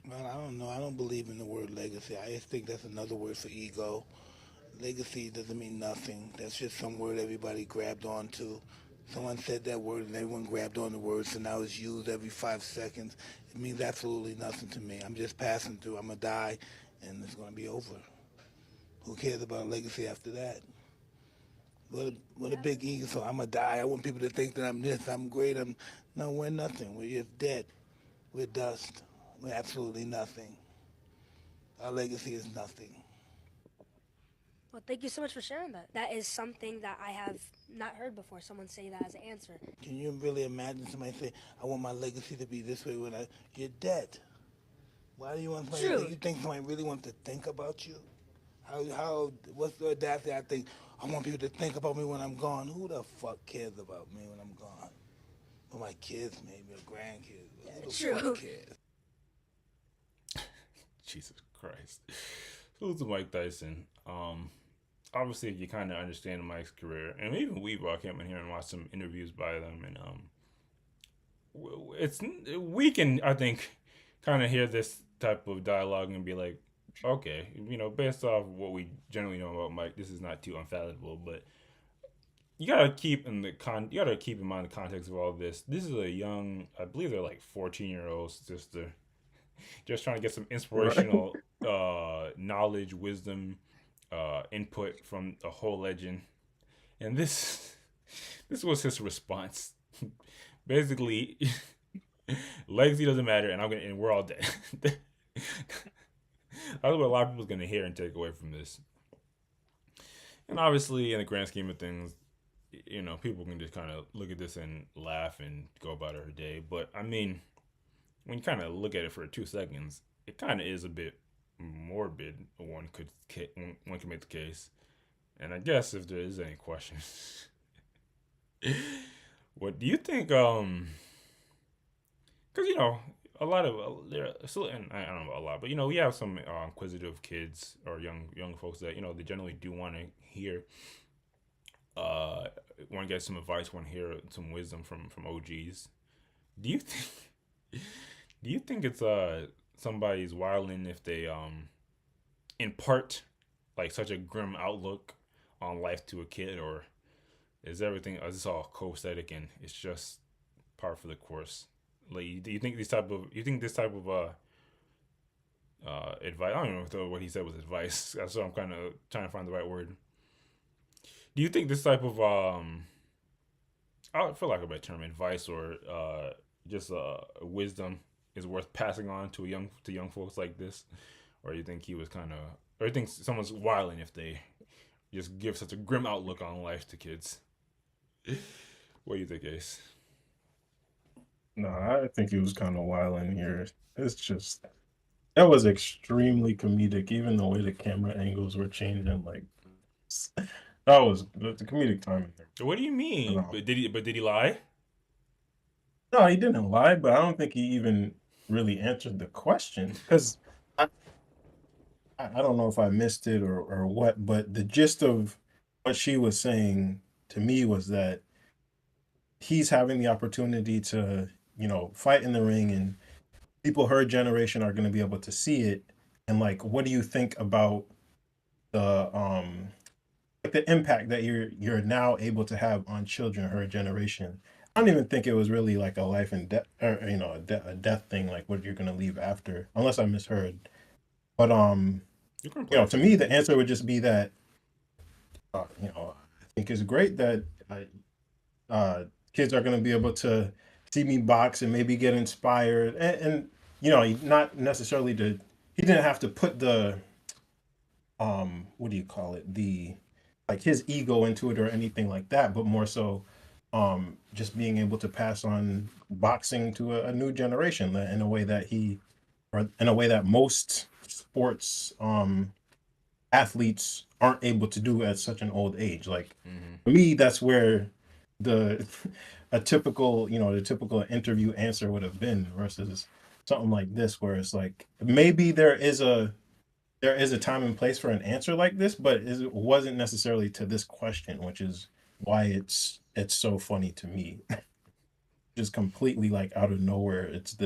Well, I don't know. I don't believe in the word legacy. I just think that's another word for ego. Legacy doesn't mean nothing. That's just some word everybody grabbed onto. Someone said that word and everyone grabbed on the word, so now it's used every 5 seconds. It means absolutely nothing to me. I'm just passing through. I'm going to die, and it's going to be over. Who cares about legacy after that? What a big ego. So I'm going to die. I want people to think that I'm this, I'm great. No, we're nothing. We're just dead. We're dust. We're absolutely nothing. Our legacy is nothing. Well, thank you so much for sharing that. That is something that I have not heard before, someone say that as an answer. Can you really imagine somebody say, I want my legacy to be this way when you're dead? Why do you want somebody? You think somebody really wants to think about you? What's the audacity? I think, I want people to think about me when I'm gone. Who the fuck cares about me when I'm gone? Well, my kids, maybe, or grandkids. Who the fuck cares? Jesus Christ. Salute to Mike Tyson. Obviously, if you kind of understand Mike's career, and even we came in here and watched some interviews by them, and we can, I think, kind of hear this type of dialogue and be like, okay, based off what we generally know about Mike, this is not too unfathomable, but you gotta keep in mind the context of all this. This is a young, I believe they're like 14-year-old sister, just trying to get some inspirational knowledge, wisdom, input from a whole legend, and this was his response. Basically, legacy doesn't matter, and we're all dead. That's what a lot of people's gonna hear and take away from this. And obviously, in the grand scheme of things, people can just kind of look at this and laugh and go about their day. But I mean, when you kind of look at it for 2 seconds, it kind of is a bit morbid. One could make the case, and I guess if there is any questions, what do you think? Because a lot of there still, and I don't know a lot, but we have some inquisitive kids or young folks that they generally do want to hear, want to get some advice, want to hear some wisdom from OGs. Do you think it's somebody's wilding if they impart like such a grim outlook on life to a kid, or is this all copacetic and it's just par for the course? Like, do you think this type of advice? I don't know what he said was advice. That's what I'm kind of trying to find the right word. Do you think this type of I feel like a better term, advice or just wisdom is worth passing on to young folks like this, or do you think or do you think someone's wilding if they just give such a grim outlook on life to kids? What do you think, Ace? No, I think he was kind of wilding here. It's just, that was extremely comedic. Even the way the camera angles were changing, like, that was the comedic timing there. What do you mean? But did he lie? No, he didn't lie, but I don't think he even really answered the question, because I don't know if I missed it or what, but the gist of what she was saying to me was that he's having the opportunity to, fight in the ring, and people her generation are going to be able to see it. And like, what do you think about the like the impact that you're now able to have on children her generation? I don't even think it was really like a life and death, or a death thing, like what you're going to leave after, unless I misheard. But to me, the answer would just be that I think it's great that kids are going to be able to see me box and maybe get inspired, and not necessarily he didn't have to put the what do you call it, the like his ego into it or anything like that, but more so just being able to pass on boxing to a new generation in a way that in a way that most sports athletes aren't able to do at such an old age. Like for me, that's where the the typical interview answer would have been, versus something like this, where it's like maybe there is a time and place for an answer like this, but it wasn't necessarily to this question, which is why it's so funny to me. Just completely like out of nowhere, it's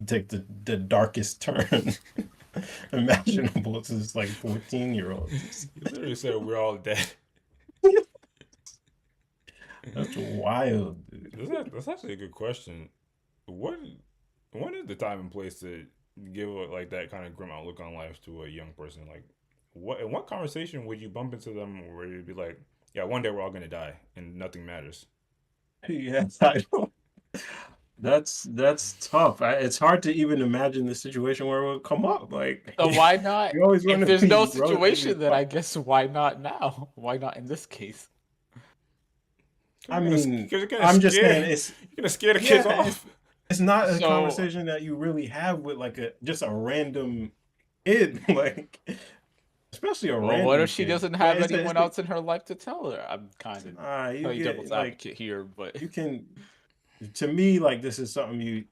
take the darkest turn imaginable to this like 14-year-old. You literally said we're all dead. That's wild, dude. That's actually a good question. When is the time and place to give like that kind of grim outlook on life to a young person? Like, in what conversation would you bump into them where you'd be like, "Yeah, one day we're all gonna die and nothing matters"? Yes, I know. That's tough. It's hard to even imagine the situation where it will come up. Like, So why not? you always want If to there's be no relatively situation, then I guess why not now? Why not in this case? I mean, you're gonna I'm just saying you're gonna scare the yeah, kids off. It's not a So- conversation that you really have with like just a random kid, like especially a Well, random. what if she kid. doesn't have It's anyone else in her life to tell her? I'm kind of you playing get, devil's like, advocate here, but you can. To me, like this is something you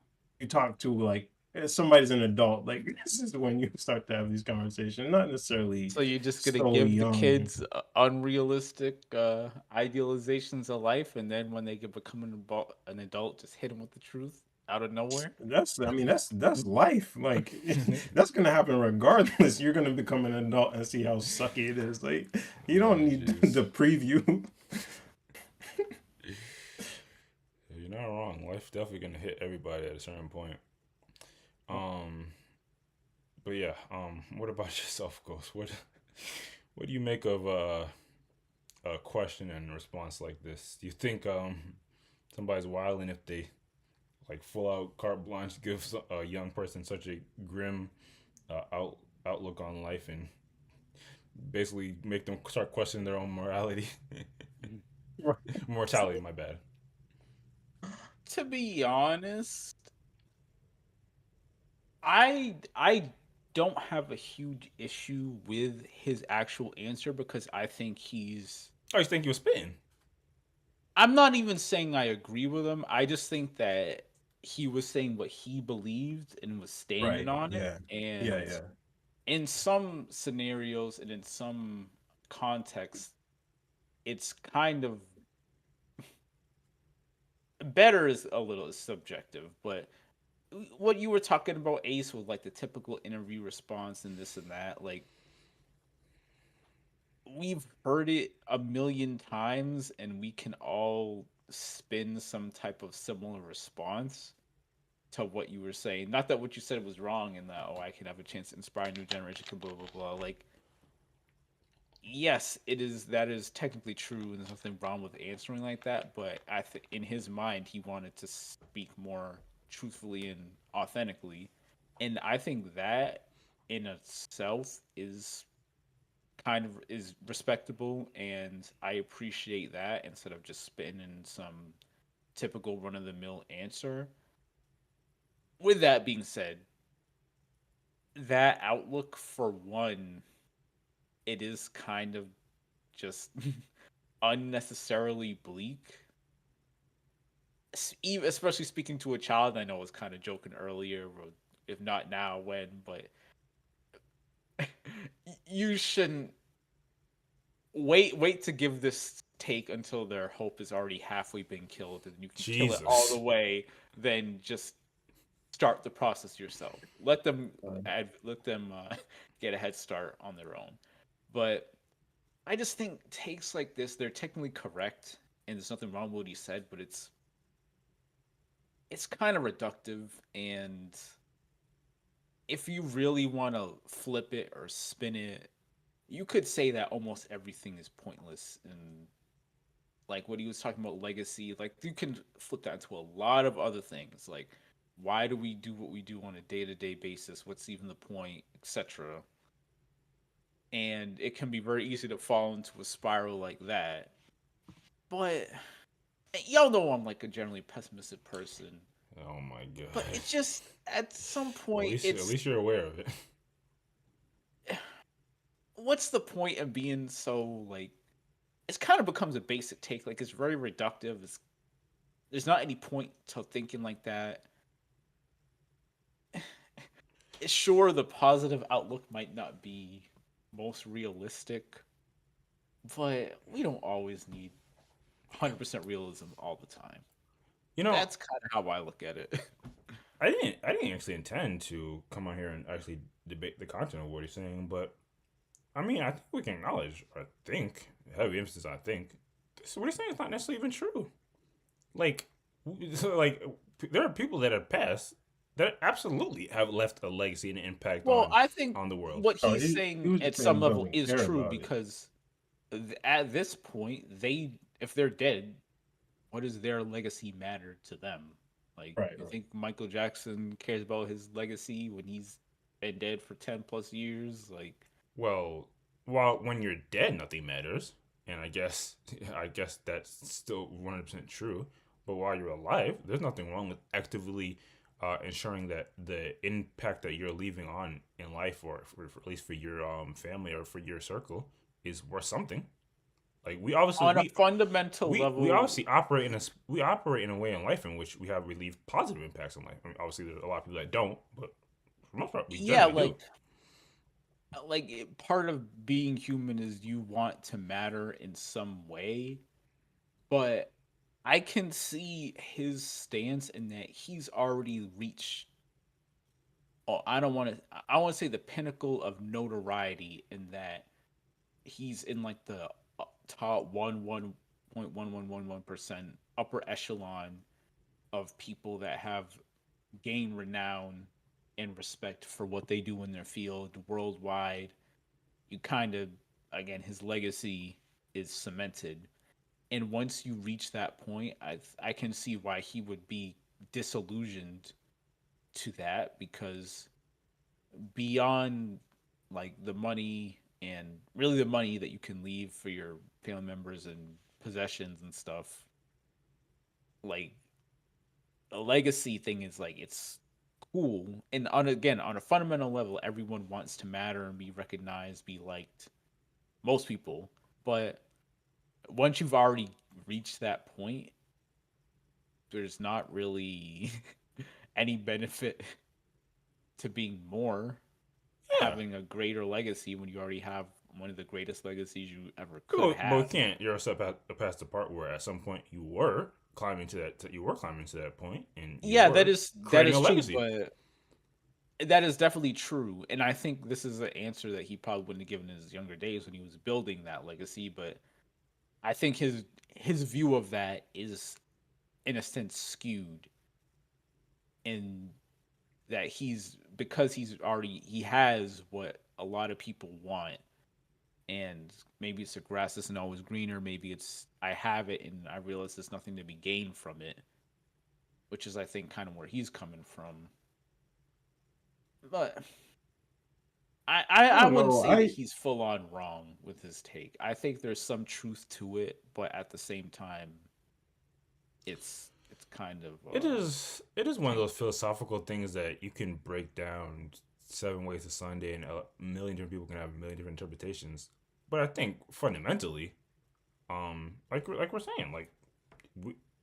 talk to, like as somebody's an adult. Like this is when you start to have these conversations, not necessarily. so you're just gonna so give young. the kids unrealistic idealizations of life, and then when they become an adult, just hit them with the truth out of nowhere. That's life. Like that's gonna happen regardless. You're gonna become an adult and see how sucky it is. Like you don't need the preview. You're not wrong. Life's definitely gonna hit everybody at a certain point. But yeah. What about yourself, Ghost? What do you make of a question and response like this? Do you think somebody's wilding if they like full out carte blanche give a young person such a grim outlook on life and basically make them start questioning their own morality? Mortality, my bad. To be honest, I don't have a huge issue with his actual answer because I think he's. Oh, you think he was spitting? I'm not even saying I agree with him. I just think that he was saying what he believed and was standing on it. And in some scenarios and in some contexts, it's kind of better is a little subjective, but what you were talking about, Ace, was like the typical interview response and this and that. Like, we've heard it a million times, and we can all spin some type of similar response to what you were saying. Not that what you said was wrong, and that I can have a chance to inspire a new generation. Blah blah blah. Like, yes, it is. That is technically true, and there's nothing wrong with answering like that. But in his mind, he wanted to speak more truthfully and authentically, and I think that in itself is respectable, and I appreciate that instead of just spitting in some typical run of the mill answer. With that being said, that outlook, for one, it is kind of just unnecessarily bleak. Especially speaking to a child. I know I was kind of joking earlier, or if not now, when, but you shouldn't wait to give this take until their hope has already halfway been killed, and you can kill it all the way. Then just start the process yourself. Let them get a head start on their own. But I just think takes like this, they're technically correct, and there's nothing wrong with what he said, but it's kind of reductive, and if you really want to flip it or spin it, you could say that almost everything is pointless. And like what he was talking about legacy, like you can flip that into a lot of other things. Like, why do we do what we do on a day-to-day basis? What's even the point, etc. And it can be very easy to fall into a spiral like that. But y'all know I'm like a generally pessimistic person. Oh my god! But it's just at some point, at least you're aware of it. What's the point of being so like? It kind of becomes a basic take. Like, it's very reductive. There's not any point to thinking like that. Sure, the positive outlook might not be most realistic, but we don't always need 100% realism all the time. You know, that's kind of how I look at it. I didn't actually intend to come on here and actually debate the content of what he's saying, but I mean, I think we can acknowledge, heavy emphasis, I think, what he's saying is not necessarily even true. Like, there are people that have passed that absolutely have left a legacy and an impact I think on the world. What he's saying at some level is true, because at this point, if they're dead, what does their legacy matter to them? Like, you think Michael Jackson cares about his legacy when he's been dead for 10 plus years? Like, well, when you're dead, nothing matters, and I guess that's still 100% true. But while you're alive, there's nothing wrong with actively ensuring that the impact that you're leaving on in life, or for at least for your family or for your circle, is worth something. Like, we obviously on a fundamental level, we obviously operate in a way in life in which we leave positive impacts on life. I mean, obviously, there's a lot of people that don't, but for the most part, we do. Like part of being human is you want to matter in some way, but I can see his stance in that he's already reached. I want to say the pinnacle of notoriety, in that he's in like the top 1.1111% upper echelon of people that have gained renown and respect for what they do in their field worldwide. You kind of, again, his legacy is cemented. And once you reach that point, I can see why he would be disillusioned to that, because beyond like the money, and really the money that you can leave for your family members and possessions and stuff, like a legacy thing is like, it's cool. And on a fundamental level, everyone wants to matter and be recognized, be liked. Most people. But once you've already reached that point, there's not really any benefit to being more, having a greater legacy, when you already have one of the greatest legacies you ever could have. But you can't. You're past the part where at some point you were climbing to that point, and that is true. Legacy. But that is definitely true, and I think this is an answer that he probably wouldn't have given in his younger days when he was building that legacy. But I think his view of that is, in a sense, skewed, in that he has what a lot of people want, and maybe it's the grass isn't always greener. Maybe it's I have it and I realize there's nothing to be gained from it, which is, I think, kind of where he's coming from. But I wouldn't say that he's full on wrong with his take. I think there's some truth to it, but at the same time, it's kind of it is one of those philosophical things that you can break down 7 ways to Sunday, and a million different people can have a million different interpretations. But I think fundamentally, like we're saying, like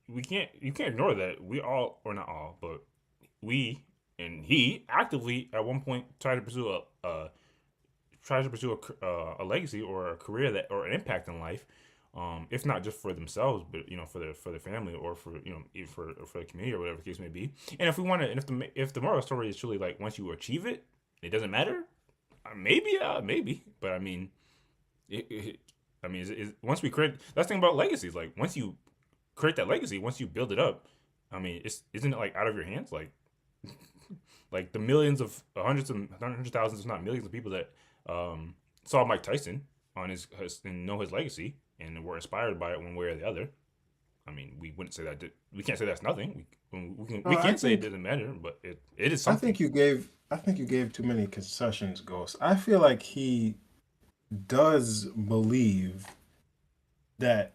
you can't ignore that we all, or not all, but we and he actively at one point tried to pursue tries to pursue a legacy or a career that or an impact in life, if not just for themselves, but for their family or for for the community or whatever the case may be. And if we want to, and if the moral story is truly like once you achieve it, it doesn't matter. Maybe, but I mean, once we create, that's the thing about legacies. Like once you create that legacy, once you build it up, I mean, isn't it like out of your hands? Like, like the millions of hundreds of thousands, if not millions of people that saw Mike Tyson on his and know his legacy and were inspired by it one way or the other. I mean, we wouldn't say that. We can't say that's nothing. We can't say it doesn't matter, but it is something. I think you gave too many concessions, Ghost. I feel like he does believe that,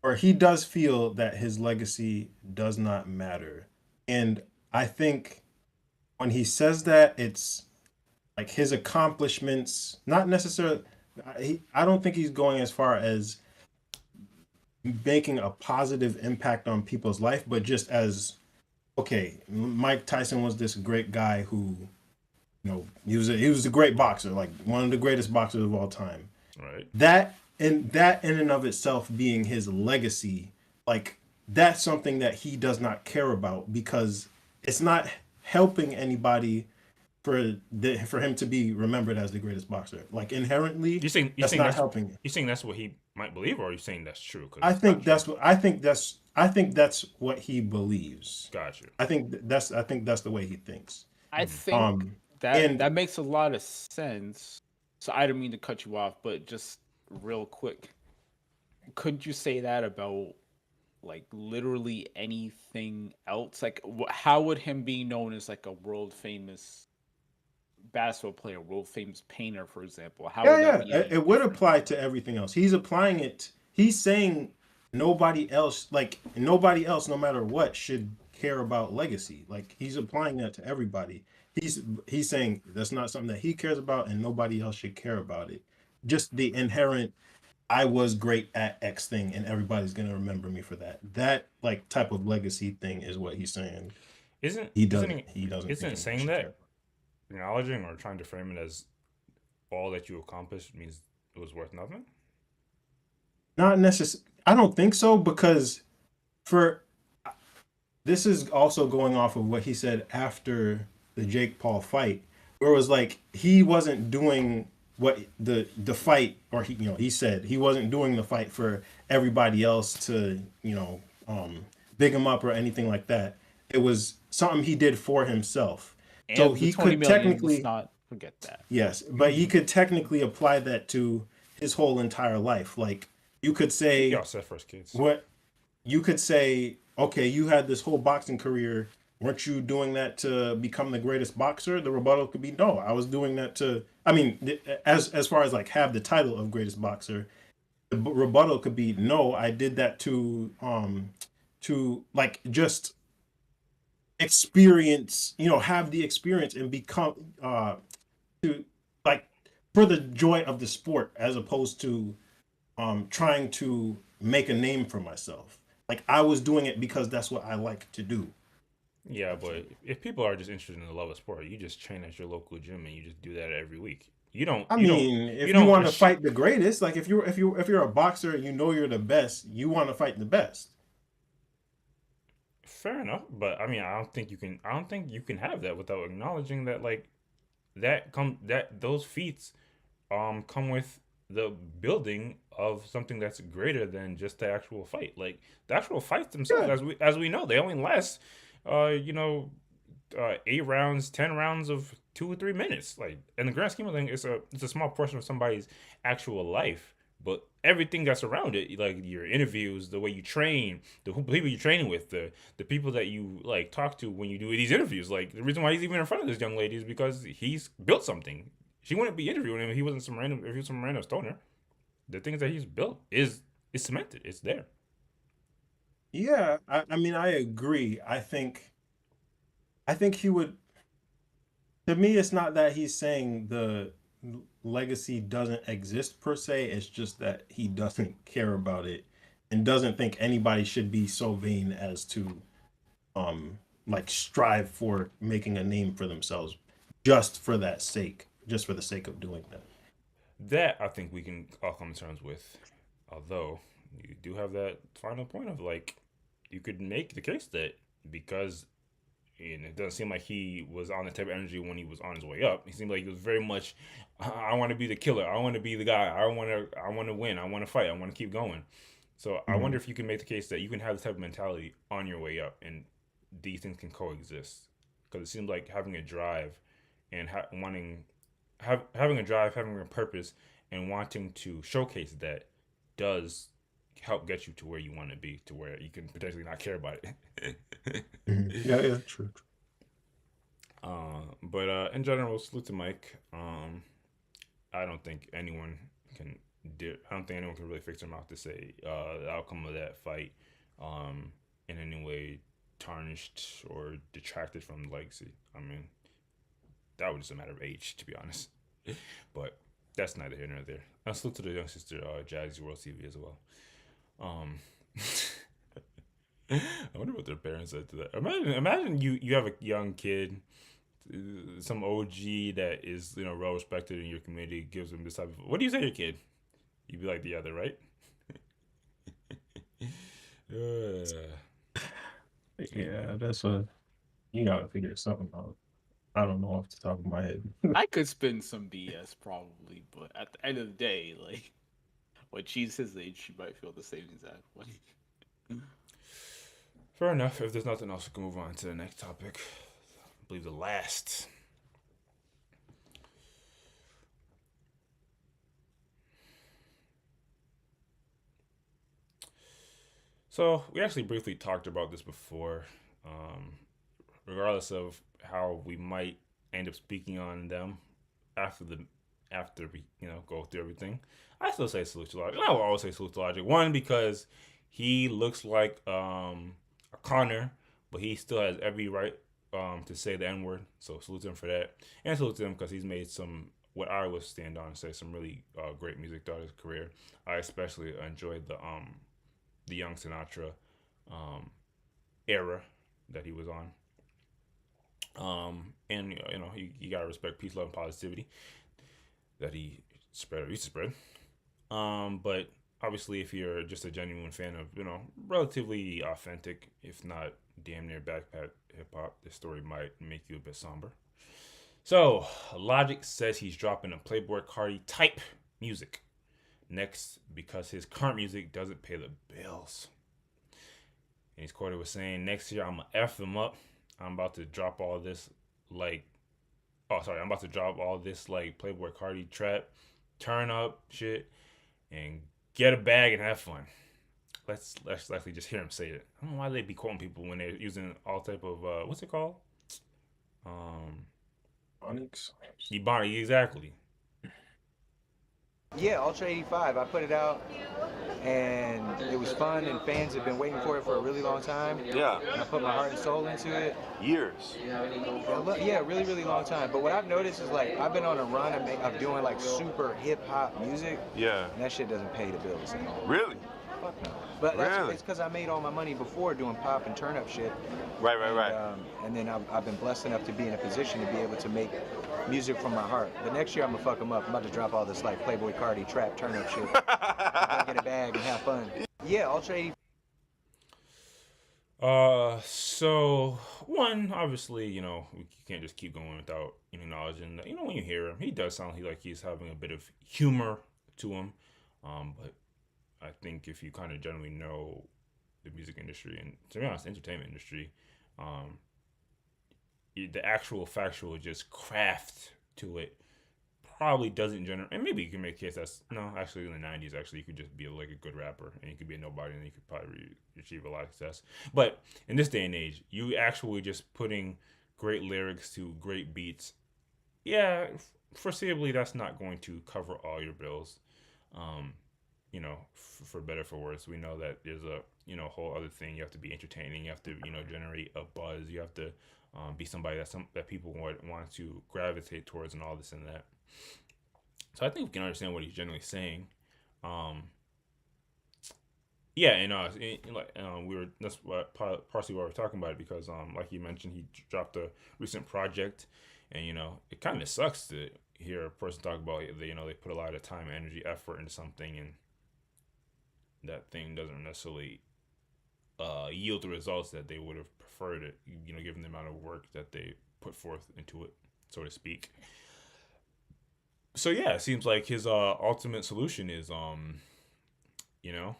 or he does feel that his legacy does not matter. And I think when he says that, it's like his accomplishments, not necessarily, I don't think he's going as far as making a positive impact on people's life, but just as, okay, Mike Tyson was this great guy who, he was a great boxer, like one of the greatest boxers of all time. Right. That in and of itself being his legacy, like that's something that he does not care about because it's not helping anybody for him to be remembered as the greatest boxer. Like inherently, that's not helping. You saying that's what he might believe, or are you saying that's true? I think that's what he believes. Gotcha. I think that's the way he thinks. I think that makes a lot of sense. So I don't mean to cut you off, but just real quick, could you say that about like literally anything else? Like, how would him being known as like a world famous basketball player, world famous painter, for example? It would apply to everything else. He's applying it. He's saying nobody else, no matter what, should care about legacy. Like he's applying that to everybody. He's saying that's not something that he cares about, and nobody else should care about it. Just the inherent, I was great at X thing, and everybody's gonna remember me for that. That like type of legacy thing is what he's saying. Isn't saying that acknowledging or trying to frame it as all that you accomplished means it was worth nothing? Not necessarily. I don't think so, because this is also going off of what he said after the Jake Paul fight, where it was like he wasn't doing what the fight, or he said he wasn't doing the fight for everybody else to big him up or anything like that. It was something he did for himself. And so he could technically not forget that. Yes, but he could technically apply that to his whole entire life. Like you could say, y'all said first kids. What you could say, okay, you had this whole boxing career. Weren't you doing that to become the greatest boxer? The rebuttal could be, no, I was doing that to, I mean, as far as like have the title of greatest boxer, the rebuttal could be, no, I did that to like just experience, have the experience and become, to like for the joy of the sport, as opposed to trying to make a name for myself. Like I was doing it because that's what I like to do. Yeah, but if people are just interested in the love of sport, you just train at your local gym and you just do that every week. If you want to fight the greatest, like if you're a boxer and you're the best, you want to fight the best. Fair enough, but I mean, I don't think you can have that without acknowledging that those feats come with the building of something that's greater than just the actual fight. Like the actual fights themselves, as we know, they only last 8 rounds, 10 rounds of 2 or 3 minutes. Like in the grand scheme of things, it's a small portion of somebody's actual life. But everything that's around it, like your interviews, the way you train, the people you're training with, the people that you like talk to when you do these interviews, like the reason why he's even in front of this young lady is because he's built something. She wouldn't be interviewing him if he wasn't some random stoner. The things that he's built is cemented. It's there. Yeah, I mean, I agree. I think he would. To me, it's not that he's saying the legacy doesn't exist per se. It's just that he doesn't care about it and doesn't think anybody should be so vain as to like strive for making a name for themselves just for the sake of doing that. that I think we can all come to terms with. Although you do have that final point of like, you could make the case that because, and it doesn't seem like he was on the type of energy when he was on his way up. He seemed like he was very much, I want to be the killer. I want to be the guy. I want to win. I want to fight. I want to keep going. So I wonder if you can make the case that you can have this type of mentality on your way up, and these things can coexist. Because it seems like having a drive and having a drive, having a purpose, and wanting to showcase that does help get you to where you want to be, to where you can potentially not care about it. Yeah, true. But in general, salute to Mike. I don't think anyone can really fix their mouth to say the outcome of that fight in any way tarnished or detracted from the legacy. I mean, that was just a matter of age, to be honest. But that's neither here nor there. I salute to the young sister, Jazzy World TV as well. I wonder what their parents said to that. Imagine you have a young kid, some OG that is well respected in your community, gives them this type of. What do you say to your kid? You'd be like the other, right? Yeah, that's what you gotta figure something out. I don't know off the top of my head. I could spin some BS probably, but at the end of the day, like when she's his age, she might feel the same exact way. Fair enough. If there's nothing else, we can move on to the next topic. I believe the last. So we actually briefly talked about this before. Regardless of how we might end up speaking on them after we go through everything, I still say salute to Logic. I will always say salute to Logic. One, because he looks like a Connor, but he still has every right to say the N-word. So salute to him for that, and salute to him because he's made some, what I would stand on and say, some really great music throughout his career. I especially enjoyed the Young Sinatra era that he was on. And you gotta respect peace, love, and positivity that he used to spread. But obviously, if you're just a genuine fan of relatively authentic, if not damn near backpack hip hop, this story might make you a bit somber. So Logic says he's dropping a Playboi Carti-type music next because his current music doesn't pay the bills. And he's quoted with saying, "Next year I'm gonna F them up. I'm about to drop all this like Playboi Carti trap, turn up shit, and get a bag and have fun." Let's actually just hear him say it. I don't know why they be quoting people when they're using all type of what's it called? Onyx. Ebonics, exactly. Yeah, Ultra 85. I put it out, and it was fun, and fans have been waiting for it for a really long time. Yeah. And I put my heart and soul into it. Years. Yeah, really, really long time. But what I've noticed is, like, I've been on a run of doing, like, super hip-hop music. Yeah. And that shit doesn't pay the bills at all. Really? Fuck no. But it's because I made all my money before doing pop and turn-up shit. Right. And then I've been blessed enough to be in a position to be able to make music from my heart. But next year I'm gonna fuck them up. I'm about to drop all this like Playboi Carti trap turn-up shit. Get a bag and have fun. Yeah, Ultra 85. So one, obviously, we can't just keep going without acknowledging that, when you hear him, he does sound like he's having a bit of humor to him. But I think if you kind of generally know the music industry and, to be honest, entertainment industry, the actual factual just craft to it probably doesn't generate. And maybe you can make a case that's actually in the 90s, actually you could just be like a good rapper and you could be a nobody and you could probably achieve a lot of success. But in this day and age, you actually just putting great lyrics to great beats. Yeah, foreseeably that's not going to cover all your bills. For better or for worse, we know that there's a whole other thing. You have to be entertaining. You have to generate a buzz. You have to be somebody that people want to gravitate towards, and all this and that. So I think we can understand what he's generally saying. That's partially why we're talking about it, because like you mentioned, he dropped a recent project, and it kind of sucks to hear a person talk about they they put a lot of time, energy, effort into something, and that thing doesn't necessarily yield the results that they would have preferred it. Given the amount of work that they put forth into it, so to speak. So yeah, it seems like his ultimate solution is you know,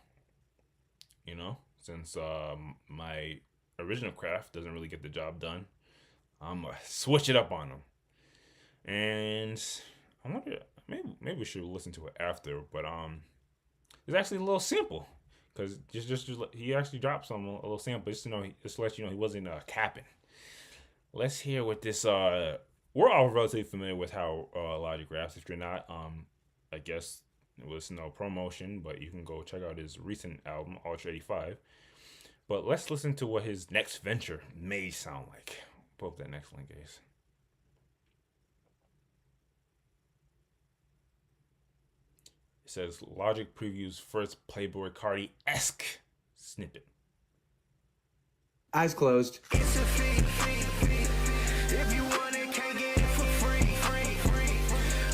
since my original craft doesn't really get the job done, I'm gonna switch it up on him. And I wonder, maybe we should listen to it after, but it's actually a little simple because just he actually dropped a little sample just to let you know he wasn't capping. Let's hear what this we're all relatively familiar with how Logic raps. If you're not, I guess it was no promotion, but you can go check out his recent album, Ultra 85. But let's listen to what his next venture may sound like. Pull up that next link, guys. It says Logic previews first Playboi Carti-esque snippet. Eyes closed. It's a fee. If you want it, can't get it for free.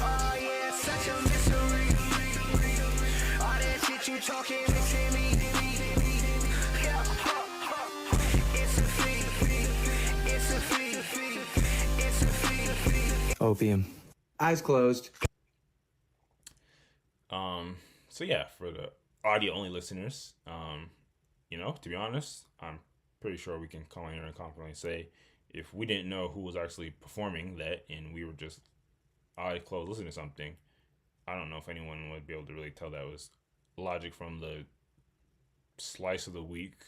Oh yeah, such a mystery. All that shit you talking mixing me. Yeah, it's a fee. It's a fee. It's a fee. Opium. Eyes closed. So yeah, for the audio only listeners, to be honest, I'm pretty sure we can come in here and confidently say if we didn't know who was actually performing that and we were just eyes closed listening to something, I don't know if anyone would be able to really tell that was Logic from the slice of the week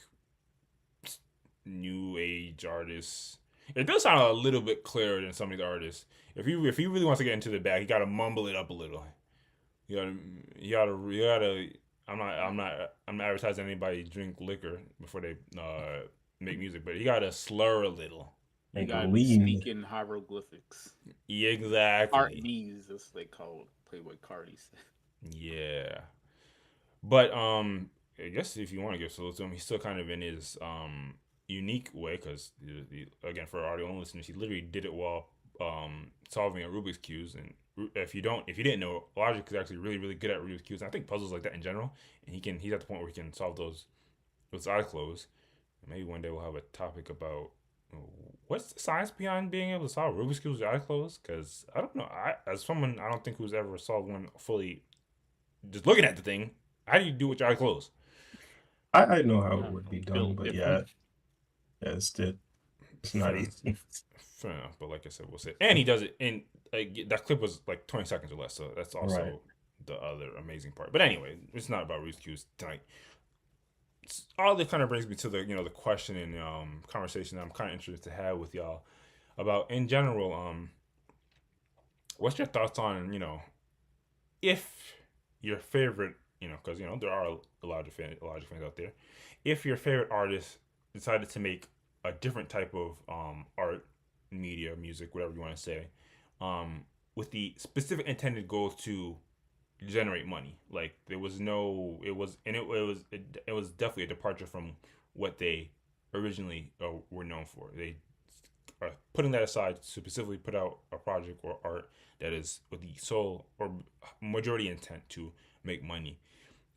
new age artists. It does sound a little bit clearer than some of these artists. If he really wants to get into the bag, he gotta mumble it up a little. You gotta. I'm not advertising anybody drink liquor before they make music, but you gotta slur a little. You gotta speak in hieroglyphics. Yeah, exactly. Artese, that's what they call Playboi Carti. Yeah, but I guess if you want to give salute to him, he's still kind of in his unique way because again, for our audio only listeners, he literally did it while solving a Rubik's cubes. And if you didn't know, Logic is actually really, really good at Rubik's cubes. And I think puzzles like that in general, and he's at the point where he can solve those with his eyes closed. And maybe one day we'll have a topic about what's the science behind being able to solve Rubik's cubes with your eyes closed. Because I don't know, as someone I don't think who's ever solved one fully, just looking at the thing, how do you do it with your eyes closed? I know how it would be done, but yeah, it's not easy. Fair enough, but like I said, we'll say. And he does it in that clip was like 20 seconds or less, so that's also the other amazing part. But anyway, it's not about Rubik's cubes tonight. All this kind of brings me to the the question and conversation that I'm kind of interested to have with y'all about in general. What's your thoughts on if your favorite because there are a lot of fans out there, if your favorite artist decided to make a different type of art, media, music, whatever you want to say, with the specific intended goal to generate money. Like it was definitely a departure from what they originally were known for. They are putting that aside to specifically put out a project or art that is with the sole or majority intent to make money.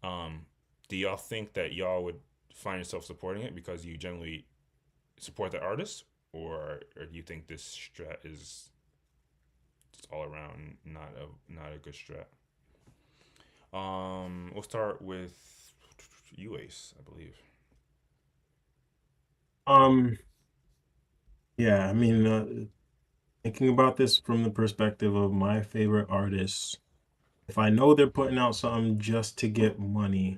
Do y'all think that y'all would find yourself supporting it because you generally support the artist, or do you think this strat is just all around not a good strat? We'll start with you, Ace, I believe. Yeah, I mean, thinking about this from the perspective of my favorite artists, if I know they're putting out something just to get money,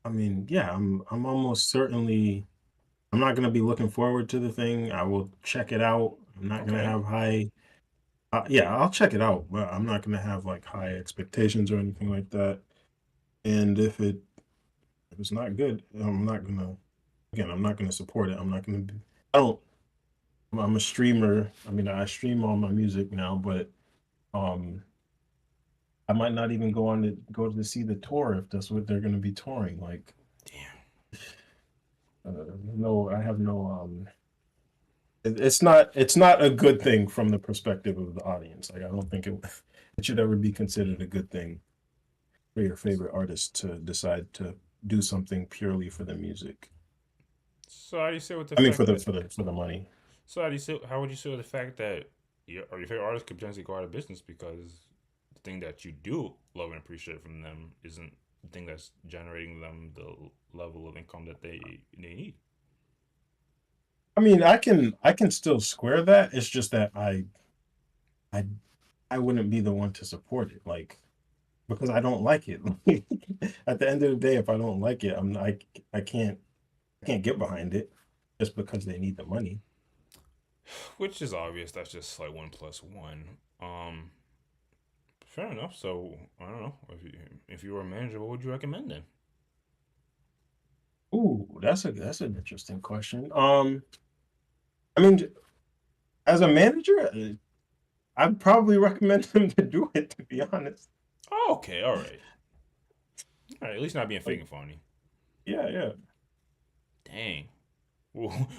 I mean, yeah, I'm almost certainly I'm not gonna be looking forward to the thing. I will check it out. I'm not gonna have high. Yeah, I'll check it out, but I'm not gonna have like high expectations or anything like that. And if it's not good, I'm not gonna. Again, I'm not gonna support it. I'm not gonna. I don't. I'm a streamer. I mean, I stream all my music now, but I might not even go to see the tour if that's what they're gonna be touring. Like, damn. No, I have no It's not a good thing from the perspective of the audience. Like I don't think it should ever be considered a good thing for your favorite artist to decide to do something purely for the music. So how do you say with the I mean, fact for the that, for the money. so how would you say with the fact that your favorite artist could potentially go out of business because the thing that you do love and appreciate from them isn't the thing that's generating them the level of income that they need? I mean, I can still square that. It's just that I I wouldn't be the one to support it, like because I don't like it. At the end of the day, if I don't like it, I can't get behind it just because they need the money. Which is obvious. That's just like 1+1. Fair enough. So I don't know if you were a manager, what would you recommend then? Ooh, that's an interesting question. I mean, as a manager, I'd probably recommend them to do it. To be honest. Oh, okay, all right. All right, at least not being fake and phony. Yeah, yeah. Dang.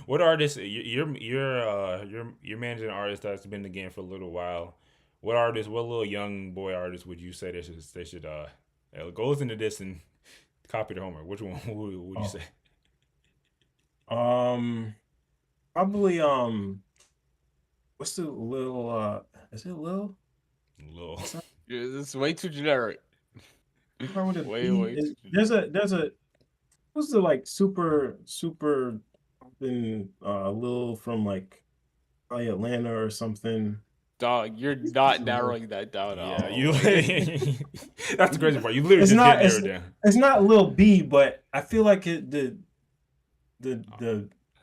What artist you're managing an artist that's been in the game for a little while? What little young boy artist would you say they should goes into this and copy their homework? Which one would you say? Probably what's the little is it Lil? Lil. It's way too generic. There's a what's the like super poppin' Lil from like probably Atlanta or something. Dog, you're not narrowing that down at Yeah, all. you. That's the crazy part. You literally It's just not did narrow it down. it's not Lil B, but I feel like the Lil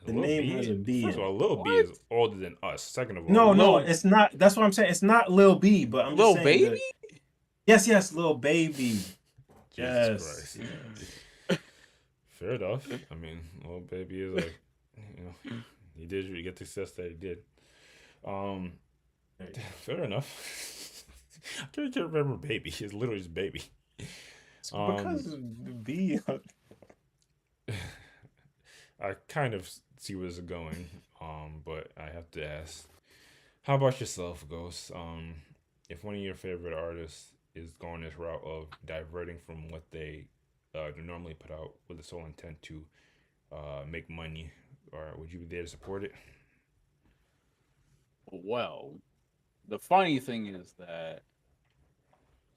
name B. has a B. First in of all, it. Lil B is older than us. Second of all, No, it's not. That's what I'm saying. It's not Lil B, but I'm Lil just saying. Baby? Yes, Lil Baby. Jesus Yes. Christ. Fair enough. I mean, Lil Baby is like, he did really get the success that he did. Fair enough. I can't remember Baby. It's literally just Baby. Because of B. I kind of see where it's going, but I have to ask, how about yourself, Ghost? If one of your favorite artists is going this route of diverting from what they normally put out with the sole intent to make money, or would you be there to support it? Well, the funny thing is that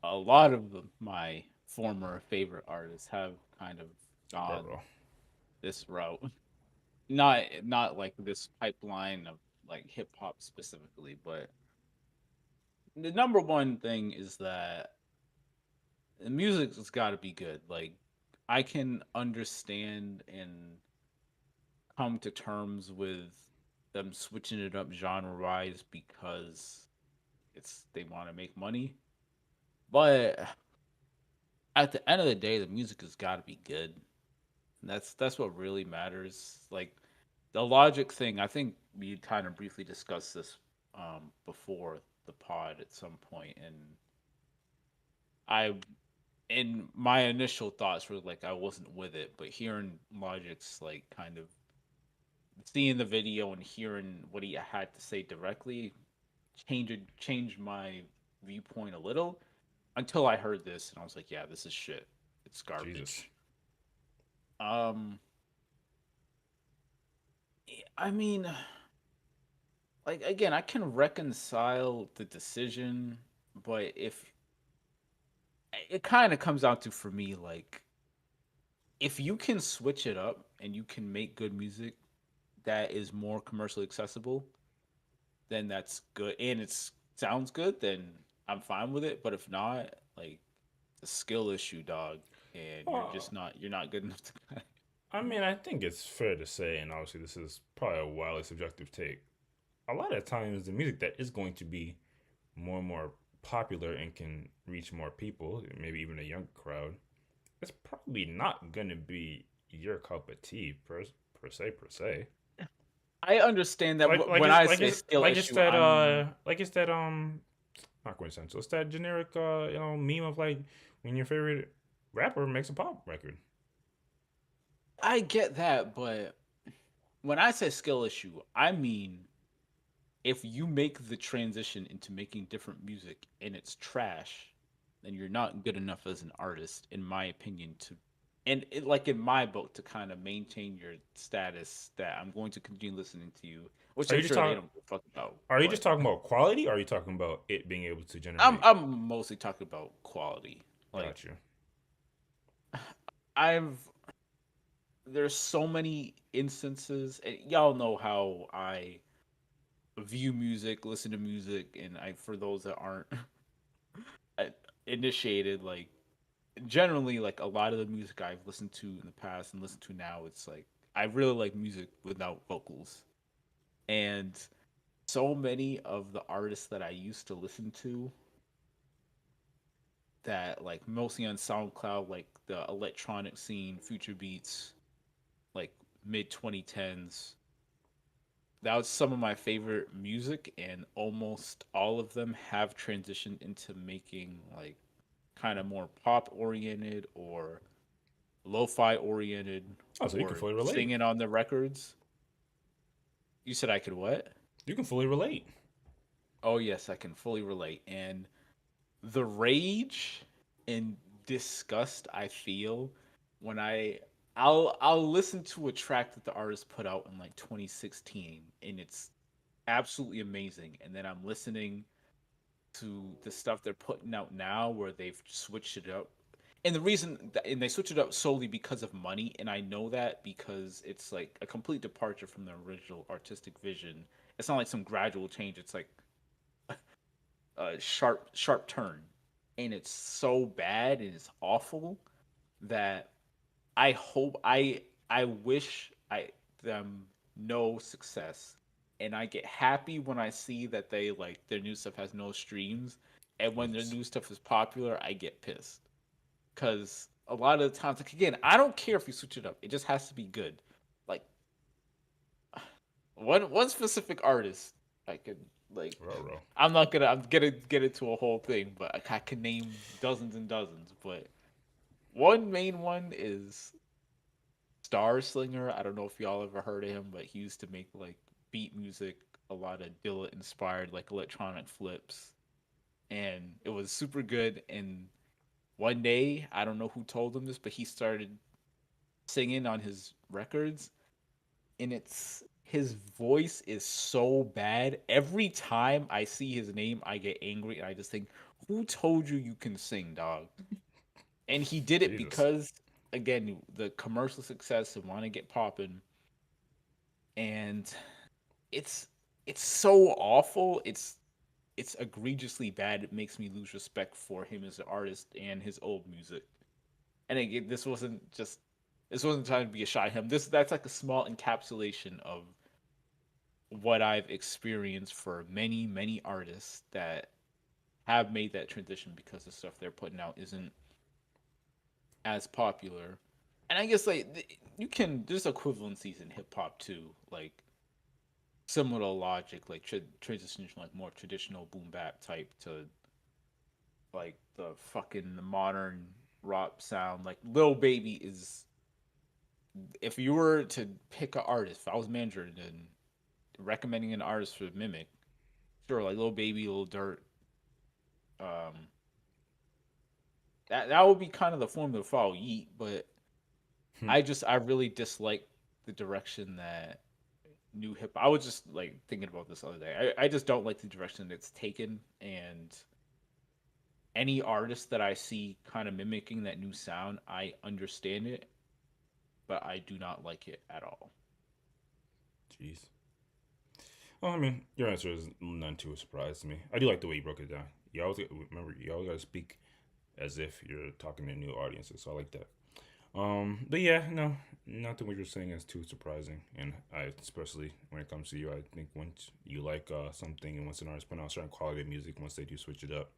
a lot of my former favorite artists have kind of gone this route. Not like this pipeline of like hip hop specifically, but the number one thing is that the music has got to be good. Like I can understand and come to terms with them switching it up genre wise because they want to make money. But at the end of the day, the music has got to be good. And that's what really matters. Like the Logic thing, I think we kind of briefly discussed this before the pod at some point, and my initial thoughts were like I wasn't with it, but hearing Logic's like kind of seeing the video and hearing what he had to say directly changed my viewpoint a little until I heard this and I was like, yeah, this is shit. It's garbage. Jesus. I mean, like again, I can reconcile the decision, but if it kind of comes out to for me like if you can switch it up and you can make good music that is more commercially accessible, then that's good and it sounds good, then I'm fine with it. But if not, like the skill issue, dog, and you're not good enough to I mean, I think it's fair to say, and obviously this is probably a wildly subjective take, a lot of times the music that is going to be more and more popular and can reach more people, maybe even a younger crowd, it's probably not going to be your cup of tea per se. I understand that when I say skill issue, not quintessential. It's that generic, meme of like when your favorite rapper makes a pop record. I get that, but when I say skill issue, I mean if you make the transition into making different music and it's trash, then you're not good enough as an artist, in my opinion, like in my book, to kind of maintain your status that I'm going to continue listening to you, which Are I'm you just sure they talking? don't give a fuck about. Are you but just talking about quality? Or are you talking about it being able to generate? I'm mostly talking about quality. Like, Got you. there's so many instances, and y'all know how I view music, listen to music, and for those that aren't uh, initiated, like generally, like a lot of the music I've listened to in the past and listen to now, it's like I really like music without vocals, and so many of the artists that I used to listen to, that like mostly on SoundCloud, like the electronic scene, future beats, like mid 2010s. That was some of my favorite music, and almost all of them have transitioned into making like kind of more pop oriented or lo-fi oriented, Oh, so you can or fully relate. singing on the records. You said I could what? You can fully relate. Oh yes, I can fully relate. And the rage and disgust I feel when I'll listen to a track that the artist put out in like 2016, and it's absolutely amazing, and then I'm listening to the stuff they're putting out now where they've switched it up. And and they switched it up solely because of money, and I know that because it's like a complete departure from the original artistic vision. It's not like some gradual change. It's like a sharp turn, and it's so bad and it's awful that I wish I them no success, and I get happy when I see that they like their new stuff has no streams, and when their new stuff is popular, I get pissed because a lot of the times, like again, I don't care if you switch it up; it just has to be good. Like one specific artist, I could like. I'm gonna get into a whole thing, but I can name dozens and dozens. But one main one is Star Slinger. I don't know if y'all ever heard of him, but he used to make like beat music, a lot of Dilla inspired like electronic flips, and it was super good. And one day, I don't know who told him this, but he started singing on his records, and his voice is so bad. Every time I see his name, I get angry, and I just think, who told you you can sing, dog? And he did it because, again, the commercial success and want to get popping, and it's so awful. It's egregiously bad. It makes me lose respect for him as an artist and his old music. And again, this wasn't trying to be a shot at him. That's like a small encapsulation of what I've experienced for many artists that have made that transition because the stuff they're putting out isn't as popular. And I guess like there's equivalencies in hip hop too, like similar logic, like transitioning from like more traditional boom bap type to like the modern rock sound. Like Lil Baby is, if you were to pick an artist, if I was manager and recommending an artist for Mimic, sure, like Lil Baby, Lil Durk, that would be kind of the formula to follow Yeet, but I really dislike the direction that new hip. I was just like thinking about this the other day. I just don't like the direction it's taken, and any artist that I see kind of mimicking that new sound, I understand it, but I do not like it at all. Jeez. Well, I mean, your answer is none too a surprise to me. I do like the way you broke it down. You always gotta speak as if you're talking to new audiences, so I like that. But yeah, no, nothing what you're saying is too surprising, and especially when it comes to you, I think once you like something, and once an artist put out certain quality of music, once they do switch it up,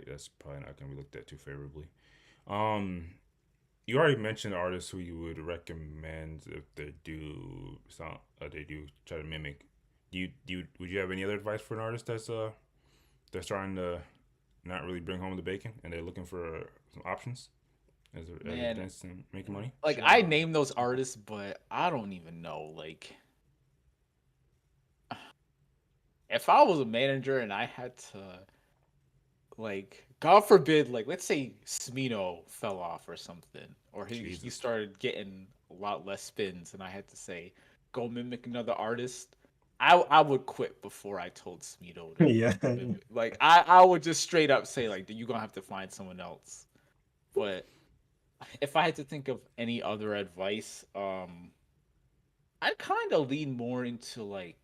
that's probably not gonna be looked at too favorably. You already mentioned artists who you would recommend if they do try to mimic. Would you have any other advice for an artist that's they're starting to not really bring home the bacon and they're looking for some options as evidence to make money? Like I name those artists, but I don't even know. Like if I was a manager and I had to, like, God forbid, like, let's say Smino fell off or something, or he started getting a lot less spins, and I had to say, go mimic another artist. I would quit before I told Smino to Yeah. mimic. Like, I would just straight up say, like, you're gonna have to find someone else. But if I had to think of any other advice, I'd kind of lean more into, like,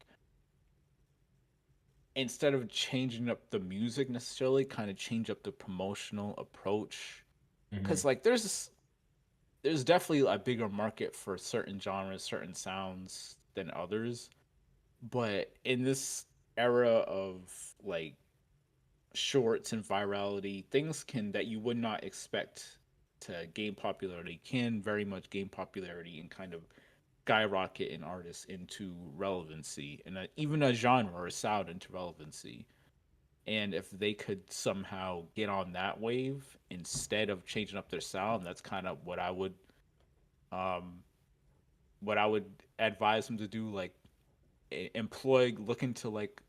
instead of changing up the music necessarily, kind of change up the promotional approach. Because like there's definitely a bigger market for certain genres, certain sounds than others. But in this era of like shorts and virality, things can that you would not expect to gain popularity can very much gain popularity and kind of skyrocket an artist into relevancy and even a genre or sound into relevancy. And if they could somehow get on that wave instead of changing up their sound, that's kind of um what I would advise them to do. Like look into like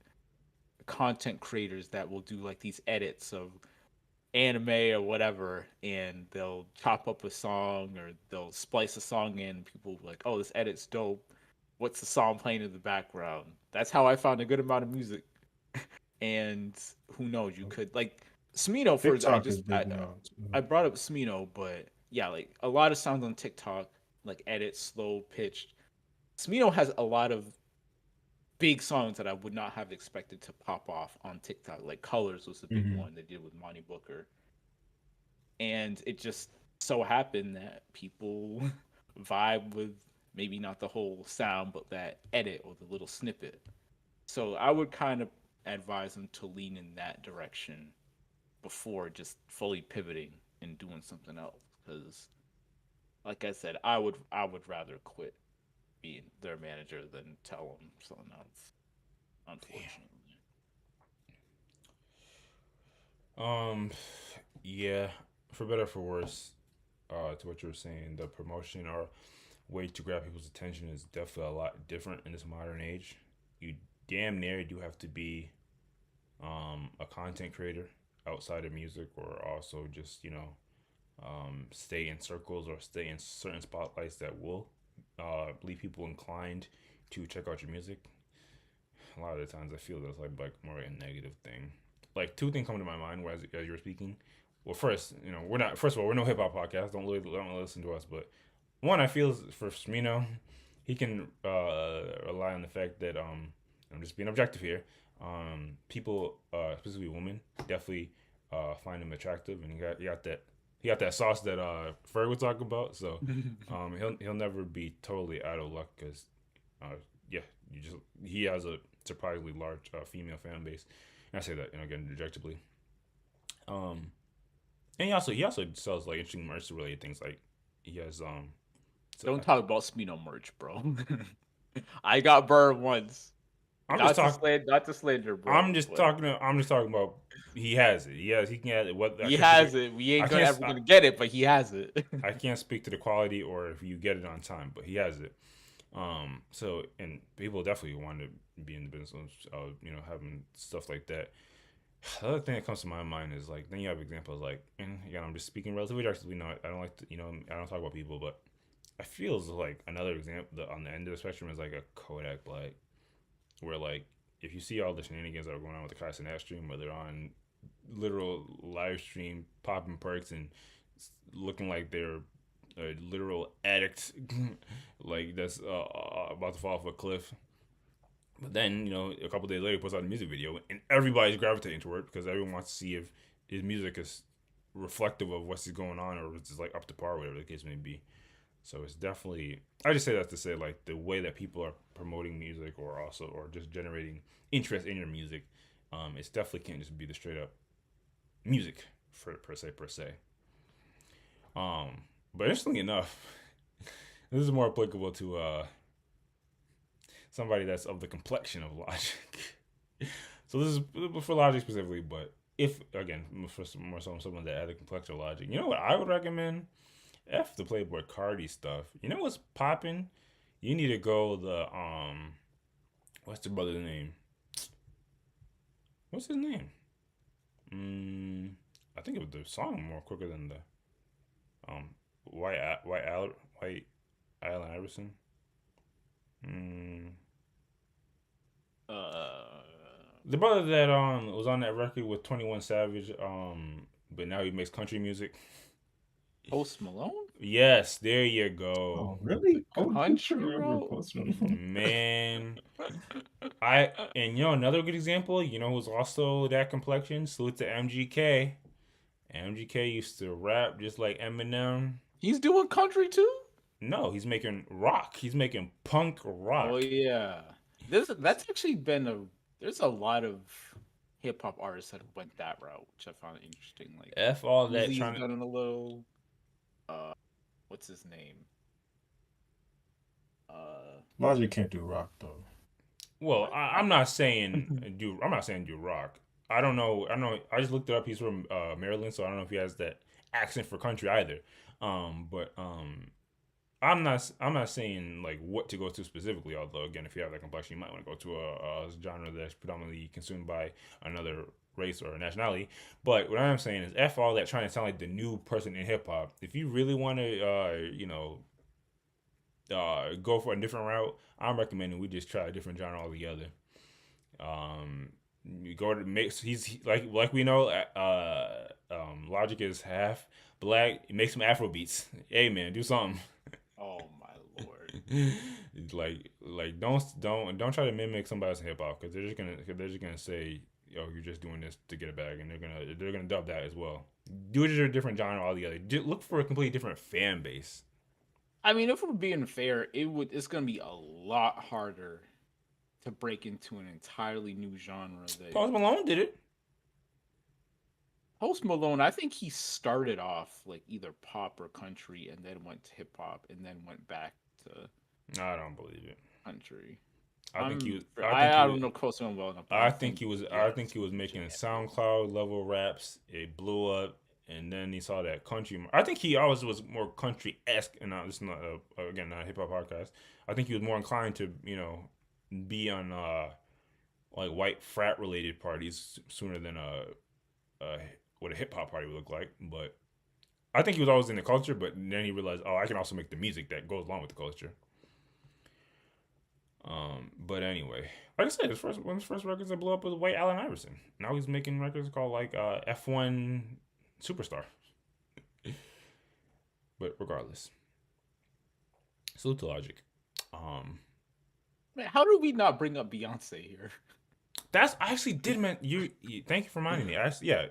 content creators that will do like these edits of anime or whatever, and they'll chop up a song or they'll splice a song in. People will be like, oh, this edit's dope. What's the song playing in the background? That's how I found a good amount of music. And who knows, you could like Smino for TikTok is big now. I brought up Smino, but yeah, like a lot of sounds on TikTok, like edits, slow pitched. Smino has a lot of big songs that I would not have expected to pop off on TikTok. Like Colors was the big one they did with Monty Booker. And it just so happened that people vibe with maybe not the whole sound, but that edit or the little snippet. So I would kind of advise them to lean in that direction before just fully pivoting and doing something else. Because, like I said, I would rather quit being their manager than tell them something else. Unfortunately. Yeah, for better or for worse, to what you were saying, the promotion or way to grab people's attention is definitely a lot different in this modern age. You damn near do have to be a content creator outside of music, or also just stay in circles or stay in certain spotlights that will leave people inclined to check out your music. A lot of the times I feel that's like more a negative thing. Like two things come to my mind as you were speaking. Well, first, we're not. First of all, we're no hip hop podcast. Don't listen to us. But one, I feel for Smino, he can rely on the fact that I'm just being objective here. People, specifically women, definitely find him attractive, and he got that sauce that Ferg was talking about. So he'll never be totally out of luck because he has a surprisingly large female fan base. And I say that again objectively. And he also sells like interesting merch related things. Like he has Don't talk about Smino merch, bro. I got burned once. Not to slander, bro. I'm just talking about he has it. He can have it. He has it. We ain't ever gonna get it, but he has it. I can't speak to the quality or if you get it on time, but he has it. So and people definitely want to be in the business of having stuff like that. The other thing that comes to my mind is like then you have examples like, and again I'm just speaking relatively directly. I don't like to I don't talk about people, but I feel like another example on the end of the spectrum is like a Kodak Black, where like if you see all the shenanigans that are going on with the Tyson stream, where they're on literal live stream popping perks and looking like they're a literal addict, like that's about to fall off a cliff. But then, a couple days later, he puts out a music video, and everybody's gravitating toward it because everyone wants to see if his music is reflective of what's going on or if it's like up to par, whatever the case may be. So it's definitely, I just say that to say like the way that people are promoting music or just generating interest in your music, it's definitely can't just be the straight up music per se. But interestingly enough, this is more applicable to somebody that's of the complexion of Logic. So this is for Logic specifically, but if again for someone that had the complexion of Logic, you know what I would recommend? F the Playboi Carti stuff. You know what's popping? You need to go the what's the brother's name? What's his name? I think it was the song more quicker than the White Allen Iverson. The brother that was on that record with 21 Savage, but now he makes country music. Post Malone? Yes, there you go. Oh, really? Country Man. And another good example, who's also that complexion? Salute to MGK. MGK used to rap just like Eminem. He's doing country too? No, he's making rock. He's making punk rock. Oh yeah. That's actually been there's a lot of hip hop artists that went that route, which I found interesting. Like F all that Uzi's trying to done a little what's his name? Logic can't do rock though. Well, I'm not saying do rock. I don't know. I just looked it up. He's from Maryland, so I don't know if he has that accent for country either. But I'm not saying like what to go to specifically. Although again, if you have that complexion, you might want to go to a genre that's predominantly consumed by another race or nationality. But what I'm saying is, F all that trying to sound like the new person in hip hop. If you really want to, go for a different route, I'm recommending we just try a different genre altogether. You go to mix. He's like we know. Logic is half black. Make some Afro beats. Hey man, do something. Oh my lord! like don't try to mimic somebody else's hip hop because they're just gonna say, yo, you're just doing this to get a bag, and they're gonna dub that as well. Do it as a different genre altogether. Look for a completely different fan base. I mean, if we're being fair, it's gonna be a lot harder to break into an entirely new genre. Post Malone did it. Post Malone, I think he started off like either pop or country, and then went to hip hop, and then went back to. I don't believe it. Country. I don't know Post Malone well enough. I think he was making SoundCloud level raps. It blew up. And then he saw that country. I think he always was more country-esque. And this is not not a hip-hop podcast. I think he was more inclined to, be on like white frat-related parties sooner than what a hip-hop party would look like. But I think he was always in the culture. But then he realized, I can also make the music that goes along with the culture. But anyway, like I said, one of his first records that blew up was White Allen Iverson. Now he's making records called like F1 Superstar. But regardless, salute to Logic. Man, how did we not bring up Beyonce here? I actually did meant you. Thank you for reminding me.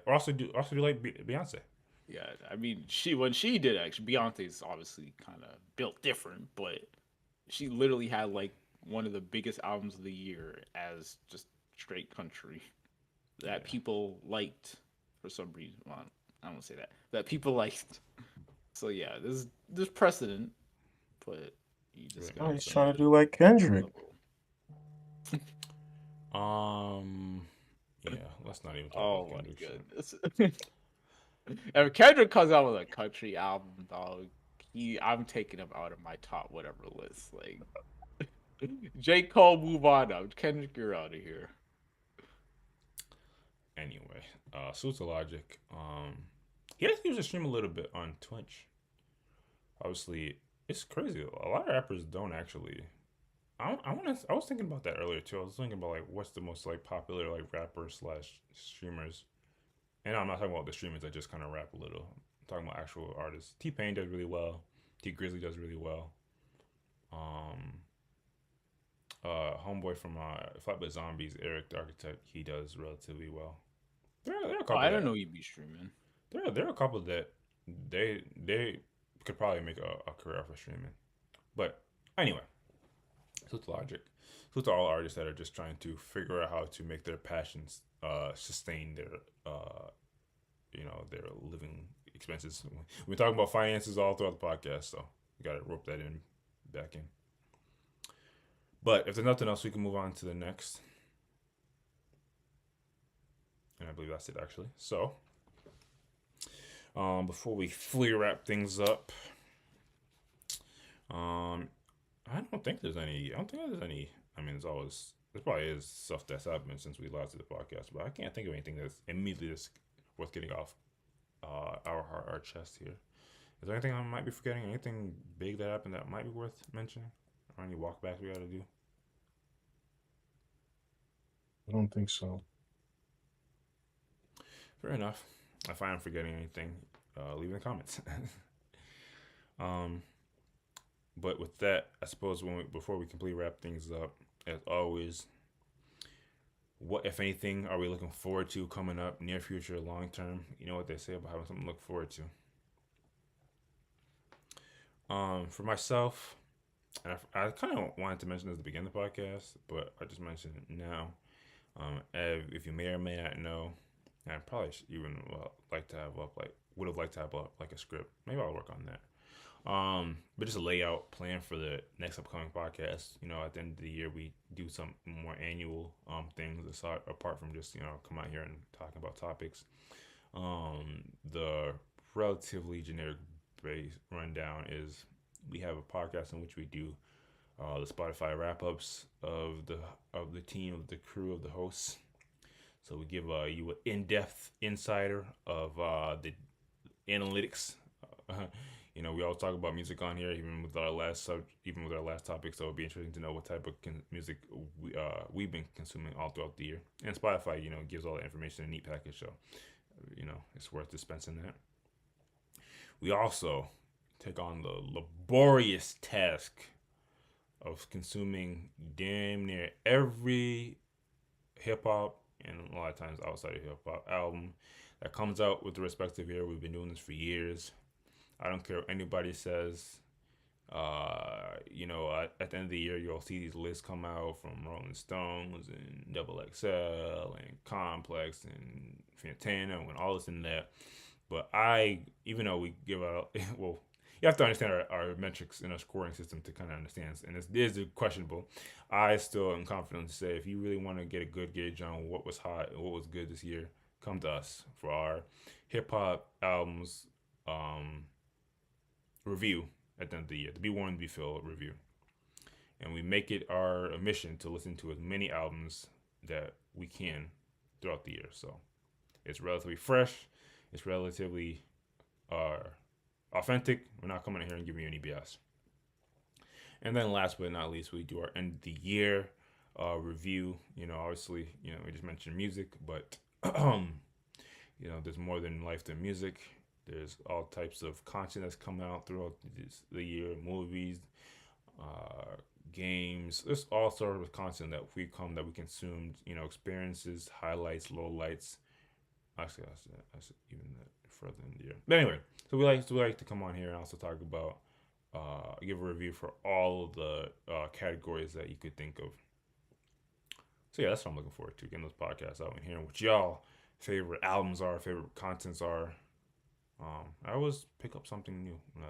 Also do like Beyonce. Yeah, I mean, when she did actually, Beyonce's obviously kind of built different, but she literally had like one of the biggest albums of the year as just straight country that people liked for some reason. Well, I don't want to say that people liked. So yeah, there's precedent, but you just he's trying to do like Kendrick. Yeah, let's not even talk about Kendrick. Oh my goodness. If Kendrick comes out with a country album, dog, I'm taking him out of my top whatever list. Like J. Cole, move on out. Kendrick, you're out of here. Anyway, salute to Logic. He actually used to stream a little bit on Twitch. Obviously, it's crazy. A lot of rappers don't actually. I was thinking about that earlier too. I was thinking about like what's the most like popular like rappers / streamers. And I'm not talking about the streamers that just kind of rap a little. I'm talking about actual artists. T-Pain does really well. T Grizzly does really well. Homeboy from Flatbed Zombies, Eric the Architect, he does relatively well. There are a couple. I don't know you'd be streaming. There are a couple that they could probably make a career off of streaming. But anyway, salute to Logic. Salute to all artists that are just trying to figure out how to make their passions sustain their their living expenses. We're talking about finances all throughout the podcast, so we gotta rope that back in. But if there's nothing else, we can move on to the next. And I believe that's it, actually. So, before we fully wrap things up, I don't think there's any. I mean, there's always There probably is stuff that's happened since we last did the podcast, but I can't think of anything that's immediately just worth getting off our chest here. Is there anything I might be forgetting? Anything big that happened that might be worth mentioning? Or any walkbacks we got to do? I don't think so. Fair enough. If I am forgetting anything, leave in the comments. But with that, I suppose before we completely wrap things up, as always, what, if anything, are we looking forward to coming up, near future, long term? You know what they say about having something to look forward to. For myself, and I kind of wanted to mention this at the beginning of the podcast, but I just mentioned it now. If you may or may not know, and I probably even like to have up, would have liked to have up like a script. Maybe I'll work on that. But just a layout plan for the next upcoming podcast. You know, at the end of the year, we do some more annual things aside, apart from just, you know, come out here and talking about topics. The relatively generic base rundown is we have a podcast in which we do the Spotify wrap-ups of the team, of the crew, of the hosts. So we give you an in-depth insider of the analytics. You know, we always talk about music on here, even with our last topic. So it'd be interesting to know what type of music we've been consuming all throughout the year. And Spotify, you know, gives all the information in a neat package. So, you know, it's worth dispensing that. We also take on the laborious task of consuming damn near every hip hop, and a lot of times outside of hip hop, album that comes out with the respective year. We've been doing this for years. I don't care what anybody says. You know, at the end of the year, you'll see these lists come out from Rolling Stones and Double XL and Complex and Fantana and all this and that. But even though we give out, well, you have to understand our metrics in our scoring system to kind of understand, and it is questionable. I still am confident to say, if you really want to get a good gauge on what was hot and what was good this year, come to us for our hip hop albums review at the end of the year, the Be Warned, Be Filled review. And we make it our mission to listen to as many albums that we can throughout the year. So it's relatively fresh. It's relatively authentic. We're not coming in here and giving you any BS. And then last but not least, we do our end of the year review. You know, obviously, you know, we just mentioned music, but you know, there's more than life than music. There's all types of content that's come out throughout the year, movies, games. There's all sorts of content that we consumed, you know, experiences, highlights, lowlights. Actually, that's even further in the year. But anyway, so we like to come on here and also talk about, give a review for all of the categories that you could think of. So yeah, that's what I'm looking forward to, getting those podcasts out and hearing what y'all favorite albums are, favorite contents are. I always pick up something new when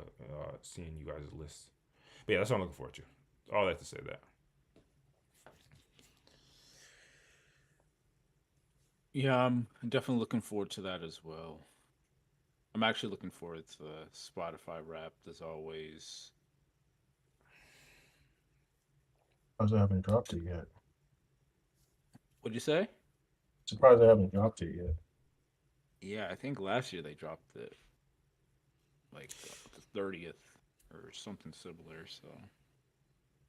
seeing you guys' lists. But yeah, that's what I'm looking forward to. All that to say that. Yeah, I'm definitely looking forward to that as well. I'm actually looking forward to the Spotify Wrapped as always. I haven't dropped it yet. What'd you say? Surprised I haven't dropped it yet. Yeah, I think last year they dropped it like the 30th or something similar. So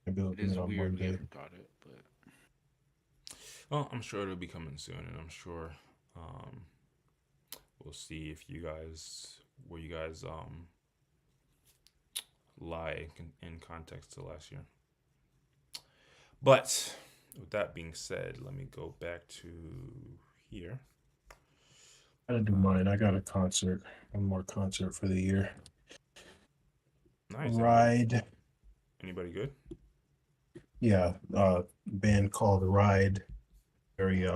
it is weird Monday. we haven't got it, but well, I'm sure it'll be coming soon, and I'm sure we'll see if where you guys lie in context to last year. But with that being said, let me go back to here. I gotta do mine. I got a concert. One more concert for the year. Nice. Ride. Anybody good? Yeah, band called Ride. Very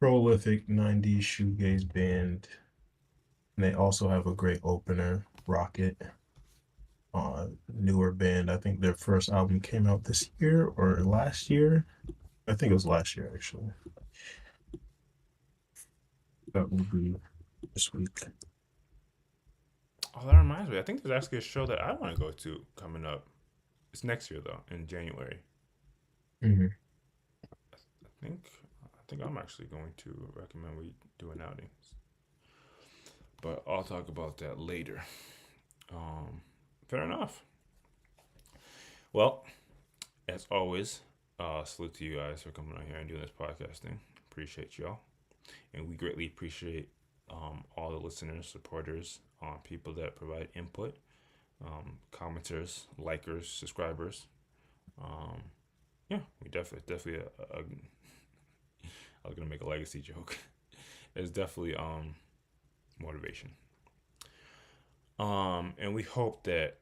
prolific 90s shoegaze band. And they also have a great opener, Rocket. Newer band. I think their first album came out this year or last year. I think it was last year, actually. That will be this week. Oh, that reminds me. I think there's actually a show that I want to go to coming up. It's next year, though, in January. Mm-hmm. think I'm actually going to recommend we do an outing, but I'll talk about that later. Fair enough. Well, as always, salute to you guys for coming on here and doing this podcasting. Appreciate y'all, and we greatly appreciate all the listeners, supporters, people that provide input, commenters, likers, subscribers. Yeah, we definitely. I was gonna make a legacy joke. It's definitely motivation. And we hope that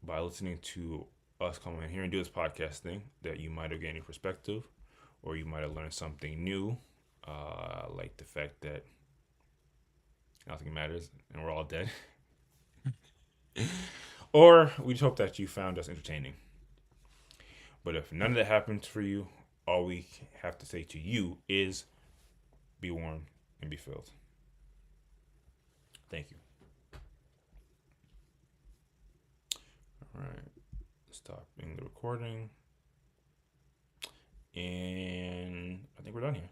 by listening to us come in here and do this podcasting, that you might have gained a perspective, or you might have learned something new, like the fact that nothing matters and we're all dead. Or we just hope that you found us entertaining. But if none of that happens for you, all we have to say to you is be warm and be filled. Thank you. All right. Stopping the recording. And I think we're done here.